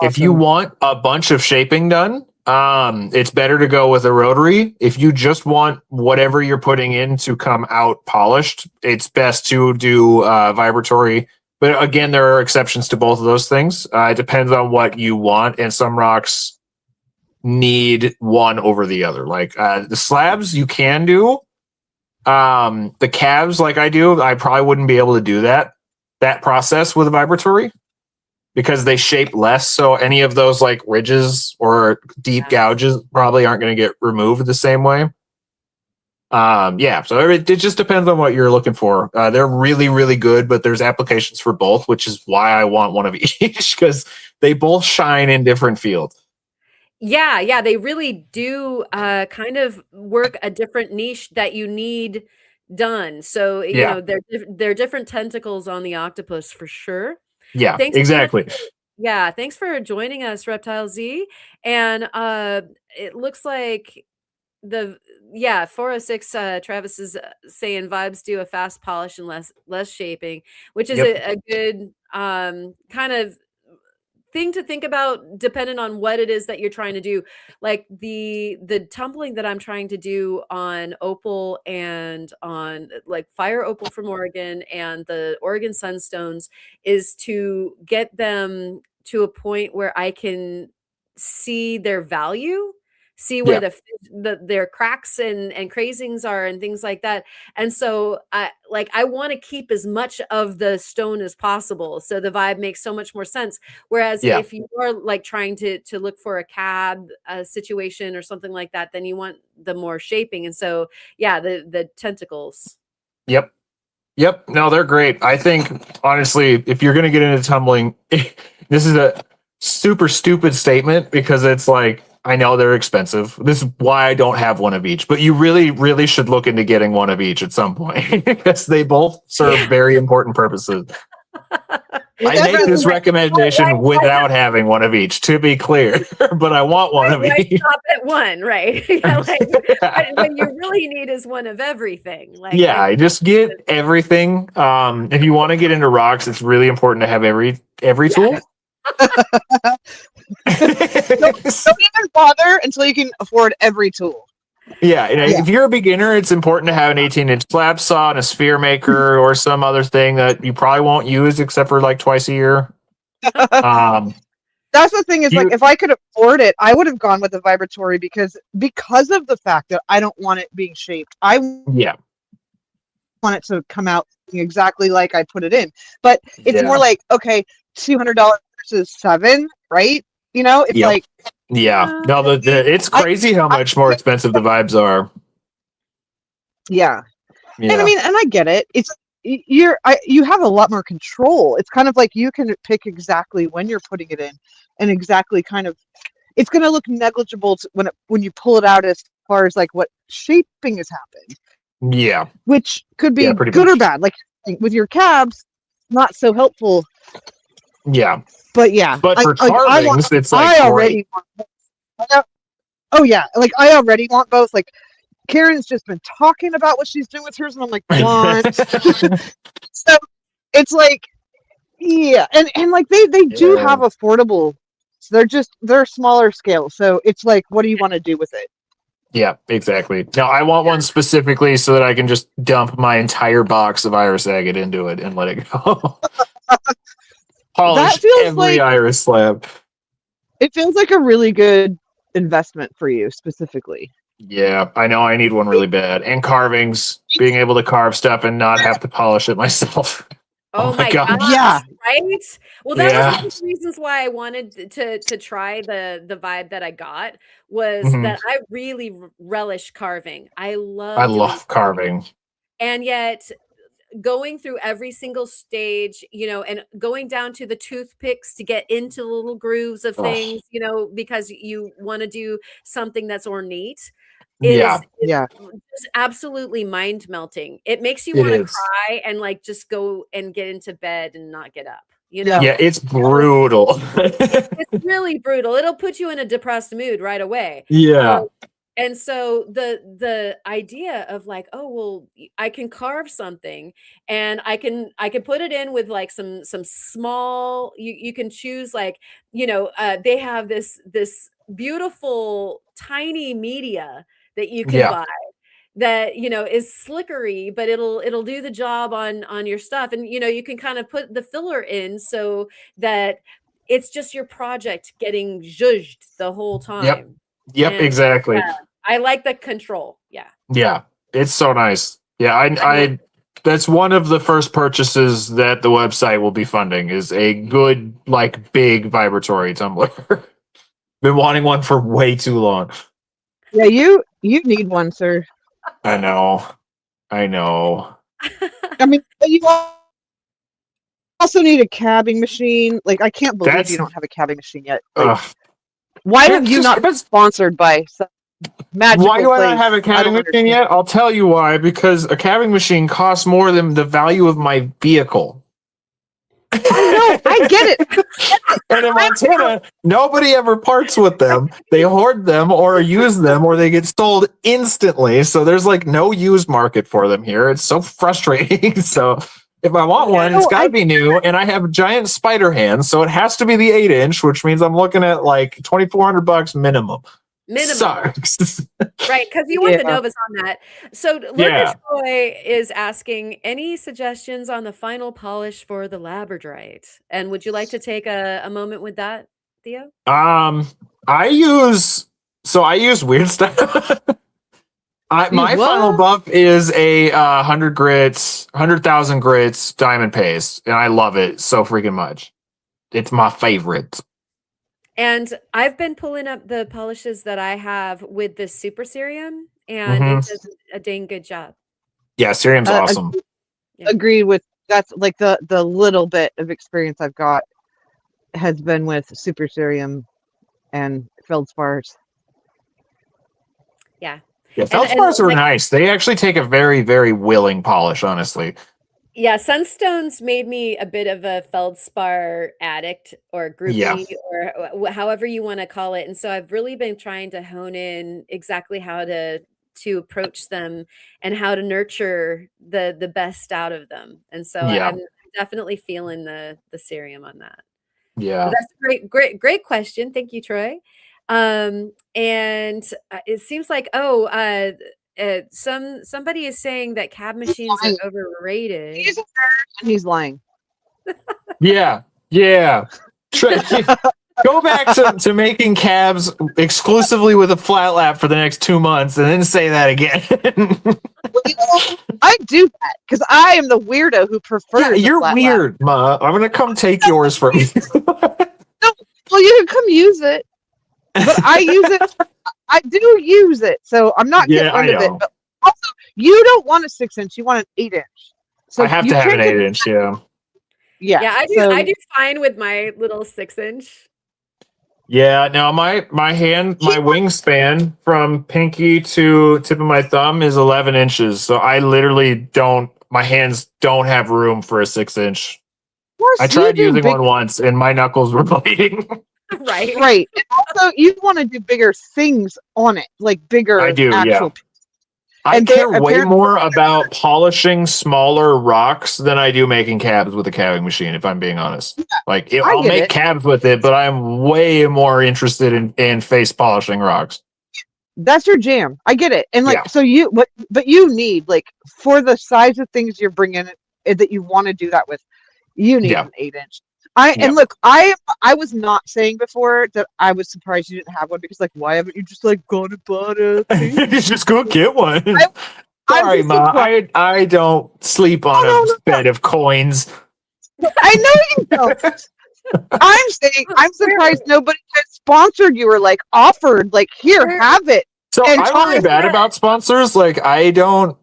If you want a bunch of shaping done, it's better to go with a rotary. If you just want whatever you're putting in to come out polished, it's best to do vibratory. But again, there are exceptions to both of those things. It depends on what you want, and some rocks need one over the other. Like the slabs you can do. The calves, like I do, I probably wouldn't be able to do that process with a vibratory because they shape less. So any of those like ridges or deep gouges probably aren't going to get removed the same way. So it just depends on what you're looking for. They're really, really good, but there's applications for both, which is why I want one of each, because they both shine in different fields. Yeah, they really do kind of work a different niche that you need done. So, they're different tentacles on the octopus for sure. Yeah, Thanks exactly. thanks for joining us, Reptile Z. And it looks like 406 Travis is saying vibes do a fast polish and less shaping, which is a good kind of thing to think about depending on what it is that you're trying to do. Like the tumbling that I'm trying to do on opal and on like fire opal from Oregon and the Oregon sunstones is to get them to a point where I can see their value, see where their cracks and crazings are and things like that. And so I want to keep as much of the stone as possible. So the vibe makes so much more sense. Whereas if you are like trying to look for a cab situation or something like that, then you want the more shaping. And so the tentacles. Yep. No, they're great. I think honestly, if you're gonna get into tumbling, this is a super stupid statement because it's like, I know they're expensive. This is why I don't have one of each, but you really, really should look into getting one of each at some point because they both serve very important purposes. I make this recommendation without having one of each, to be clear, but I want one of each. Stop at one, right? When you really need is one of everything. Just get everything. If you want to get into rocks, it's really important to have every tool. Don't even bother until you can afford every tool. If you're a beginner, it's important to have an 18-inch slab saw and a sphere maker or some other thing that you probably won't use except for like twice a year. That's the thing is, like, if I could afford it, I would have gone with a vibratory because of the fact that I don't want it being shaped. I want it to come out exactly like I put it in. But it's more like, okay, $200 versus $7, right? You know, it's like it's crazy how much more expensive the vibes are. And I mean, and I get it. It's you have a lot more control. It's kind of like you can pick exactly when you're putting it in, and exactly kind of it's going to look negligible when you pull it out as far as like what shaping has happened. Which could be good or bad. Like with your cabs, not so helpful. But for carvings, it's like I already want both. Like I already want both. Like Karen's just been talking about what she's doing with hers, and I'm like, what? So it's like, yeah, and like they do have affordable. So they're smaller scale. So it's like, what do you want to do with it? Yeah, exactly. No, I want one specifically so that I can just dump my entire box of iris agate into it and let it go. Polish feels every like- iris slab. It feels like a really good investment for you specifically. Yeah, I know I need one really bad. And carvings, being able to carve stuff and not have to polish it myself. Oh my gosh. Yeah. Right? Well, that Yeah. was one of the reasons why I wanted to try the vibe that I got was Mhm. that I really relish carving. I I love love carving. and yet going through every single stage, you know, and going down to the toothpicks to get into the little grooves of Ugh. things, you know, because you want to do something that's ornate is Yeah, Yeah. just absolutely mind melting. It makes you It want to is. cry and like just go and get into bed and not get up, you know? yeah, it's brutal. It's really brutal. It'll put you in a depressed mood right away. yeah, And so the idea of like, oh well, I can carve something and I can put it in with like some small, you can choose like, you know, they have this beautiful tiny media that you can Yeah. buy that, you know, is slickery, but it'll do the job on your stuff. And you know, you can kind of put the filler in so that it's just your project getting zhuzhed the whole time. Yep, And exactly. yeah, I like the control. Yeah. Yeah, it's so nice. Yeah, I that's one of the first purchases that the website will be funding is a good, like, big vibratory tumbler. Been wanting one for way too long. Yeah, you need one, sir. I know. I know. I mean, but you also need a cabbing machine. Like, I can't believe That's- you don't have a cabbing machine yet. Like, Ugh. why Yeah, have you just- not been sponsored by some magical Why do I not place? have a I cabbing don't machine understand. yet? I'll tell you why. Because a cabbing machine costs more than the value of my vehicle. I know, I get it. And in Montana, nobody ever parts with them. They hoard them or use them or they get sold instantly. So there's like no used market for them here. It's so frustrating. So if I want one, it's No, got to be new. And I have giant spider hands. So it has to be the 8-inch, which means I'm looking at like $2,400 minimum. Minimum. Sucks. Right, because you want the Yeah. Novas on that. So Lurker Yeah. Troy is asking any suggestions on the final polish for the Labradorite, and would you like to take a moment with that, Theo? I use weird stuff. My what? final buff is a 100,000 grits diamond paste, and I love it so freaking much. It's my favorite. And I've been pulling up the polishes that I have with the Super Serum, and it does a dang good job. Yeah, Cerium's I- awesome. Agree with that's like the little bit of experience I've got has been with Super Serum and Feldspars. Yeah. Yeah, and, feldspars are like- nice. They actually take a very, very willing polish, honestly. Yeah, Sunstones made me a bit of a feldspar addict or groupie Yeah. or however you want to call it. And so I've really been trying to hone in exactly how to approach them and how to nurture the best out of them. And so Yeah. I'm definitely feeling the Cerium on that. Yeah. But that's a great question. Thank you, Troy. And it seems like somebody is saying that cab machines are overrated. He's a nerd and he's lying. Yeah. Go back to making cabs exclusively with a flat lap for the next 2 months and then say that again. Well, you know, I do that because I am the weirdo who prefers. Yeah, the you're flat lap. weird, Ma. I'm gonna come take yours from you. Well, you can come use it, but I use it. I do use it, so I'm not getting Yeah, I rid of it. know. But also, you don't want a 6-inch; you want an 8-inch. So I have you to have can't an get- 8-inch, yeah. Yeah, I do. so- I do fine with my little 6-inch. Yeah, now my wingspan from pinky to tip of my thumb is 11 inches. So I literally my hands don't have room for a 6-inch. Plus, I tried you do using big- one once and my knuckles were bleeding. Right. Right, and also you want to do bigger things on it, like bigger. I do, yeah. actual I And care they're way apparently more about polishing smaller rocks than I do making cabs with a cabbing machine, if I'm being honest. Like, I I'll get make it. cabs with it, but I'm way more interested in face polishing rocks. That's your jam. I get it. And like, Yeah. so but you need, like, for the size of things you're bringing that you want to do that with, you need Yeah. an 8-inch. Yeah. And look, I was not saying before that I was surprised you didn't have one, because like, why haven't you just like gone and bought a thing? Just go get one. I'm Sorry, just Ma. surprised. I don't sleep on No. a bed of coins. I know you don't. I'm saying I'm surprised nobody has sponsored you or like offered, like, here, have it. So And I'm really Tom- bad about sponsors. Like, I don't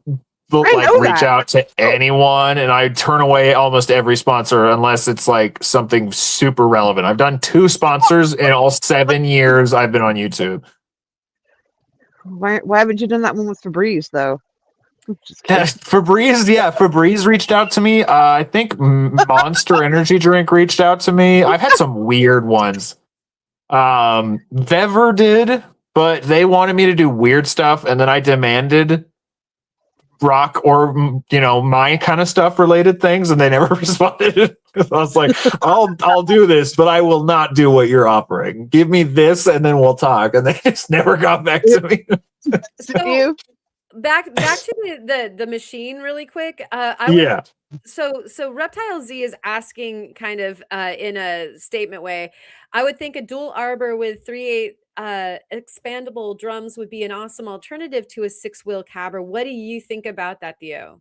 like know reach that. out to anyone, and I turn away almost every sponsor unless it's like something super relevant. I've done 2 sponsors in all 7 years I've been on YouTube. Why haven't you done that one with Febreze though? Just kidding. Febreze reached out to me. I think Monster Energy Drink reached out to me. I've had some weird ones. Vever did, but they wanted me to do weird stuff, and then I demanded rock or my kind of stuff related things, and they never responded. I was like, I'll do this, but I will not do what you're offering. Give me this, and then we'll talk. And they just never got back to me. So, back to the machine really quick. So Reptile Z is asking kind of in a statement way. I would think a dual arbor with 3/8 expandable drums would be an awesome alternative to a 6-wheel cabber. What do you think about that, Theo?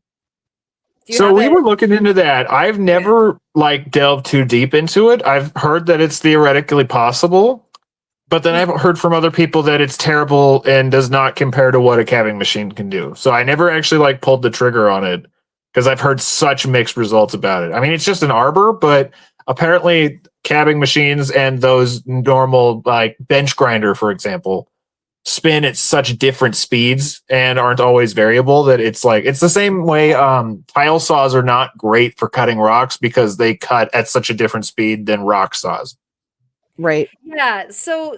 So we were looking into that. I've never like delved too deep into it. I've heard that it's theoretically possible, but then I've heard from other people that it's terrible and does not compare to what a cabbing machine can do. So I never actually like pulled the trigger on it because I've heard such mixed results about it. I mean, it's just an arbor, but apparently cabbing machines and those normal like bench grinder, for example, spin at such different speeds and aren't always variable that it's the same way tile saws are not great for cutting rocks because they cut at such a different speed than rock saws. Right. Yeah. So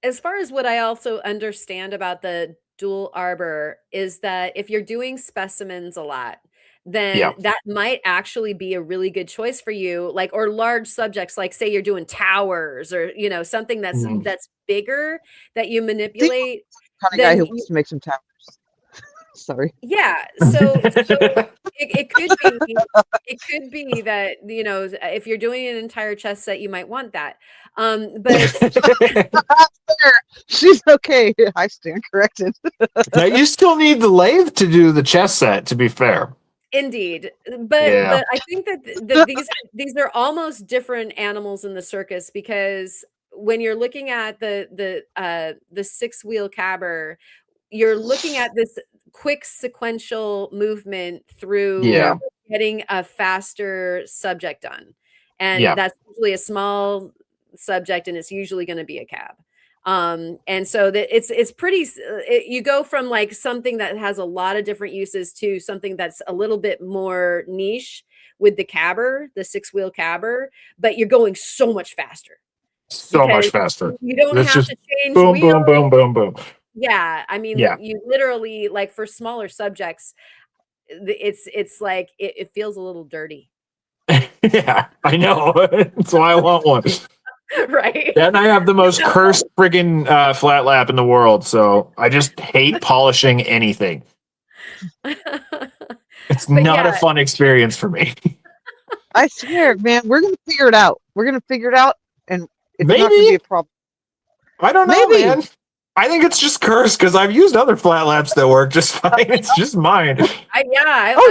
as far as what I also understand about the dual arbor is that if you're doing specimens a lot, then that might actually be a really good choice for you, like, or large subjects, like say you're doing towers or something that's bigger that you manipulate. Kind of guy who wants to make some towers. Sorry. Yeah. So it could be that if you're doing an entire chess set, you might want that. But she's okay. I stand corrected. Now you still need the lathe to do the chess set, to be fair. Indeed, but I think that these are almost different animals in the circus, because when you're looking at the 6-wheel cabber, you're looking at this quick sequential movement through getting a faster subject done, and that's usually a small subject, and it's usually going to be a cab. And so that it's pretty, you go from like something that has a lot of different uses to something that's a little bit more niche with the cabber, the 6-wheel cabber, but you're going so much faster. So much faster. You don't have to change boom, wheels. boom, boom, boom, boom. Yeah. I mean, you literally, like, for smaller subjects, it's like, it feels a little dirty. Yeah, I know. That's why I want one. Right. And I have the most cursed friggin' flat lap in the world, so I just hate polishing anything. It's not a fun experience for me. I swear, man, we're gonna figure it out. And it's maybe not gonna be a problem. I don't know, man. I think it's just cursed because I've used other flat laps that work just fine. It's just mine. I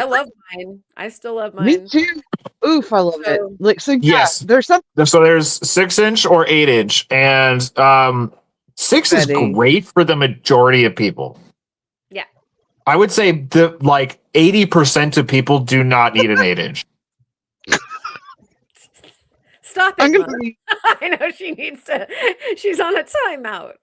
love mine. I still love mine. Me too. Oof, I love it. Like, so yes, there's some. So there's 6-inch or 8-inch, and 6 is great for the majority of people. Yeah, I would say 80% of people do not need an 8-inch. Stop it! I know she needs to. She's on a timeout.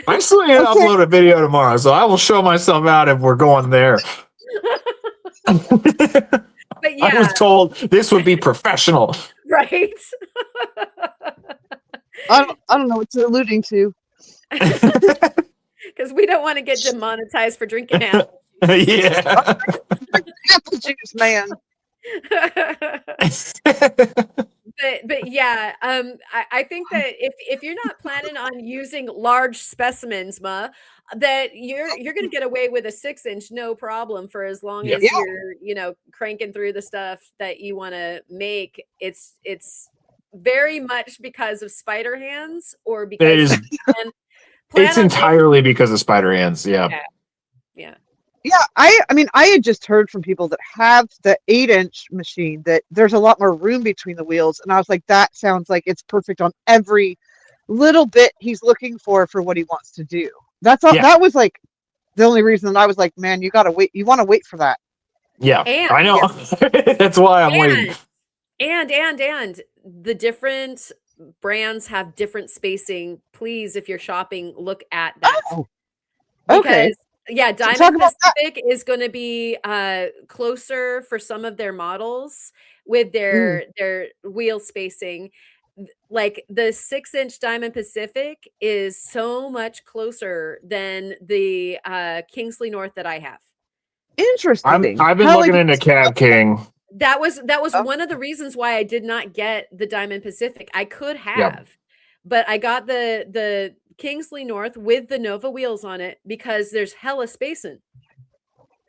I'm still going to upload a video tomorrow, so I will show myself out if we're going there. But yeah, I was told this would be professional. Right. I don't know what you're alluding to. Because we don't want to get demonetized for drinking apple. Yeah. Apple juice, man. But yeah, I think that if you're not planning on using large specimens, that you're going to get away with a 6-inch, no problem, for as long Yeah. as Yeah. you're cranking through the stuff that you want to make. It's very much because of spider hands, or It because is. It's on entirely because of spider hands. Yeah. yeah. Yeah, I mean, I had just heard from people that have the 8-inch machine that there's a lot more room between the wheels, and I was like, that sounds like it's perfect on every little bit he's looking for what he wants to do. That's all. Yeah. That was like the only reason that I was like, man, you gotta wait. You want to wait for that. Yeah. And- I know. That's why I'm waiting. And the different brands have different spacing. Please, if you're shopping, look at that. Oh, okay. Because, yeah, talk Diamond about that. Pacific is going to be closer for some of their models with their wheel spacing. Like the 6-inch Diamond Pacific is so much closer than the Kingsley North that I have. Interesting. I've been How, looking like, into Cab King. That was Oh. one of the reasons why I did not get the Diamond Pacific. I could have, Yep. but I got the Kingsley North with the Nova wheels on it because there's hella spacing.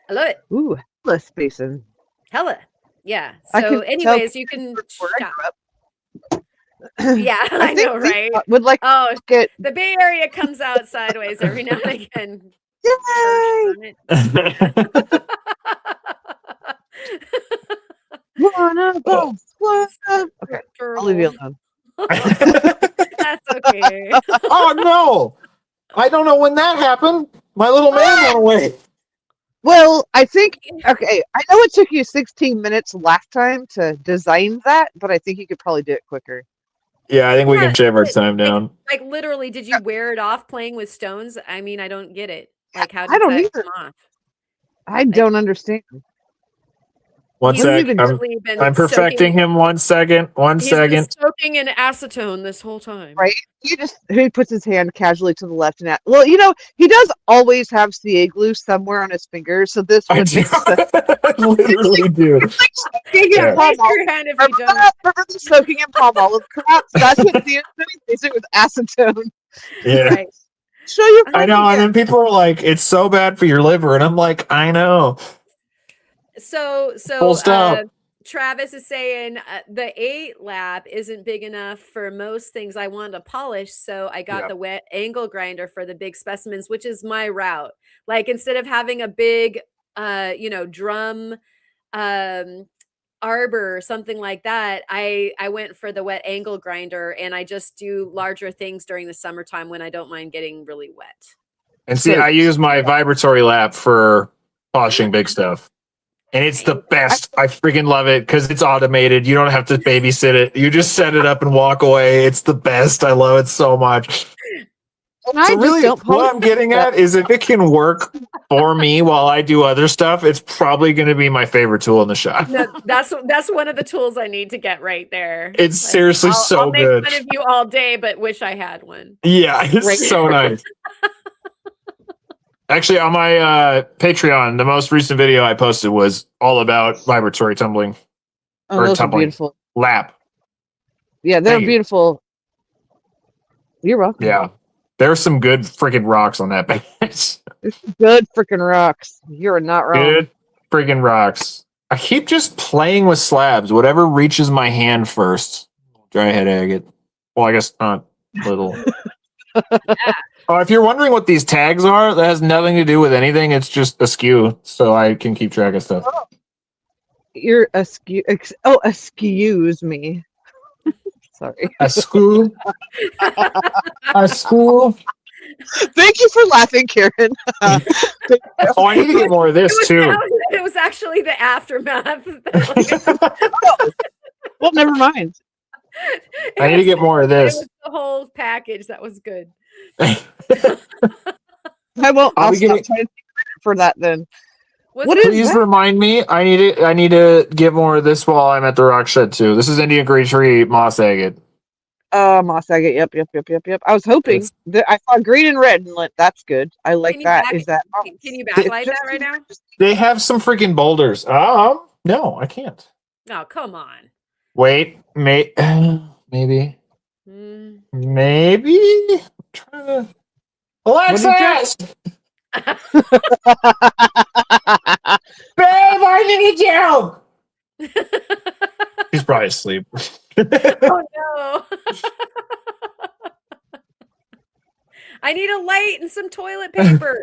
I love it. Ooh, hella spacing. Hella. Yeah. I So can anyways, tell you can where I shop. grew up. Yeah, I think know, we right? Would like Oh, to get the Bay Area comes out sideways every now and again. yay! One of us. One of. Okay, I'll leave you alone. That's okay. Oh no! I don't know when that happened. My little man went away. Well, I think okay. I know it took you 16 minutes last time to design that, but I think you could probably do it quicker. Yeah, I think we Yeah, can shave our but, time down. Like literally, did you wear it off playing with stones? I mean, I don't get it. Like, how I did don't that either. come off? I don't understand. One He's sec. literally been I'm perfecting him. 1 second. He's been soaking in acetone this whole time. Right? He puts his hand casually to the left and well, he does always have CA glue somewhere on his fingers, so this I would be I literally do. soaking Yeah. in palm Raise your hand if you don't. Remember the soaking in palm olive crap? That's what Theo's doing. He's doing with acetone. Yeah. Right. Show you. I know, and then people are like, "It's so bad for your liver," and I'm like, "I know." So Full stop. Travis is saying the 8 lap isn't big enough for most things I want to polish, so I got Yeah. the wet angle grinder for the big specimens, which is my route. Like, instead of having a big drum arbor or something like that, I went for the wet angle grinder, and I just do larger things during the summertime when I don't mind getting really wet. And see, I use my vibratory lap for polishing big stuff. And it's the best. I freaking love it because it's automated. You don't have to babysit it. You just set it up and walk away. It's the best. I love it so much. And So really, what I'm getting at is if it can work for me while I do other stuff, it's probably going to be my favorite tool in the shop. No, that's one of the tools I need to get right there. It's seriously I'll make good. fun of you all day, but wish I had one. Yeah, it's so nice. Actually, on my Patreon, the most recent video I posted was all about vibratory tumbling. Oh, those are beautiful. Lap. Yeah, they're beautiful. You're welcome. Yeah. There's some good freaking rocks on that bench. Good freaking rocks. You're not wrong. Good freaking rocks. I keep just playing with slabs. Whatever reaches my hand first. Dry head agate. Well, I guess not little. Yeah. If you're wondering what these tags are, that has nothing to do with anything. It's just askew, so I can keep track of stuff. Oh. You're askew. Excuse me. Sorry. Askew. Askew. Thank you for laughing, Karen. Oh, I need to get more of this too. It was actually the aftermath. Well, never mind. I need to get more of It this. was the whole package. That was good. I won't. I'll stop trying to take credit for that then. What is Please that? remind me. I need to get more of this while I'm at the rock shed too. This is Indian Grey Tree Moss Agate. Moss agate. Yep. I was hoping It's, that I saw green and red and went, that's good. I like that. Is that Can you it's backlight just that right now? they have some freaking boulders. No, I can't. Oh, come on. Wait, maybe. Hmm. Maybe. I'm trying to. What did Alexis! Babe, I need you! She's probably asleep. Oh no. I need a light and some toilet paper.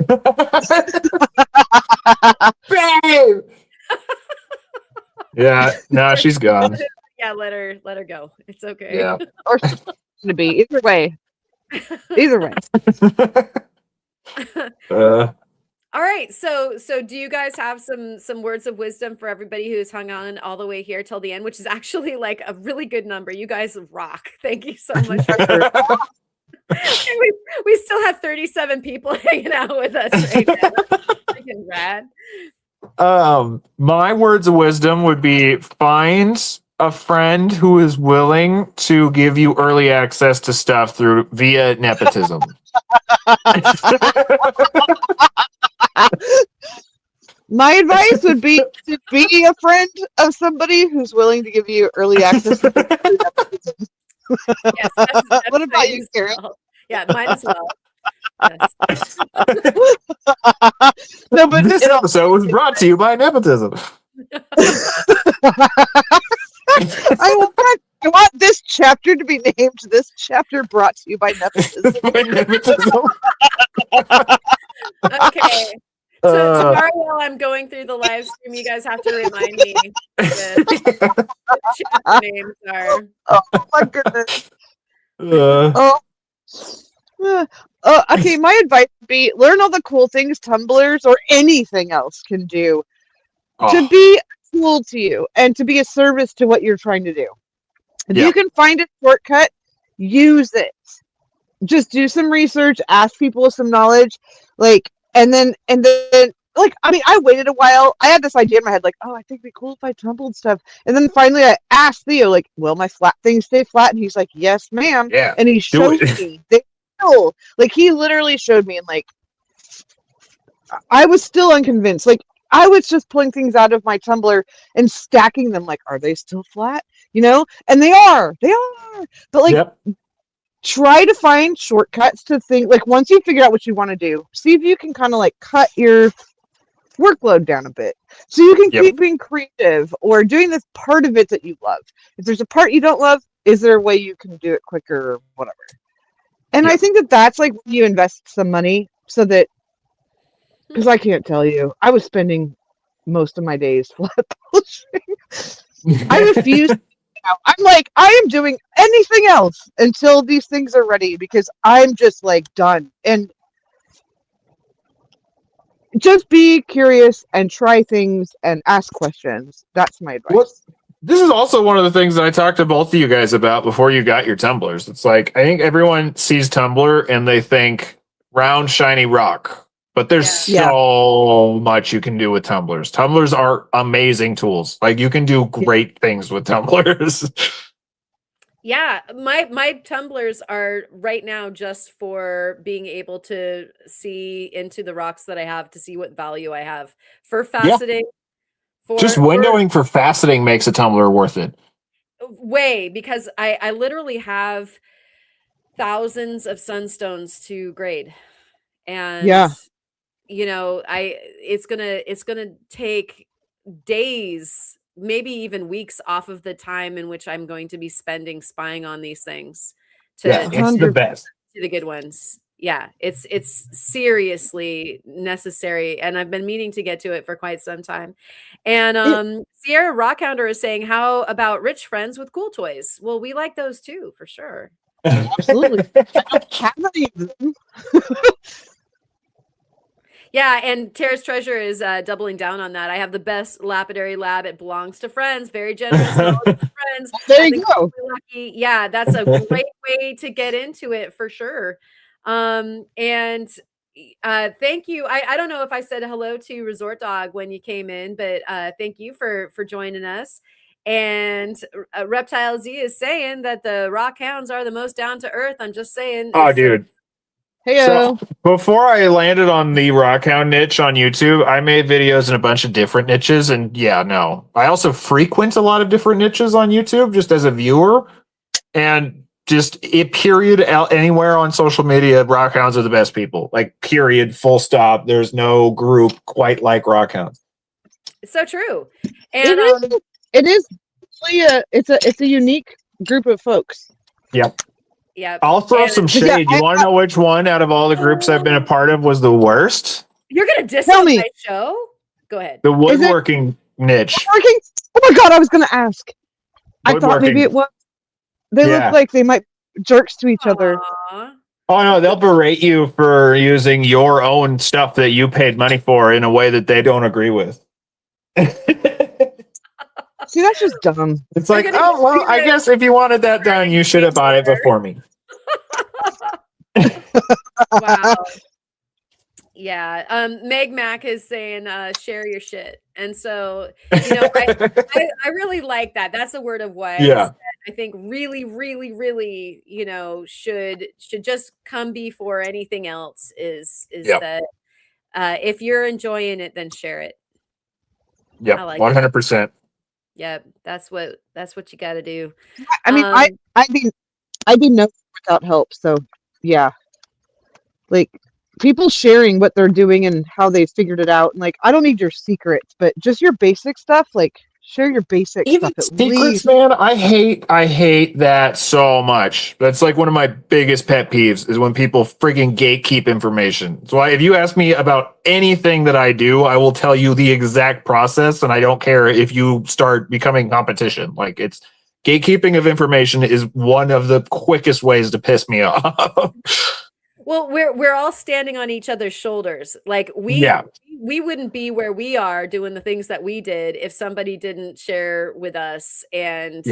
Babe! Yeah, no, she's gone. Yeah, let her go. It's okay. Yeah. or to be either way. Either way. All right. So do you guys have some words of wisdom for everybody who's hung on all the way here till the end, which is actually like a really good number. You guys rock. Thank you so much. And we still have 37 people hanging out with us right now. Freaking rad. My words of wisdom would be find a friend who is willing to give you early access to stuff via nepotism. My advice would be to be a friend of somebody who's willing to give you early access. Yes, that's What about mine you, as Karen? well. Yeah, mine as well. Yes. No, but This episode was brought to you by nepotism. I want this chapter to be named "This Chapter Brought to You by Nepotism." By nepotism. Okay. So tomorrow while I'm going through the live stream, you guys have to remind me what the chapter names are. Oh my goodness. Okay, my advice would be learn all the cool things tumblers or anything else can do to be a tool to you and to be a service to what you're trying to do. If you can find a shortcut, use it. Just do some research, ask people with some knowledge, and then I mean, I waited a while. I had this idea in my head, like, oh, I think it'd be cool if I tumbled stuff. And then finally I asked Theo, like, will my flat things stay flat? And he's like, yes, ma'am. Yeah. And he showed me. They will. Like, he literally showed me, and like, I was still unconvinced. Like, I was just pulling things out of my tumbler and stacking them, like, are they still flat? You know? And they are. But like, try to find shortcuts to think, like, once you figure out what you want to do, see if you can kind of like cut your workload down a bit so you can keep being creative or doing this part of it that you love. If there's a part you don't love, is there a way you can do it quicker or whatever? And I think that that's like when you invest some money so that, because I can't tell you, I was spending most of my days flat polishing. I refuse. I'm like, I am doing anything else until these things are ready because I'm just like done. And just be curious and try things and ask questions. That's my advice. This is also one of the things that I talked to both of you guys about before you got your tumblers. It's like, I think everyone sees tumbler and they think round, shiny rock. But there's so much you can do with tumblers. Tumblers are amazing tools. Like, you can do great things with tumblers. Yeah, my tumblers are right now just for being able to see into the rocks that I have to see what value I have for faceting. Just windowing for faceting makes a tumbler worth it. Way, because I literally have thousands of sunstones to grade. And you know, it's gonna take days, maybe even weeks off of the time in which I'm going to be spending spying on these things to it's the best. To the good ones. Yeah, it's seriously necessary, and I've been meaning to get to it for quite some time. And Sierra Rockhounder is saying, how about rich friends with cool toys? Well, we like those too, for sure. Absolutely. I don't have any of them. Yeah, and Tara's Treasure is doubling down on that. I have the best lapidary lab. It belongs to friends. Very generous friends. There you go. Lucky. Yeah, that's a great way to get into it for sure. And Thank you. I don't know if I said hello to Resort Dog when you came in, but thank you for joining us. And Reptile Z is saying that the rock hounds are the most down to earth. I'm just saying. Oh, dude. Heyo. So before I landed on the rockhound niche on YouTube, I made videos in a bunch of different niches, and yeah, no. I also frequent a lot of different niches on YouTube just as a viewer, and just it period out anywhere on social media, rockhounds are the best people. Like period, full stop. There's no group quite like rockhounds. It's so true. It And is. It is. It's a unique group of folks. Yep. yeah, I'll throw and some shade. You want to know which one out of all the groups I've been a part of was the worst? you're gonna diss Tell on me. my show? Go ahead. The woodworking niche. Woodworking? Oh my god, I was gonna ask. I thought maybe Woodworking. it was. They Yeah. look like they might be jerks to each other. Aw. Oh no, they'll berate you for using your own stuff that you paid money for in a way that they don't agree with. See, that's just dumb. It's like, gonna oh well, be I the- guess if you wanted that done, you should have bought it before me. Wow. Yeah. Meg Mac is saying share your shit. And so, I really like that. That's a word of wise. Yeah. I think really, really, really, should just come before anything else is Yep. that if you're enjoying it, then share it. I Yep, like it. 100%. Yeah, that's what you got to do. I mean, I'd be nothing without help. So, yeah, like people sharing what they're doing and how they figured it out. And like, I don't need your secrets, but just your basic stuff. Like, share your basic Even stuff at secrets, least. man. I hate that so much. That's like one of my biggest pet peeves is when people friggin' gatekeep information. So if you ask me about anything that I do, I will tell you the exact process, and I don't care if you start becoming competition. Like it's gatekeeping of information is one of the quickest ways to piss me off. Well, we're all standing on each other's shoulders. Like we wouldn't be where we are doing the things that we did if somebody didn't share with us. And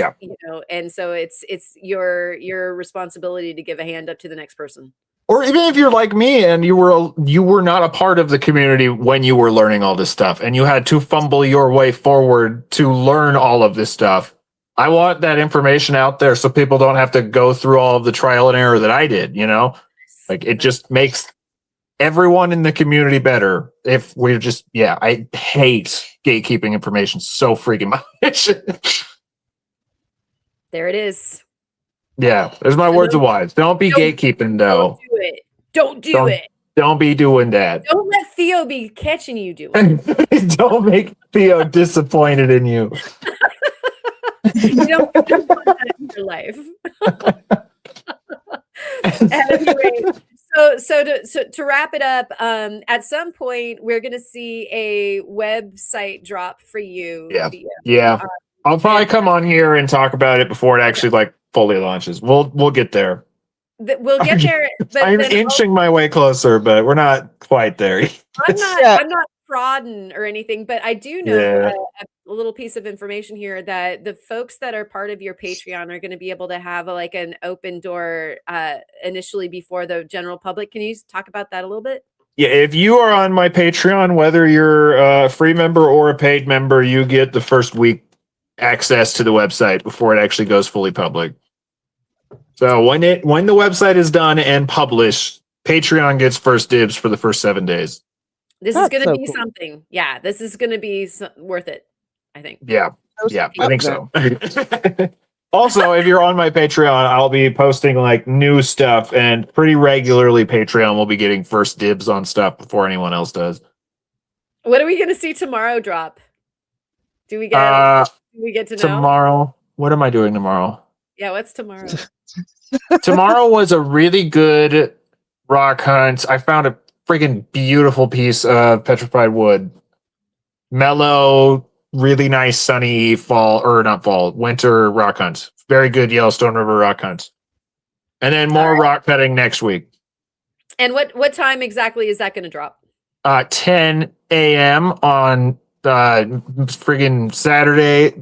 and so it's your responsibility to give a hand up to the next person. Or even if you're like me and you were not a part of the community when you were learning all this stuff and you had to fumble your way forward to learn all of this stuff. I want that information out there so people don't have to go through all of the trial and error that I did, Like it just makes everyone in the community better if we're just I hate gatekeeping information so freaking much. There it is. Yeah, there's my words of wise. Don't be gatekeeping though. Don't do it. Don't do it. Don't be doing that. Don't let Theo be catching you doing it. Don't make Theo disappointed in you. You don't want that in your life. Anyway, so to wrap it up, at some point we're gonna see a website drop for you. Yeah. I'll probably come on here and talk about it before it actually fully launches. We'll get there. We'll get there. But I'm inching my way closer, but we're not quite there. I'm not frauding or anything, but I do know a little piece of information here that the folks that are part of your Patreon are going to be able to have an open door initially before the general public. Can you talk about that a little bit? Yeah, if you are on my Patreon, whether you're a free member or a paid member, you get the first week access to the website before it actually goes fully public. So when the website is done and published, Patreon gets first dibs for the first 7 days. This is going to be something. Yeah, this is going to be worth it, I think. Yeah, I think so. Also, if you're on my Patreon, I'll be posting new stuff, and pretty regularly Patreon will be getting first dibs on stuff before anyone else does. What are we going to see tomorrow drop? Do we get to know? Tomorrow? What am I doing tomorrow? Yeah, what's tomorrow? Tomorrow was a really good rock hunt. I found a freaking beautiful piece of petrified wood. Mellow, really nice sunny winter rock hunt. Very good Yellowstone River rock hunt. And then more rock cutting next week. And what time exactly is that going to drop? 10 a.m. on friggin' Saturday.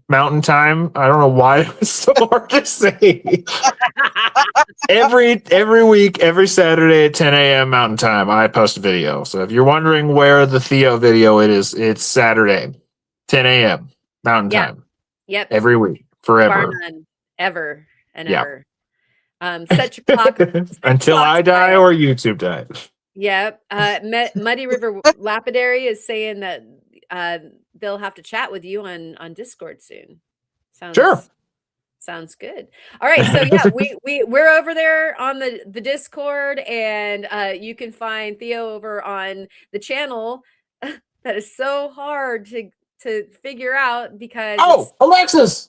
Mountain Time. I don't know why it's so hard to say. Every week, every Saturday at 10 a.m. Mountain Time, I post a video. So if you're wondering where the Theo video it's Saturday, 10 a.m. Mountain Time. Yep. Every week, forever. Bar none, ever and Yeah. ever. Set your clock until I die or YouTube dies. Yep. Muddy River Lapidary is saying that they'll have to chat with you on Discord soon. Sounds good. All right, so yeah, we're over there on the Discord, and you can find Theo over on the channel. That is so hard to figure out because Alexis,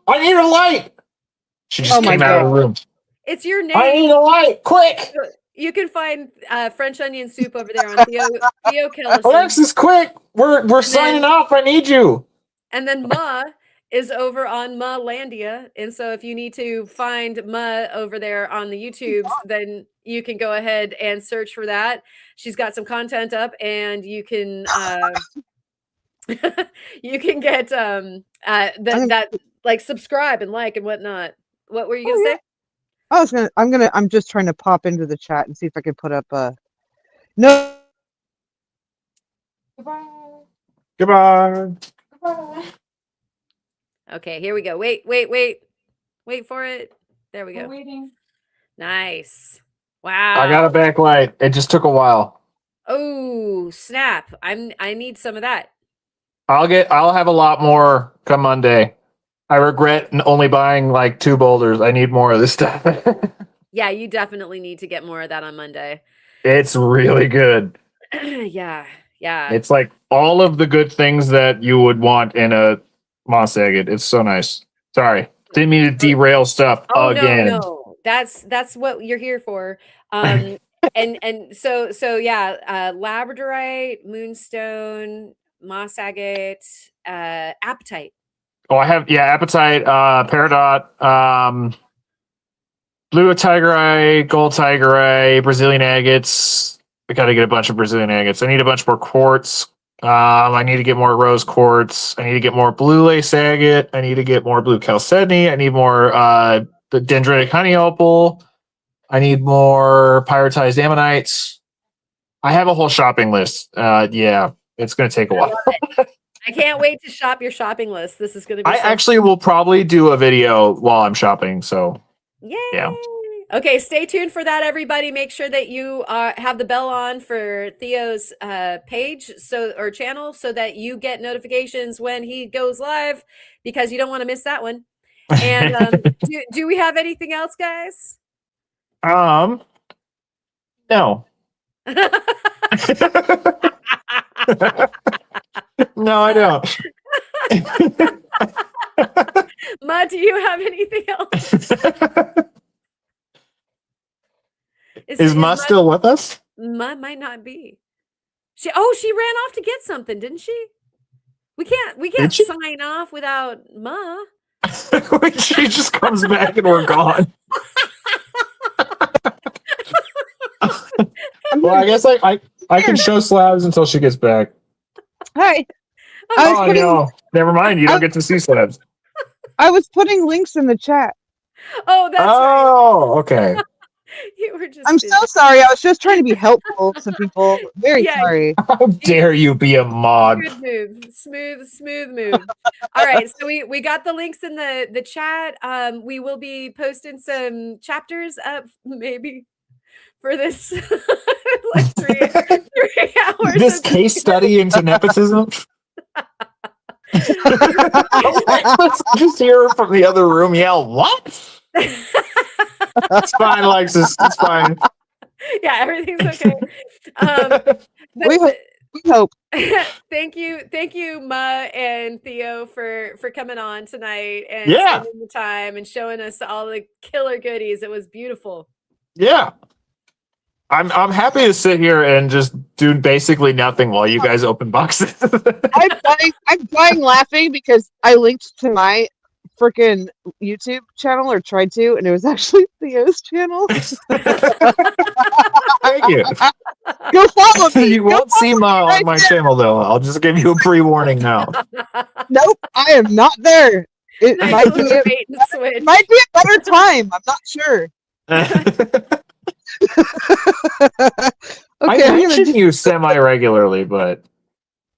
I need a light. She just came out of the room. It's your name. I need a light, quick. You can find French onion soup over there on Theo Kellison. Alexis, quick! We're signing off. I need you. And then Muh is over on Muhlandia, and so if you need to find Muh over there on the YouTubes, then you can go ahead and search for that. She's got some content up, and you can you can get that like subscribe and like and whatnot. What were you gonna say? I'm just trying to pop into the chat and see if I can put up no. Goodbye. Okay, here we go. Wait for it. There we go. We're waiting. Nice. Wow. I got a backlight. It just took a while. Oh, snap. I need some of that. I'll have a lot more come Monday. I regret only buying like 2 boulders. I need more of this stuff. Yeah, you definitely need to get more of that on Monday. It's really good. Yeah. It's like all of the good things that you would want in a moss agate. It's so nice. Sorry. Didn't mean to derail stuff again. No. That's what you're here for. and so yeah, Labradorite, moonstone, moss agate, apatite. Oh, I have apatite, peridot, blue tigerite, gold tigerite, Brazilian agates. I got to get a bunch of Brazilian agates. I need a bunch more quartz. I need to get more rose quartz. I need to get more blue lace agate. I need to get more blue chalcedony. I need more the dendritic honey opal. I need more pyritized ammonites. I have a whole shopping list. Yeah, it's going to take a while. I can't wait to shop your shopping list. This is going to be. I actually will probably do a video while I'm shopping. So, yay! Yeah. Okay, stay tuned for that, everybody. Make sure that you have the bell on for Theo's page or channel, so that you get notifications when he goes live, because you don't want to miss that one. And do we have anything else, guys? No. No, I don't. Ma, do you have anything else? Is Ma still with us? Ma might not be. She ran off to get something, didn't she? We can't sign off without Ma. She just comes back and we're gone. Well, I guess I can show slabs until she gets back. Hi. No. Never mind. You don't get to see slabs. I was putting links in the chat. Oh, that's right. Oh, okay. You were just. I'm so sorry. I was just trying to be helpful to people. Very sorry. How dare you be a mod? Good move. Smooth move. All right. So we got the links in the chat. We will be posting some chapters up maybe for this like 3 hours. This case study into nepotism. Let's just hear from the other room yell, "What?" It's fine, Alexis. It's fine. Yeah, everything's okay. We hope. Thank you, Ma and Theo for coming on tonight and Yeah. spending the time and showing us all the killer goodies. It was beautiful. Yeah. I'm happy to sit here and just do basically nothing while you guys open boxes. I'm dying laughing because I linked to my freaking YouTube channel, or tried to, and it was actually Theo's channel. Thank you. Go follow me. You won't see Ma on my channel though. I'll just give you a pre-warning now. Nope, I am not there. It Nice might be little a, bait and switch. it might be a better time. I'm not sure. I Okay, I'm gonna mention just you semi-regularly, but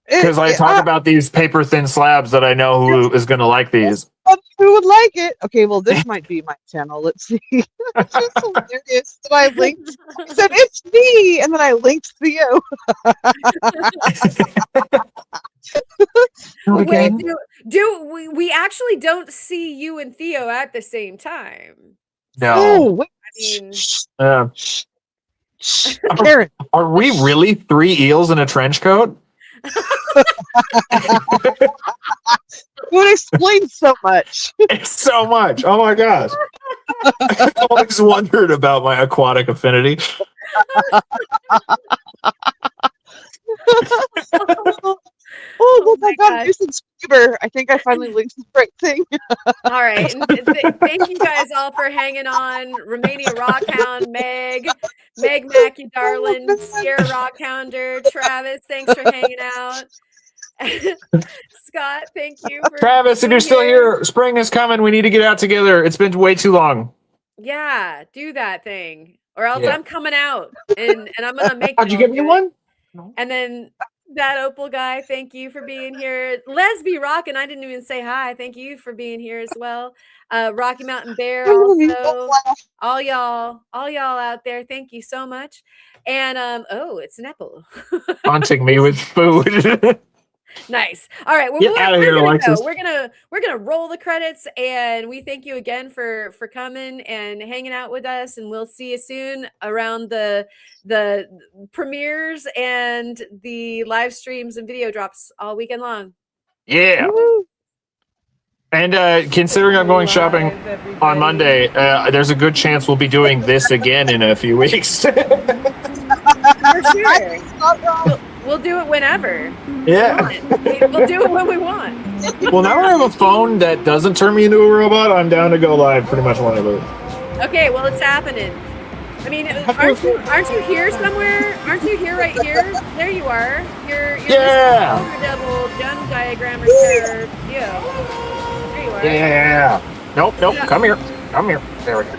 because I talk about these paper thin slabs that I know who is going to like these. who would like it? Okay, well, this might be my channel. Let's see. It's just hilarious that I linked. I said it's me, and then I linked Theo. Wait, we actually don't see you and Theo at the same time? No. Oh, wait. I mean, Karen. Are we really 3 eels in a trench coat? It would explain so much. It's so much. Oh my gosh. I've always wondered about my aquatic affinity. Oh, look, my I got gosh. Jason Scriber. I think I finally linked the right thing. All right. Thank you guys all for hanging on. Romania Rockhound, Meg Mack, you darling, Sierra Rockhounder, Travis, thanks for hanging out. Scott, thank you for Travis, if being you're still here, spring is coming. We need to get out together. It's been way too long. Yeah, do that thing. Or else Yeah. I'm coming out and I'm gonna make How'd you all get me do it. one? And then that Opal guy, thank you for being here. Lesby Rock, and I didn't even say hi. Thank you for being here as well. Rocky Mountain Bear, also. All y'all out there, thank you so much. And oh, it's an apple. Haunting me with food. Nice. All right. Well, Get out of here, Alexis. we're gonna roll the credits, and we thank you again for coming and hanging out with us, and we'll see you soon around the premieres and the live streams and video drops all weekend long. Yeah. Woo-hoo. And considering I'm going shopping on Monday, there's a good chance we'll be doing this again in a few weeks. For sure. We'll do it whenever. Yeah. We'll do it when we want. Well, now I have a phone that doesn't turn me into a robot. I'm down to go live pretty much whenever. Okay, well, it's happening. I mean, aren't you here somewhere? Aren't you here right here? There you are. You're yeah. Mr. Double Gun Diagrammer there. Yeah. There you are. Yeah. Nope. Yeah. Come here. There we go.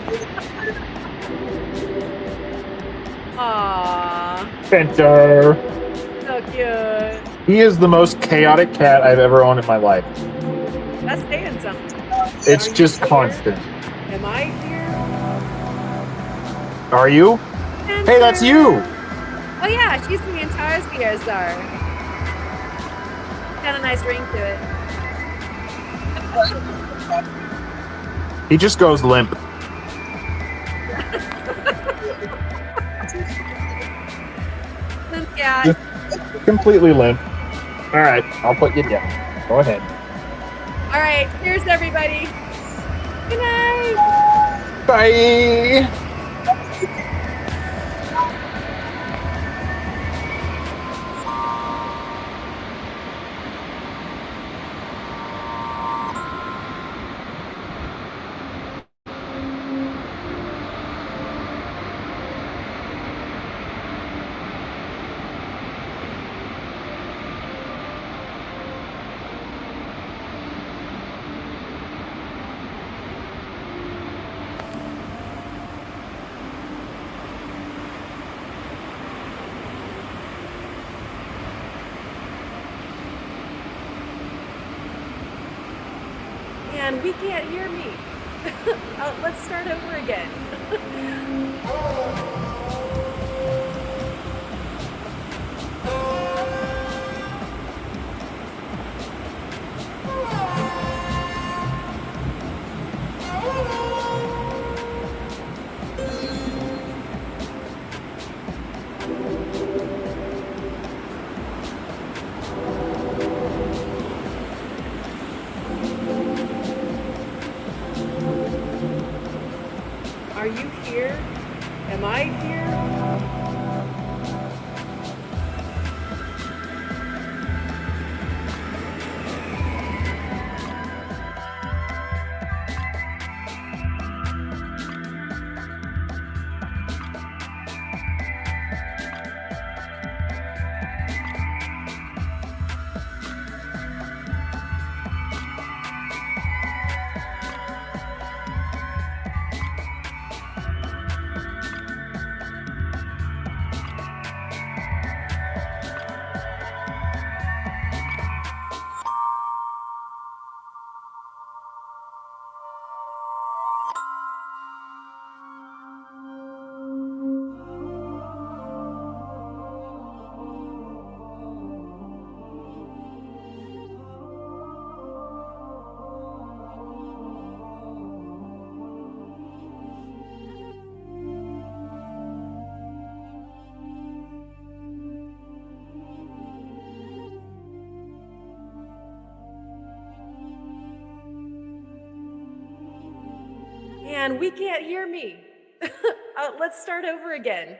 Aww. Spencer. So cute. He is the most chaotic cat I've ever owned in my life. That's saying something. It's just constant. Am I here? Are you? Hey, that's you. Oh yeah, she's the entire Star. Got a nice ring to it. He just goes limp. Limp cat. Just completely limp. All right, I'll put you down. Go ahead. All right, cheers everybody. Good night. Bye. Man, we can't hear me. Let's start over again. Are you here? Am I here? man, we can't hear me. Let's start over again.